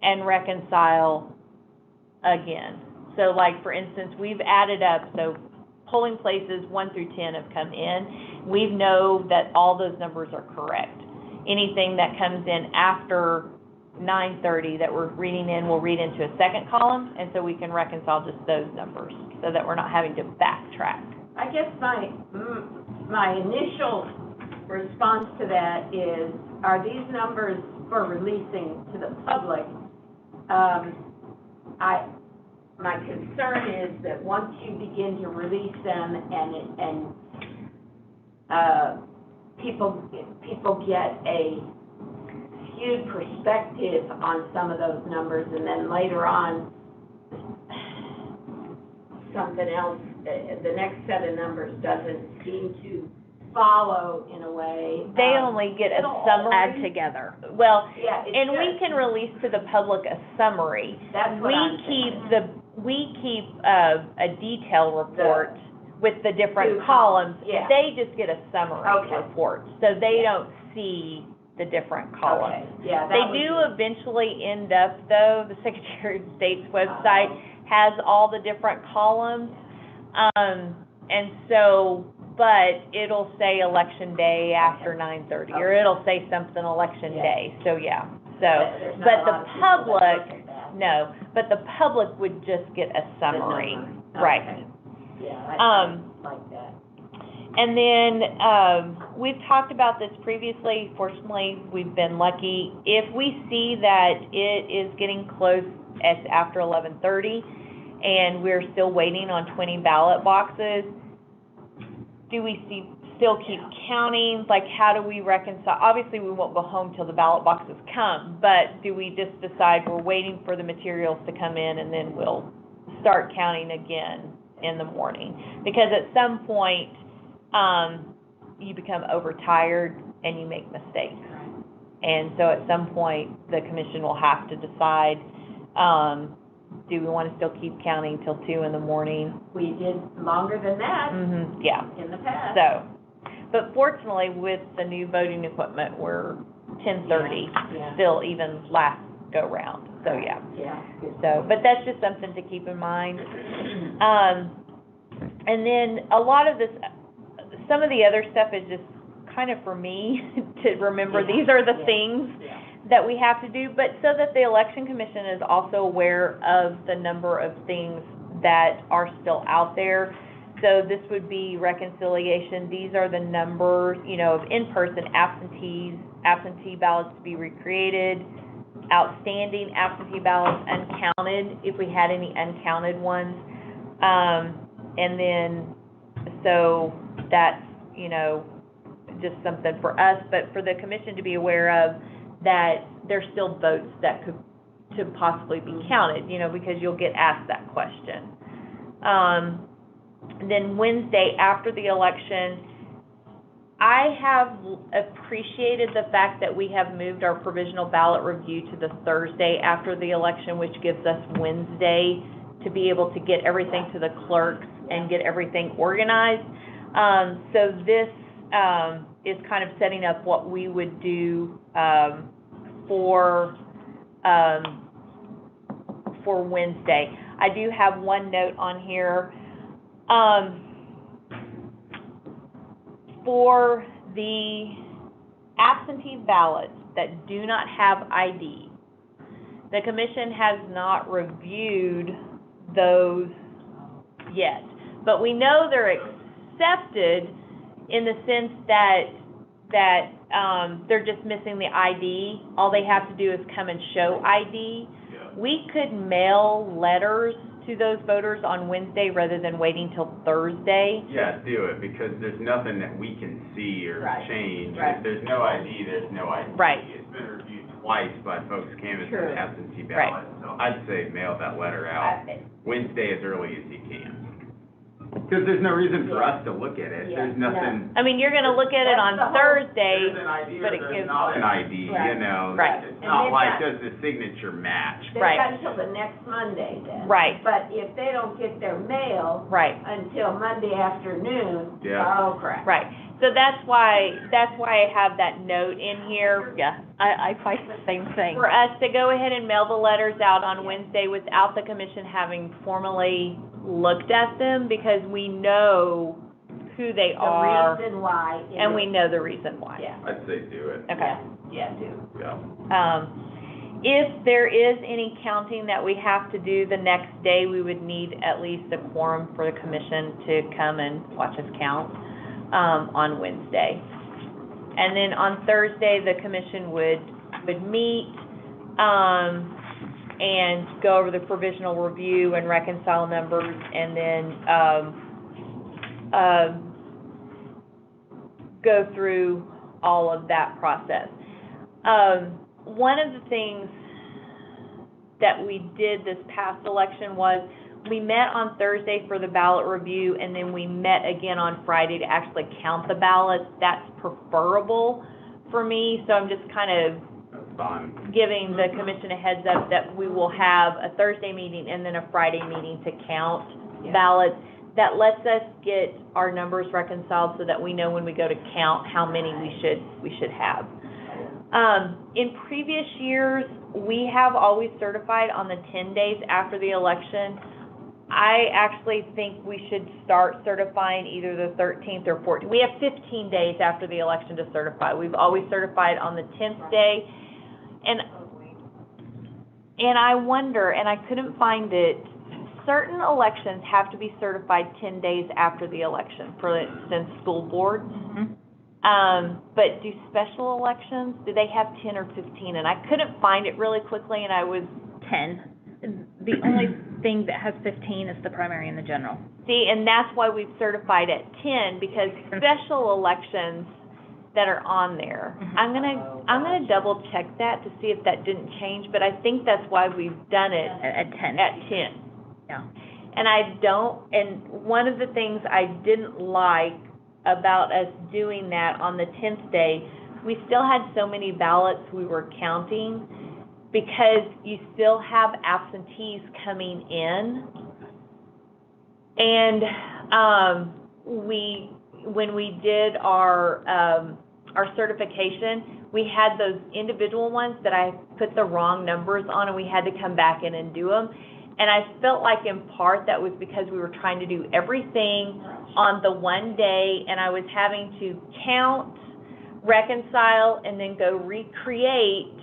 and reconcile again. So like, for instance, we've added up, so polling places 1 through 10 have come in. We know that all those numbers are correct. Anything that comes in after 9:30 that we're reading in, we'll read into a second column, and so we can reconcile just those numbers, so that we're not having to backtrack. I guess my initial response to that is, are these numbers for releasing to the public? My concern is that once you begin to release them and people get a skewed perspective on some of those numbers, and then later on, something else, the next set of numbers doesn't seem to follow in a way. They only get a summary. Add together. Well, Yeah, it's and we just- can release to the public a summary. That's what I'm thinking. We keep a detail report with the different Two columns. columns, yeah. They just get a summary Okay. report, so they Yeah. don't see the different columns. Okay, yeah, that They would do be- eventually end up, though, the Secretary of State's website has all the different columns. And so, but it'll say election day after 9:30, or Okay. it'll say something election Yeah. day, so yeah. So, There's not but a the lot of people that public, look at that. no, but the public would just get a summary, summary. right? Okay. Yeah, I like that. And then, we've talked about this previously. Fortunately, we've been lucky. If we see that it is getting close as after 11:30, and we're still waiting on 20 ballot boxes, do we still keep counting? Like, how do we reconcile? Obviously, we won't go home till the ballot boxes come, but do we just decide we're waiting for the materials to come in, and then we'll start counting again in the morning? Because at some point, you become overtired and you make mistakes. And so at some point, the commission will have to decide, do we want to still keep counting till 2 in the morning? We did longer than that Yeah. in the past. So, but fortunately, with the new voting equipment, we're 10:30, Yeah. still even last go-round, so yeah. Yeah. So, but that's just something to keep in mind. And then a lot of this, some of the other stuff is just kind of for me to remember, Yeah. these are the Yeah. things Yeah. that we have to do, but so that the election commission is also aware of the number of things that are still out there. So this would be reconciliation. These are the numbers, of in-person absentee ballots to be recreated, outstanding absentee ballots uncounted, if we had any uncounted ones. And then, so that's, just something for us, but for the commission to be aware of, that there's still votes that could possibly be counted, because you'll get asked that question. Then Wednesday, after the election, I have appreciated the fact that we have moved our provisional ballot review to the Thursday after the election, which gives us Wednesday to be able to get everything to the clerks and get everything organized. So this is kind of setting up what we would do for Wednesday. I do have one note on here. For the absentee ballots that do not have ID, the commission has not reviewed those yet. But we know they're accepted in the sense that they're just missing the ID. All they have to do is come and show ID. We could mail letters to those voters on Wednesday rather than waiting till Thursday. Yeah, do it, because there's nothing that we can see or Right. change. Right. If there's no ID, there's no ID. Right. It's been reviewed twice by folks canvassing True. the absentee Right. ballot, so I'd say mail that letter out Wednesday as early as you can. Because there's no reason for us to look at it, Yeah, there's nothing, I mean, you're gonna look at it on That's the whole- Thursday, there's an ID but or it there's gives. not an ID, you Right. know? Right. It's And not they've like, got- does the signature match? They've Right. got until the next Monday then. Right. But if they don't get their mail Right, until Monday afternoon, Yeah. oh crap. right. So that's why I have that note in here. Yeah, I find the same thing. For us to go ahead and mail the letters out on Wednesday without the commission having formally looked at them, because we know who they are, The reason why. is- and we know the reason why. Yeah. I'd say do it, Okay. Yeah, do. yeah. If there is any counting that we have to do the next day, we would need at least a quorum for the commission to come and watch us count, on Wednesday. And then on Thursday, the commission would meet, and go over the provisional review and reconcile numbers, and then, go through all of that process. One of the things that we did this past election was, we met on Thursday for the ballot review, and then we met again on Friday to actually count the ballots. That's preferable for me, so I'm just kind of That's fine. giving the commission a heads up that we will have a Thursday meeting and then a Friday meeting to count ballots. That lets us get our numbers reconciled so that we know when we go to count how many we should have. In previous years, we have always certified on the 10 days after the election. I actually think we should start certifying either the 13th or 14th. We have 15 days after the election to certify. We've always certified on the 10th day. And I wonder, and I couldn't find it, certain elections have to be certified 10 days after the election, for instance, school boards. But do special elections, do they have 10 or 15? And I couldn't find it really quickly, and I was, 10. The only thing that has 15 is the primary and the general. see, and that's why we've certified at 10, because special elections that are on there, I'm gonna double check that to see if that didn't change, but I think that's why we've done it At 10. at 10. Yeah. And one of the things I didn't like about us doing that on the 10th day, we still had so many ballots we were counting, because you still have absentees coming in. And, when we did our certification, we had those individual ones that I put the wrong numbers on, and we had to come back in and do them. And I felt like in part that was because we were trying to do everything on the one day, and I was having to count, reconcile, and then go recreate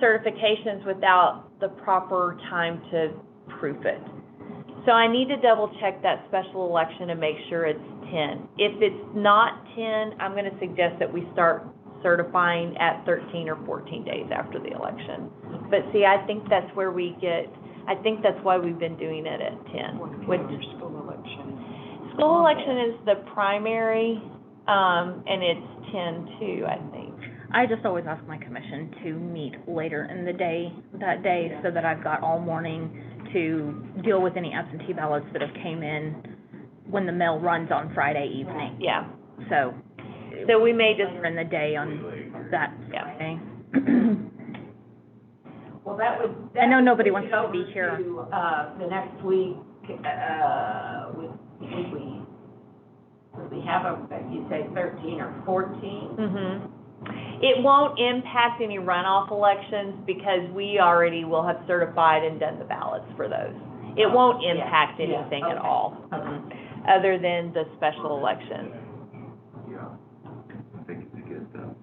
certifications without the proper time to proof it. So I need to double check that special election and make sure it's 10. If it's not 10, I'm gonna suggest that we start certifying at 13 or 14 days after the election. But see, I think that's where I think that's why we've been doing it at 10. School election. School election is the primary, and it's 10 too, I think. I just always ask my commission to meet later in the day, that day, so that I've got all morning to deal with any absentee ballots that have came in when the mail runs on Friday evening. Yeah. So So we may just, later in the day on that Yeah. Friday. Well, that would. I know nobody that would wants to be over here. to, the next week, would we have you say 13 or 14? It won't impact any runoff elections, because we already will have certified and done the ballots for those. It won't Yeah, impact yeah, anything at okay, all, other than the special election. Yeah, I think it's good though.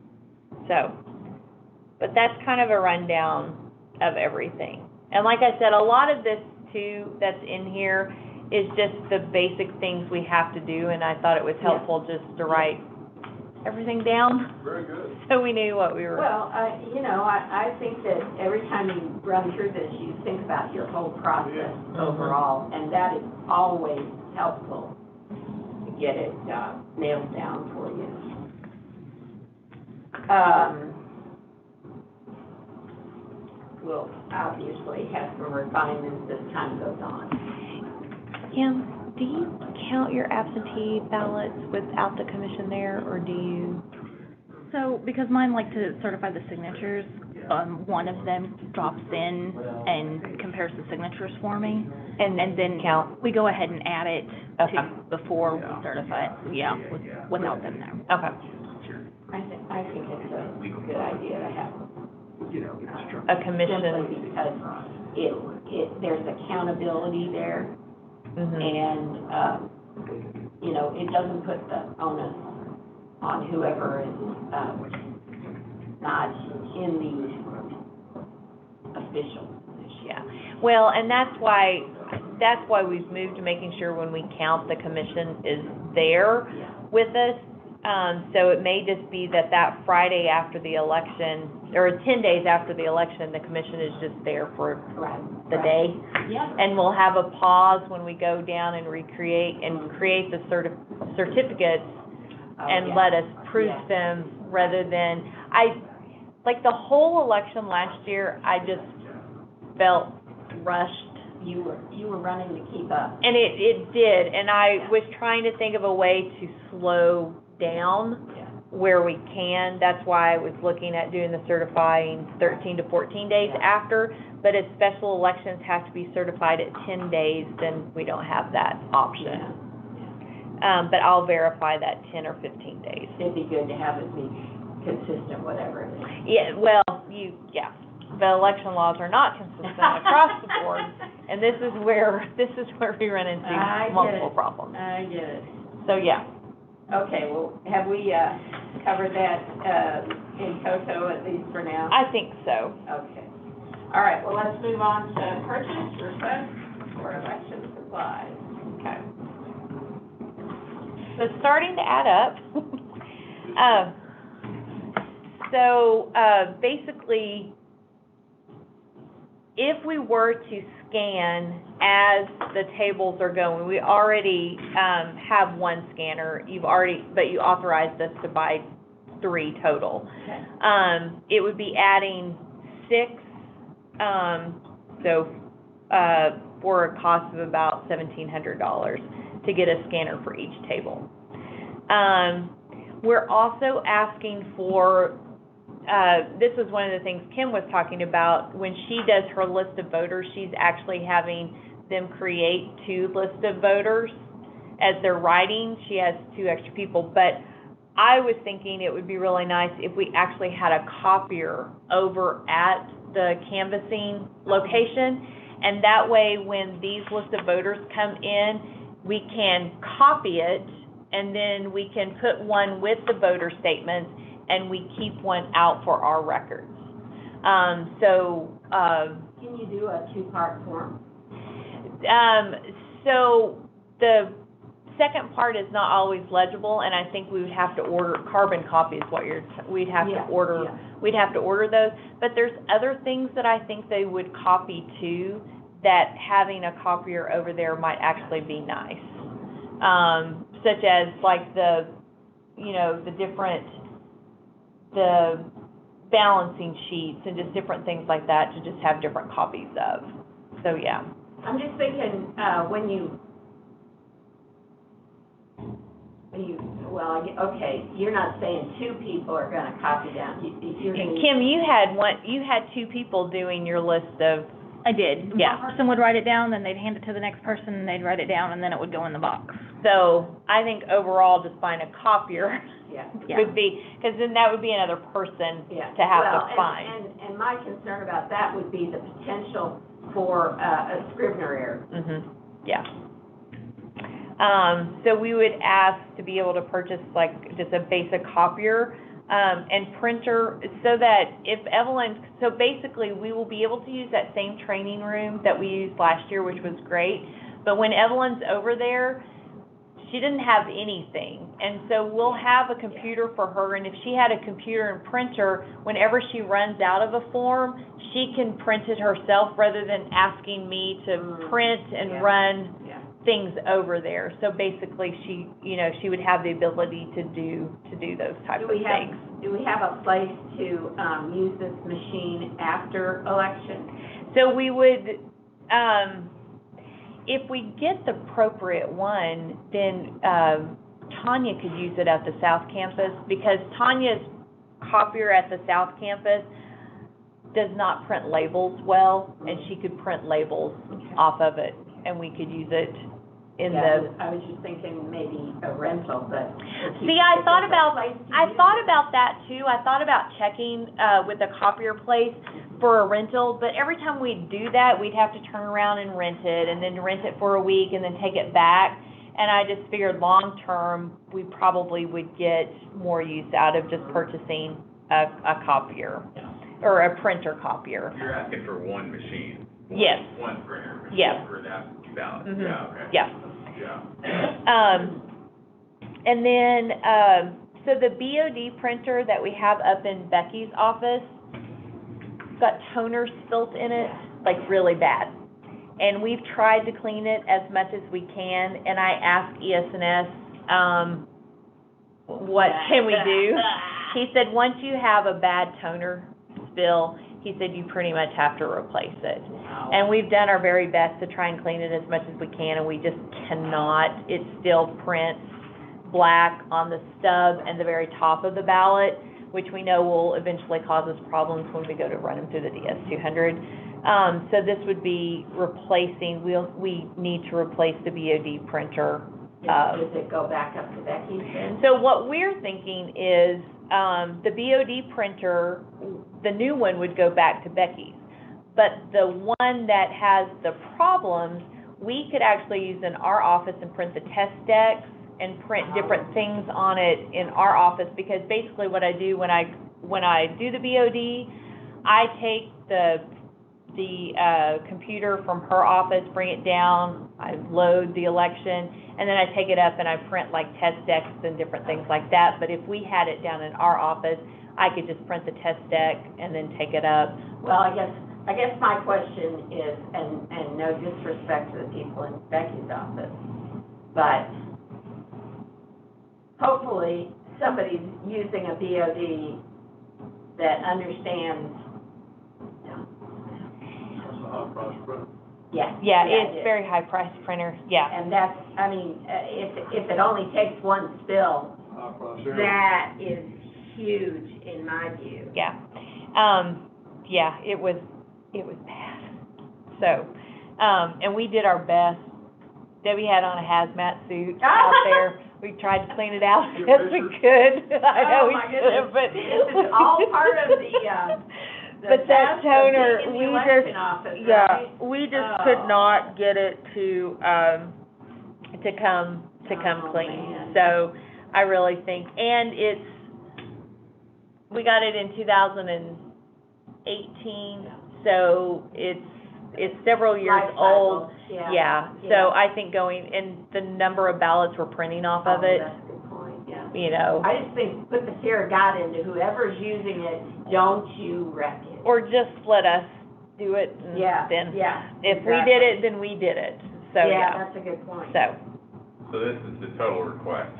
So, but that's kind of a rundown of everything. And like I said, a lot of this too, that's in here, is just the basic things we have to do, and I thought it was helpful just to write everything down, Very good. so we knew what we were. Well, I think that every time you run through this, you think about your whole process overall, and that is always helpful to get it nailed down for you. We'll obviously have some refinements as time goes on. Kim, do you count your absentee ballots without the commission there, or do you? So, because mine like to certify the signatures, one of them drops in and compares the signatures for me, and then count? we go ahead and add it Okay. to before we certify it, without them there. Okay. I think it's a good idea to have A commission. simply because there's accountability there, Mhm. and, it doesn't put the onus on whoever is, not in the official position. Yeah, well, and that's why we've moved to making sure when we count, the commission is there with us. So it may just be that Friday after the election, or 10 days after the election, the commission is just there for the day. Yeah. And we'll have a pause when we go down and create the certificates and let us proof them, rather than, like the whole election last year, I just felt rushed. You were running to keep up. And it did, and I was trying to think of a way to slow down where we can. That's why I was looking at doing the certifying 13 to 14 days after, but if special elections have to be certified at 10 days, then we don't have that option. But I'll verify that 10 or 15 days. It'd be good to have it be consistent, whatever it is. Yeah, well, the election laws are not consistent across the board, and this is where we run into I get multiple it. problems. I get it. So, yeah. Okay, well, have we, covered that, in toto, at least for now? I think so. Okay. All right, well, let's move on to purchase request for election supplies. Okay. So it's starting to add up. Basically, if we were to scan as the tables are going, we already have one scanner. But you authorized us to buy 3 total. Okay. It would be adding 6, for a cost of about $1,700 to get a scanner for each table. We're also asking for, this is one of the things Kim was talking about, when she does her list of voters, she's actually having them create 2 lists of voters as they're writing. She has 2 extra people, but I was thinking it would be really nice if we actually had a copier over at the canvassing location, and that way when these lists of voters come in, we can copy it, and then we can put one with the voter statements, and we keep one out for our records. Can you do a 2-part form? So the second part is not always legible, and I think we would have to order carbon copies. We'd have to order those. But there's other things that I think they would copy too, that having a copier over there might actually be nice. Such as like the balancing sheets and just different things like that to just have different copies of. So, yeah. I'm just thinking, you're not saying 2 people are gonna copy down. You're gonna. Kim, you had 2 people doing your list of. I did. Yeah. One person would write it down, then they'd hand it to the next person, and they'd write it down, and then it would go in the box. So I think overall, just find a copier Yeah. would be, because then that would be another person to have to find. And my concern about that would be the potential for a Scrivener error. Yeah. So we would ask to be able to purchase like just a basic copier, and printer, so that so basically we will be able to use that same training room that we used last year, which was great, but when Evelyn's over there, she didn't have anything, and so we'll have a computer for her, and if she had a computer and printer, whenever she runs out of a form, she can print it herself rather than asking me to print and run things over there. So basically, she would have the ability to do those types of things. Do we have a place to use this machine after election? So we would, if we get the appropriate one, then, Tanya could use it at the South Campus, because Tanya's copier at the South Campus does not print labels well, and she could print labels off of it, and we could use it in the. I was just thinking maybe a rental, but. See, I thought about that too. I thought about checking, with a copier place for a rental, but every time we'd do that, we'd have to turn around and rent it, and then rent it for a week, and then take it back. And I just figured long-term, we probably would get more use out of just purchasing a copier, or a printer copier. You're asking for one machine? Yes. One printer machine? Yeah. For that ballot? Mhm. Yeah, okay. Yeah. Yeah. And then, so the BOD printer that we have up in Becky's office, got toner spilt in it, like really bad. And we've tried to clean it as much as we can, and I asked ES&S, what can we do? He said, once you have a bad toner spill, he said, you pretty much have to replace it. And we've done our very best to try and clean it as much as we can, and we just cannot. It still prints black on the stub and the very top of the ballot, which we know will eventually cause us problems when we go to run them through the DS200. So this would be replacing, we need to replace the BOD printer. Does it go back up to Becky's then? So what we're thinking is, the BOD printer, the new one would go back to Becky's. But the one that has the problems, we could actually use in our office and print the test decks and print different things on it in our office, because basically what I do when I do the BOD, I take the computer from her office, bring it down, I load the election, and then I take it up and I print like test decks and different things like that. But if we had it down in our office, I could just print the test deck and then take it up. Well, I guess my question is, and no disrespect to the people in Becky's office, but hopefully somebody's using a BOD that understands. Yeah. Yeah, it's very high priced printer, yeah. And that's, I mean, if it only takes one spill, that is huge in my view. Yeah. Yeah, it was bad. So, and we did our best. Debbie had on a hazmat suit out there. We tried to clean it out as best we could. I know we should have, but. This is all part of the but that toner, we just, office, right? we just could not get it to come clean. Man. So I really think, and we got it in 2018, so it's several years old. Yeah. So I think and the number of ballots we're printing off of it. That's a good point, yeah. You know. I just think, put the fear of God into whoever's using it, don't you wreck it. Or just let us do it, and then if we did it, then we did it. So yeah, that's a good point. So this is the total request,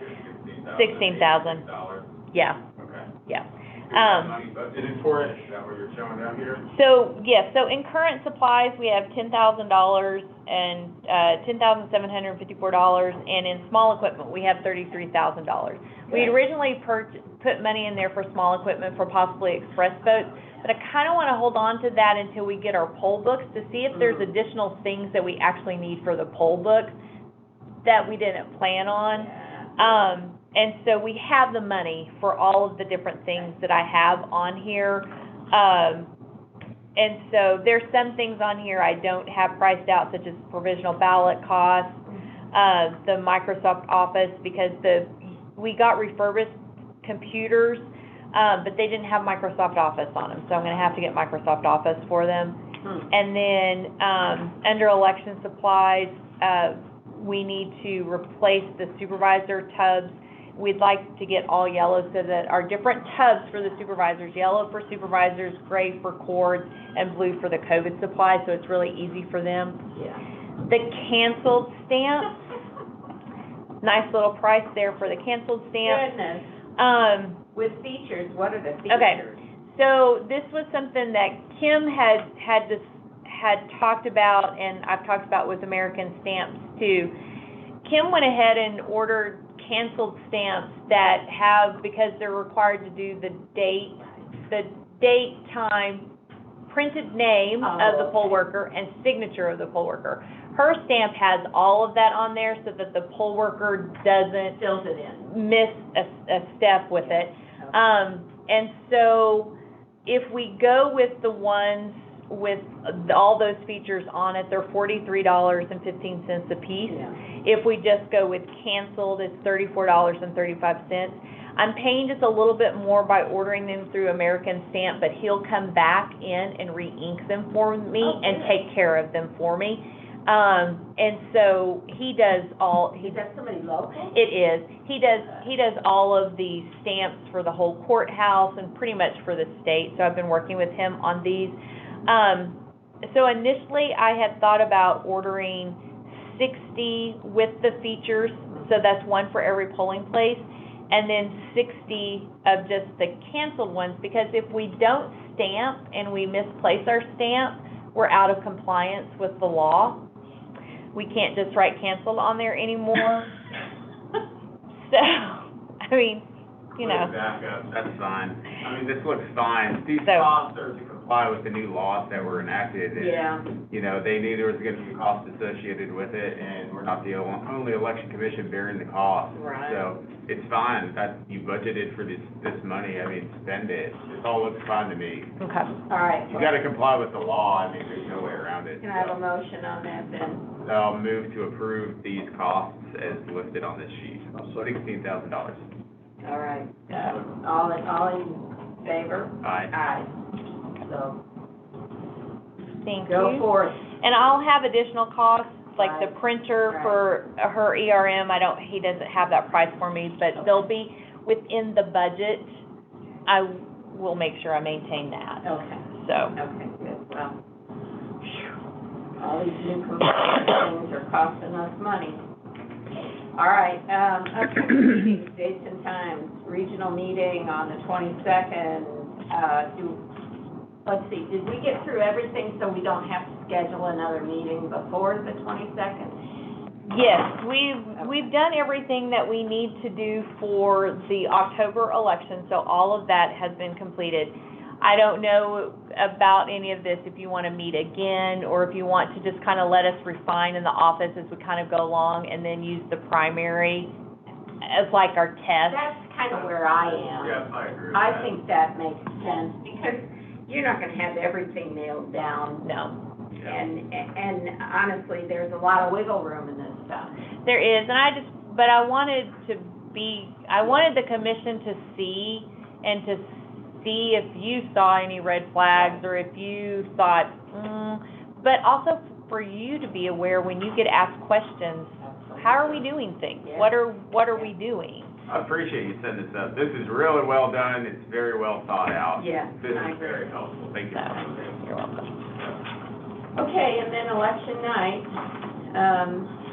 $16,000. Yeah. Okay. Yeah. Money budgeted for it, is that what you're showing down here? So yes, so in current supplies we have $10,000 and $10,754, and in small equipment we have $33,000. We originally put money in there for small equipment for possibly express votes. But I kind of want to hold on to that until we get our poll books to see if there's additional things that we actually need for the poll books that we didn't plan on. And so we have the money for all of the different things that I have on here. And so there's some things on here I don't have priced out, such as provisional ballot costs, the Microsoft Office, because we got refurbished computers, but they didn't have Microsoft Office on them, so I'm going to have to get Microsoft Office for them. And then under election supplies, we need to replace the supervisor tubs. We'd like to get all yellow so that our different tubs for the supervisors, yellow for supervisors, gray for cords, and blue for the COVID supplies, so it's really easy for them. Yeah. The canceled stamps, nice little price there for the canceled stamps. Goodness. With features, what are the features? Okay, so this was something that Kim had talked about, and I've talked about with American Stamps too, Kim went ahead and ordered canceled stamps that have, because they're required to do the date, time, printed name of the poll worker, and signature of the poll worker. Her stamp has all of that on there so that the poll worker doesn't Fills it in. miss a step with it. And so if we go with the ones with all those features on it, they're $43.15 a piece. Yeah. If we just go with canceled, it's $34.35. I'm paying just a little bit more by ordering them through American Stamp, but he'll come back in and re-ink them for me and take care of them for me. And so he does all, Is that somebody local? it is. He does all of the stamps for the whole courthouse and pretty much for the state, so I've been working with him on these. So initially, I had thought about ordering 60 with the features, so that's one for every polling place, and then 60 of just the canceled ones, because if we don't stamp and we misplace our stamp, we're out of compliance with the law. We can't just write canceled on there anymore. So, I mean, you know. Back up, that's fine. I mean, this looks fine. These So- costs are to comply with the new laws that were enacted. And, Yeah. you know, they knew there was gonna be costs associated with it, and we're not the only election commission bearing the cost. Right. So, it's fine, that, you budgeted for this money, I mean, spend it. It all looks fine to me. Okay. All right. You gotta comply with the law, I mean, there's no way around it. Can I have a motion on that then? I'll move to approve these costs as listed on this sheet, $16,000. All right, all in favor? Aye. Aye. So, Thank go you. for it. And I'll have additional costs, like the Right. printer Right. for her ERM. He doesn't have that price for me, but they'll be within the budget. I will make sure I maintain that, Okay, so. okay, good, well, all these new computer things are costing us money. All right, upcoming meetings, dates and times, regional meeting on the 22nd, let's see, did we get through everything so we don't have to schedule another meeting before the 22nd? Yes, we've done everything that we need to do for the October election, so all of that has been completed. I don't know about any of this, if you want to meet again, or if you want to just kind of let us refine in the office as we kind of go along, and then use the primary as like our test. That's kind of where I am. Yes, I agree with I that. think that makes sense, because you're not gonna have everything nailed down. No, And honestly, there's a lot of wiggle room in this stuff. there is, and I wanted the commission to see, and to see if you saw any red flags, or if you thought, but also for you to be aware when you get asked questions, how are we doing things? Yeah. What are we doing? I appreciate you setting this up. This is really well done, it's very well thought out. Yeah, This I is agree. very helpful, thank you. So, you're welcome. Okay, and then election night,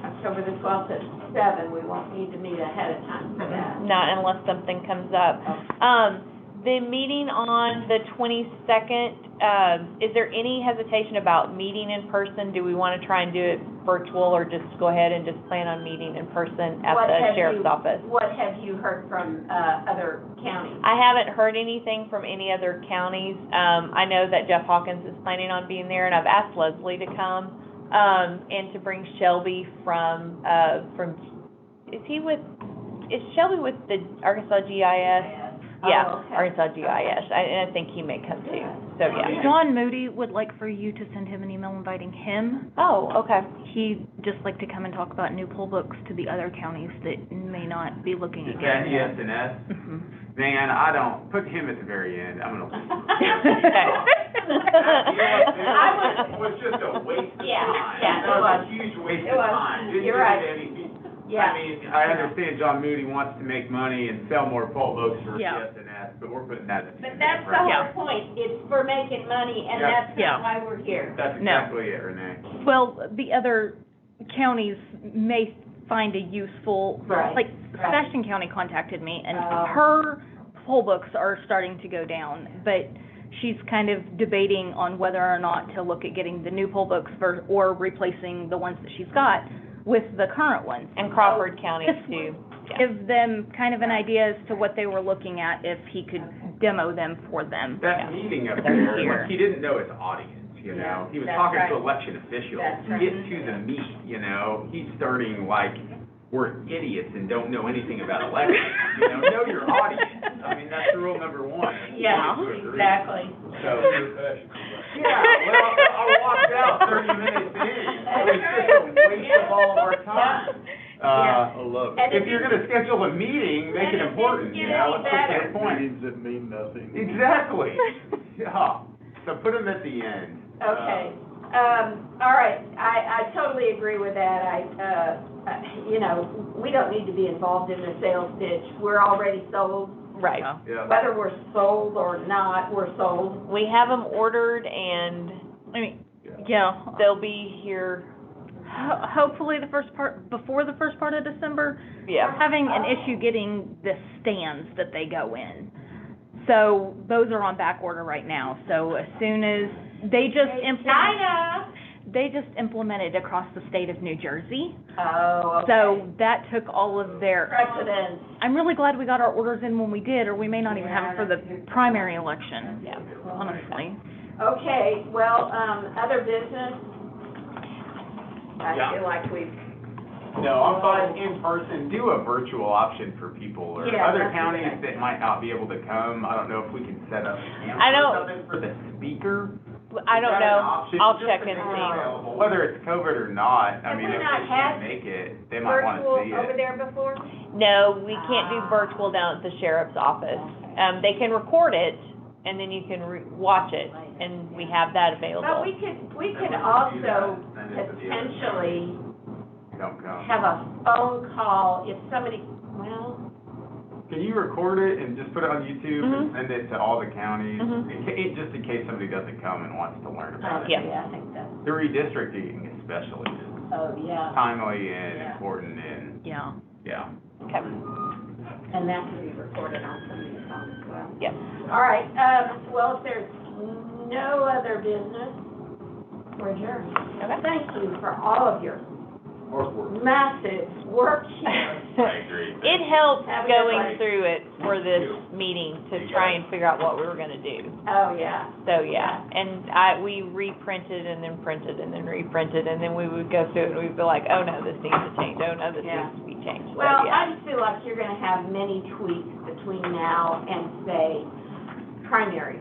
October the 12th at 7, we won't need to meet ahead of time for that. Not unless something comes up. The meeting on the 22nd, is there any hesitation about meeting in person? Do we want to try and do it virtual, or just go ahead and just plan on meeting in person at the sheriff's office? What have you heard from other counties? I haven't heard anything from any other counties. I know that Jeff Hawkins is planning on being there, and I've asked Leslie to come, and to bring Shelby from, is Shelby with the Arkansas GIS? Yeah, Oh, okay. Arkansas GIS, and I think he may come too, so, yeah. John Moody would like for you to send him an email inviting him. Oh, okay. He'd just like to come and talk about new poll books to the other counties that may not be looking Is at that getting yes that. and S? Mhm. Man, I don't, put him at the very end, I'm gonna. It was just a waste of time. Yeah, it That was was. a huge waste It of was. time. Didn't You're do right. anything. Yeah. I mean, I understand John Moody wants to make money and sell more poll books for Yeah. yes and S, but we're putting that at the But end. that's the Right. whole point, it's for making money, and Yeah. that's Yeah. not why we're here. That's No. exactly it, Renee. Well, the other counties may find a useful, Right, like, right. Sebastian County contacted me, and Oh. her poll books are starting to go down, but she's kind of debating on whether or not to look at getting the new poll books or replacing the ones that she's got with the current ones. And Crawford County Just too. Yeah. Give them kind of an idea as to what they were looking at, if he could demo them for them. That meeting up They're there, here. like, he didn't know his audience, you know? He was That's talking to right. election officials. That's right. Get to the meat, you know? He's starting like, we're idiots and don't know anything about elections, you know your audience. I mean, that's rule number one. Yeah, exactly. So, yeah, well, I walked out 30 minutes in. It was just a waste of all of our time. I love And it. If you're gonna schedule a meeting, make it important, you know? Let's get to the point. Meetings that mean nothing. Exactly. Yeah. So put them at the end. Okay, all right, I totally agree with that. You know, we don't need to be involved in the sales pitch. We're already sold. Right. Yeah. Whether we're sold or not, we're sold. We have them ordered and I mean, yeah, they'll be here, hopefully before the first part of December. yeah. We're having an issue getting the stands that they go in. So those are on back order right now. So as soon as they just implemented across the state of New Jersey. Oh, okay. So that took all of their, Precedence. I'm really glad we got our orders in when we did, or we may not even have it for the primary election. Yeah. Honestly. Okay, well, other business? I Yeah. feel like we've, No, I'm fine in person, do a virtual option for people, or Yeah, other that's counties okay. that might not be able to come. I don't know if we can set up a camera I or don't- something for the speaker. I Is don't that an know. option? I'll Just check for and people see. available, whether it's COVID or not, I Have mean, we if not they had can't make it, they might wanna virtual see over it. there before? No, we can't do virtual down at the sheriff's office. They can record it, and then you can watch it, and we have that But available. we could Then we can do also that. Send it to the other potentially Don't come. have a phone call if somebody, well, Can you record it and just put it on YouTube and Mhm. send it to all the counties? Mhm. Just in case somebody doesn't come and wants to learn about it. Yeah. I think that's, The redistricting especially is oh, yeah. timely and Yeah. important and, Yeah. yeah. Okay. And that can be recorded on somebody's phone as well. Yep. All right, well, if there's no other business, we're adjourned. Okay. Thank you for all of your massive work here. I agree. It helps Have a good going one. through it for this meeting to try and figure out what we were gonna do. Oh, yeah. So, yeah, and we reprinted and then printed and then reprinted, and then we would go through it and we'd be like, oh no, this needs to change, oh no, this Yeah. needs to be changed, so, Well, yeah. I just feel like you're gonna have many tweaks between now and, say, primary